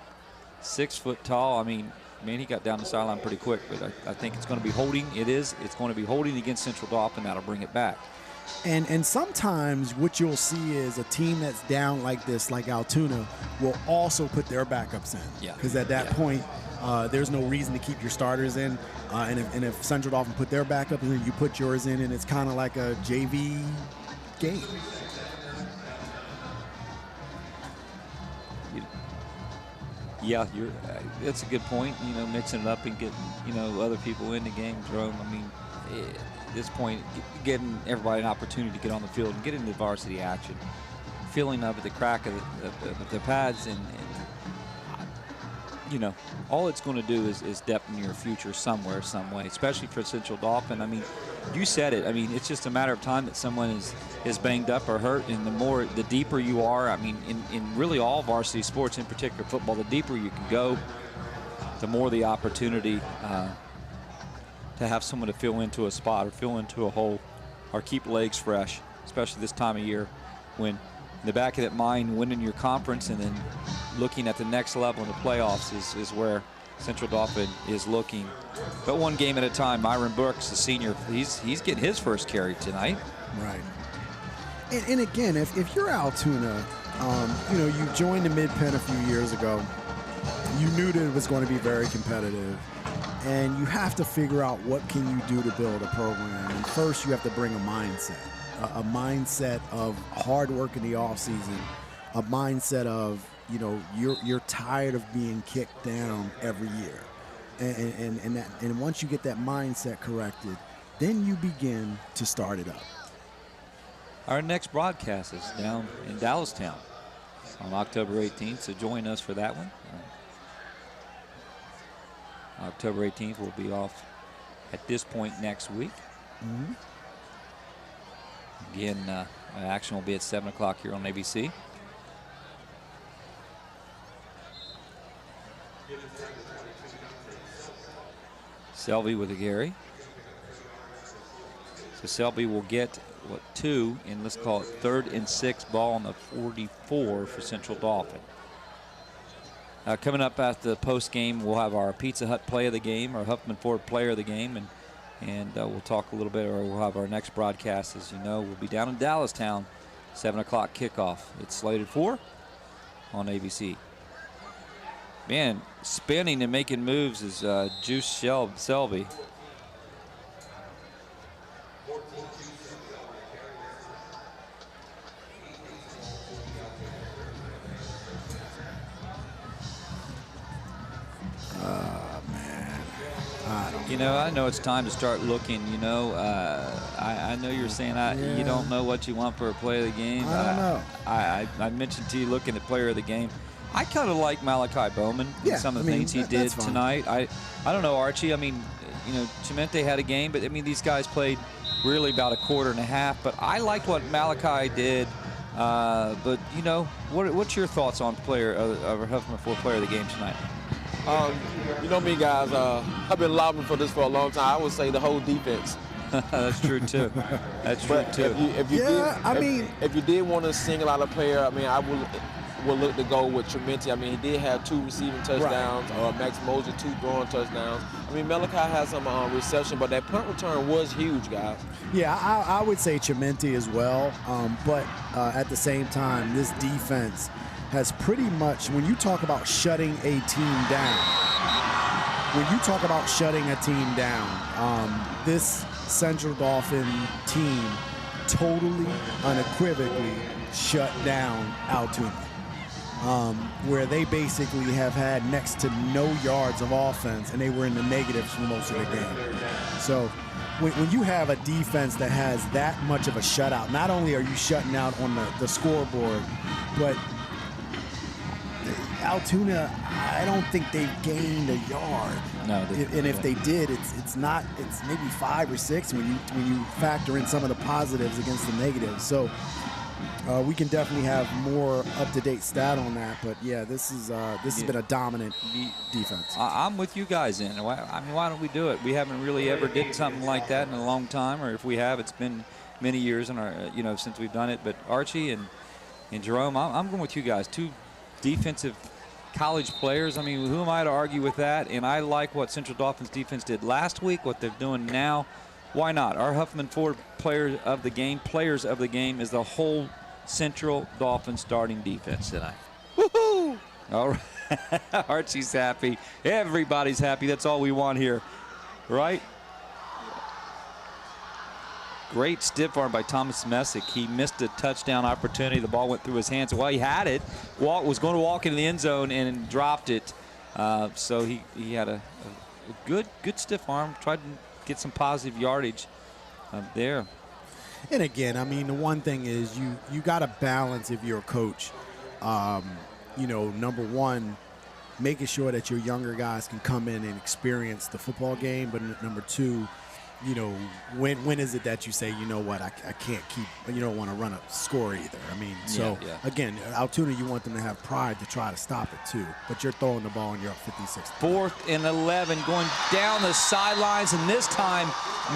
6 foot tall. I mean, man, he got down the sideline pretty quick, but I think it's going to be holding. It's going to be holding against Central Dauphin. That'll bring it back. And sometimes what you'll see is a team that's down like this, like Altoona, will also put their backups in. Yeah. Because at that point, there's no reason to keep your starters in. And if Central Dauphin put their backup in, you put yours in, and it's kind of like a JV game. Yeah, that's a good point. You know, mixing it up and getting, you know, other people in the game, Jerome. I mean, at this point, getting everybody an opportunity to get on the field and get into varsity action, feeling up at the crack of the pads, and you know, all it's going to do is depth in your future somewhere, some way, especially for Central Dauphin. I mean, you said it. I mean, it's just a matter of time that someone is banged up or hurt, and the deeper you are, I mean, in really all varsity sports, in particular football, the deeper you can go, the more the opportunity to have someone to fill into a spot or fill into a hole or keep legs fresh, especially this time of year when in the back of that mind, winning your conference and then looking at the next level in the playoffs is where Central Dauphin is looking. But one game at a time. Myron Brooks, the senior, he's getting his first carry tonight. Right. And again, if you're Altoona, you know, you joined the Mid-Penn a few years ago. You knew that it was going to be very competitive. And you have to figure out what can you do to build a program. And first, you have to bring a mindset of hard work in the offseason, a mindset of, you know, you're tired of being kicked down every year. And once you get that mindset corrected, then you begin to start it up. Our next broadcast is down in Dallastown on October 18th, so join us for that one. October 18th will be off at this point next week. Mm-hmm. Again, action will be at 7 o'clock here on ABC. Selby with a Gary. So Selby will get, 2, and let's call it 3rd and 6 ball on the 44 for Central Dauphin. Coming up at the post game, we'll have our Pizza Hut play of the game, our Huffman Ford player of the game, and we'll talk a little bit, or we'll have our next broadcast, as you know, we'll be down in Dallastown, 7 o'clock kickoff. It's slated for on ABC. Man, spinning and making moves is Juice Selby. I know it's time to start looking. I know you're saying you don't know what you want for a play of the game. I don't know. I mentioned to you looking at player of the game. I kind of like Malachi Bowman and some of the things he did tonight. I don't know, Archie. I mean, Chimente had a game, but I mean these guys played really about a quarter and a half. But I liked what Malachi did. But what's your thoughts on player of Huffman Ford player of the game tonight? You know me, guys. I've been lobbying for this for a long time. I would say the whole defense. That's true too. That's true too. If you did want to single out a player, I mean, I would look to go with Tremente. I mean, he did have 2 receiving touchdowns. Max Mosier 2 throwing touchdowns. I mean, Malachi has some reception, but that punt return was huge, guys. Yeah, I would say Tremente as well. But at the same time, this defense has pretty much, when you talk about shutting a team down, this Central Dauphin team totally, unequivocally shut down Altoona, where they basically have had next to no yards of offense, and they were in the negatives for most of the game. So when you have a defense that has that much of a shutout, not only are you shutting out on the scoreboard, but Altoona, I don't think they've gained a yard. No, and if they did, it's maybe 5 or 6 when you factor in some of the positives against the negatives. So we can definitely have more up-to-date stat on that. But yeah, this has been a dominant defense. I'm with you guys in. I mean, why don't we do it? We haven't really ever did something like that in a long time, or if we have, it's been many years in our since we've done it. But Archie and Jerome, I'm going with you guys. 2 defensive college players. I mean, who am I to argue with that? And I like what Central Dauphin's defense did last week, what they're doing now. Why not? Our Huffman Ford players of the game is the whole Central Dauphin starting defense tonight. Woohoo! All right. Archie's happy. Everybody's happy. That's all we want here, right? Great stiff arm by Thomas Messick. He missed a touchdown opportunity. The ball went through his hands. Well, he had it. Was going to walk into the end zone and dropped it. So he had a good stiff arm. Tried to get some positive yardage there. And again, I mean, the one thing is you got to balance if you're a coach. Number one, making sure that your younger guys can come in and experience the football game. But number two, when is it that you say, you know what, I can't keep, you don't want to run a score either. I mean, again, Altoona, you want them to have pride to try to stop it too, but you're throwing the ball and you're up 56. 4th and 11 going down the sidelines, and this time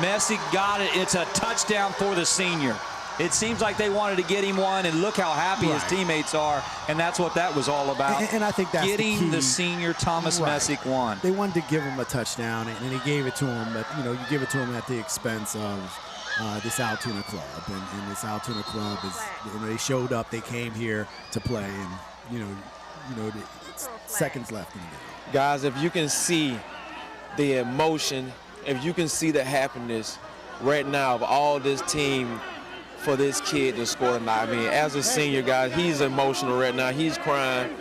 Messick got it. It's a touchdown for the senior. It seems like they wanted to get him one, and look how happy his teammates are, and that's what that was all about. And I think that's getting the senior Thomas Messick one. They wanted to give him a touchdown, and he gave it to him, but you give it to him at the expense of this Altoona club, and this Altoona club is, they showed up, they came here to play, and it's seconds left in the game. Guys, if you can see the emotion, if you can see the happiness right now of all this team for this kid to score tonight. I mean, as a senior, guys, he's emotional right now. He's crying.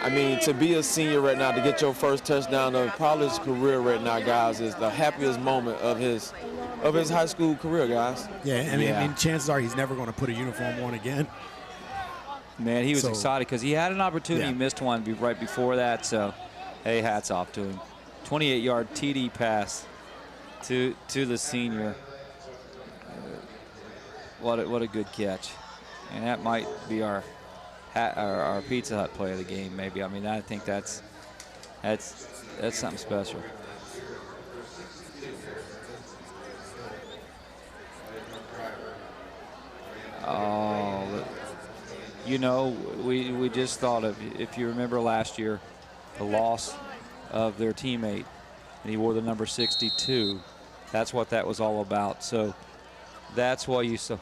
I mean, to be a senior right now, to get your first touchdown of probably his career right now, guys, is the happiest moment of his high school career, guys. Yeah, I mean, chances are he's never going to put a uniform on again. Man, he was excited because he had an opportunity. He missed one right before that. So, hey, hats off to him. 28-yard TD pass to the senior. What a good catch. And that might be our Pizza Hut play of the game, maybe. I mean, I think that's something special. Oh, we just thought of, if you remember last year, the loss of their teammate, and he wore the number 62. That's what that was all about. So that's why you saw.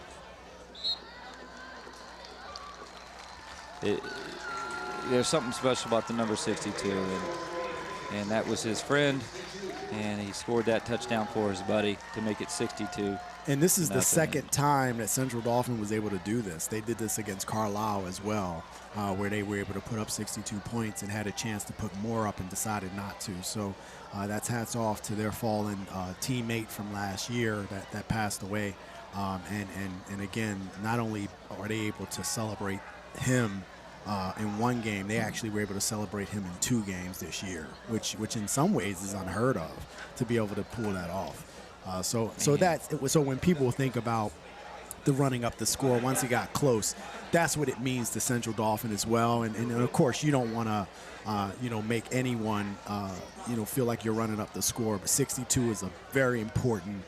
There's something special about the number 62, and that was his friend, and he scored that touchdown for his buddy to make it 62. And this is the second time that Central Dauphin was able to do this. They did this against Carlisle as well, where they were able to put up 62 points and had a chance to put more up and decided not to. So that's hats off to their fallen teammate from last year that passed away. And again, not only are they able to celebrate him in one game, they actually were able to celebrate him in 2 games this year, which in some ways is unheard of to be able to pull that off. So when people think about the running up the score once it got close, that's what it means to Central Dauphin as well. And of course, you don't want to make anyone feel like you're running up the score, but 62 is a very important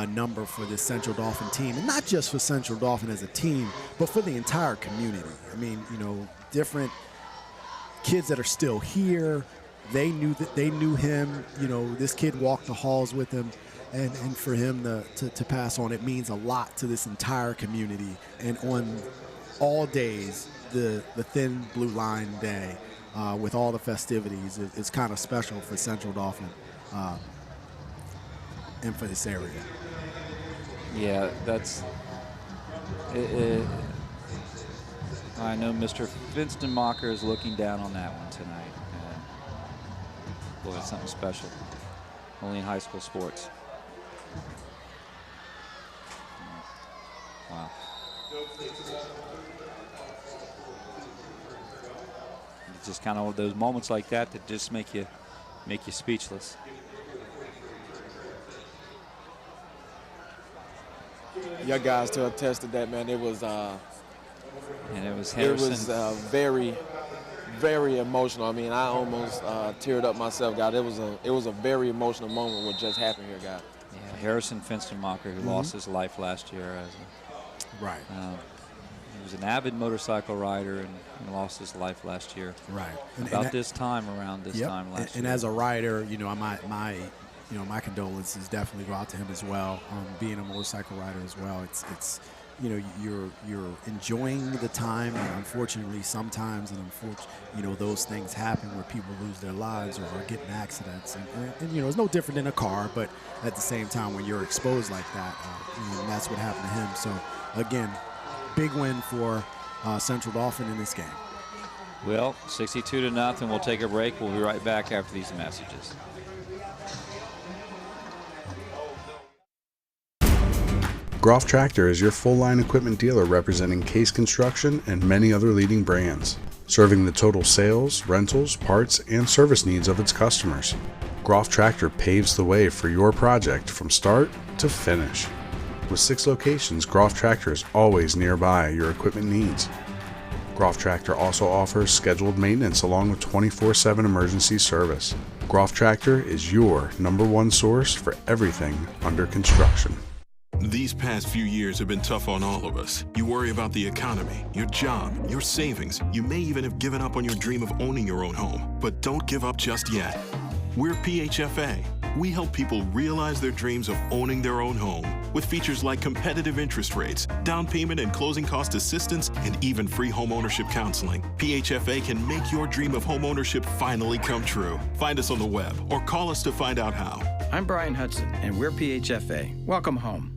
number for this Central Dauphin team, and not just for Central Dauphin as a team, but for the entire community. I mean, different kids that are still here, they knew him. This kid walked the halls with him. And for him to pass on, it means a lot to this entire community. And on all days, the Thin Blue Line Day, with all the festivities, is kind of special for Central Dauphin and for this area. Yeah, that's it. I know Mr. Finstenmacher is looking down on that one tonight. Boy, it's something special. Only in high school sports. Wow. It's just kind of those moments like that just make you speechless. Your guys to attest to that, man. It was and it was Harrison. It was very, very emotional. I mean, I almost teared up myself, guys. It was a very emotional moment what just happened here, guys. Yeah, Harrison Finstenmacher, who lost his life last year as right. He was an avid motorcycle rider and lost his life last year. Right. Around this time last year. And as a rider, my condolences definitely go out to him as well. Being a motorcycle rider as well, it's you're enjoying the time, and unfortunately sometimes those things happen where people lose their lives or get in accidents, and it's no different than a car, but at the same time when you're exposed like that, and that's what happened to him. So again, big win for Central Dauphin in this game. Well, 62-0. We'll take a break. We'll be right back after these messages. Groff Tractor is your full-line equipment dealer representing Case Construction and many other leading brands, serving the total sales, rentals, parts, and service needs of its customers. Groff Tractor paves the way for your project from start to finish. With 6 locations, Groff Tractor is always nearby your equipment needs. Groff Tractor also offers scheduled maintenance along with 24/7 emergency service. Groff Tractor is your #1 source for everything under construction. These past few years have been tough on all of us. You worry about the economy, your job, your savings. You may even have given up on your dream of owning your own home. But don't give up just yet. We're PHFA. We help people realize their dreams of owning their own home with features like competitive interest rates, down payment and closing cost assistance, and even free home ownership counseling. PHFA can make your dream of home ownership finally come true. Find us on the web or call us to find out how. I'm Brian Hudson, and we're PHFA. Welcome home.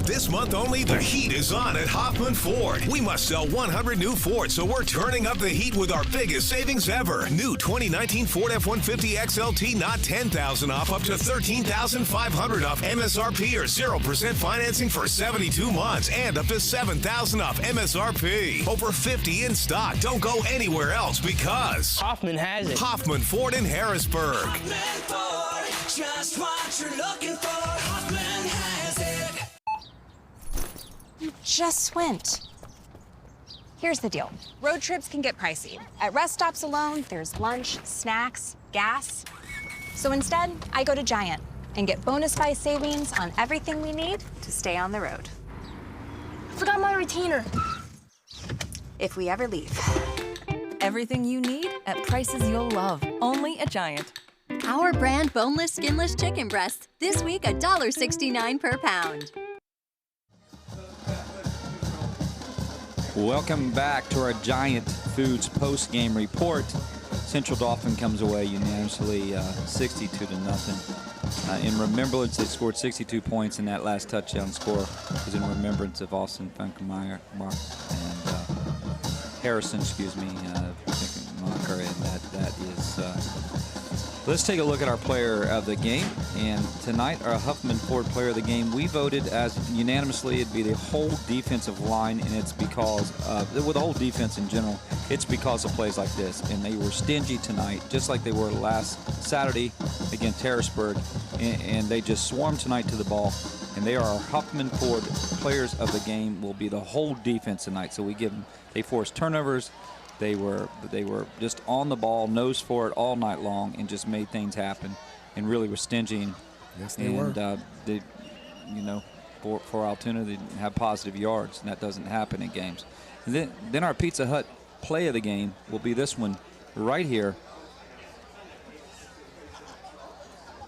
This month only, the heat is on at Hoffman Ford. We must sell 100 new Fords, so we're turning up the heat with our biggest savings ever. New 2019 Ford F-150 XLT, not $10,000 off, up to $13,500 off MSRP, or 0% financing for 72 months, and up to $7,000 off MSRP. Over 50 in stock. Don't go anywhere else because Hoffman has it. Hoffman Ford in Harrisburg. Hoffman Ford, just what you're looking for. Hoffman has it. You just went. Here's the deal. Road trips can get pricey. At rest stops alone, there's lunch, snacks, gas. So instead, I go to Giant and get bonus buy savings on everything we need to stay on the road. I forgot my retainer. If we ever leave. Every Everything you need at prices you'll love. Only at Giant. Our brand boneless, skinless chicken breasts. This week, $1.69 per pound. Welcome back to our Giant Foods post-game report. Central Dauphin comes away unanimously 62-0. In remembrance, they scored 62 points, and that last touchdown score was in remembrance of Austin Funkemeyer and Harrison, Funkemeyer, and that is. Let's take a look at our player of the game. And tonight, our Huffman Ford player of the game, we voted as unanimously it'd be the whole defensive line, and it's because with the whole defense in general, it's because of plays like this. And they were stingy tonight, just like they were last Saturday against Harrisburg, and they just swarmed tonight to the ball. And they are our Huffman Ford players of the game, will be the whole defense tonight. So we give them, they forced turnovers. They were just on the ball, nose for it all night long, and just made things happen, and really were stingy. Yes, they were. They, for Altoona, they didn't have positive yards, and that doesn't happen in games. And then our Pizza Hut play of the game will be this one right here.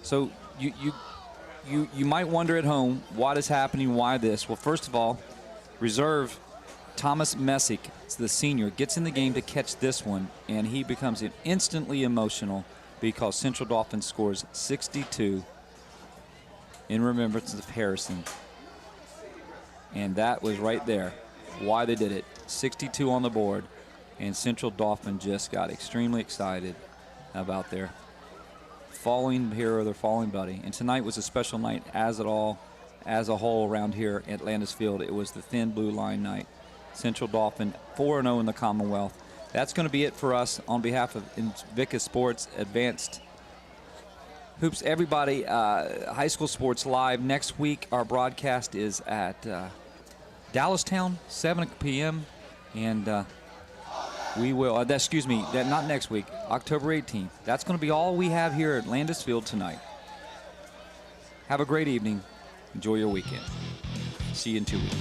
So you might wonder at home, what is happening, why this? Well, first of all, reserve Thomas Messick, the senior, gets in the game to catch this one, and he becomes instantly emotional because Central Dauphin scores 62 in remembrance of Harrison. And that was right there why they did it. 62 on the board, and Central Dauphin just got extremely excited about their falling hero, their falling buddy. And tonight was a special night as a whole around here at Landis Field. It was the thin blue line night. Central Dauphin 4-0 in the Commonwealth. That's going to be it for us on behalf of Invictus Sports Advanced Hoops. Everybody, high school sports live. Next week, our broadcast is at Dallastown, 7 p.m. And we will, not next week, October 18th. That's going to be all we have here at Landis Field tonight. Have a great evening. Enjoy your weekend. See you in 2 weeks.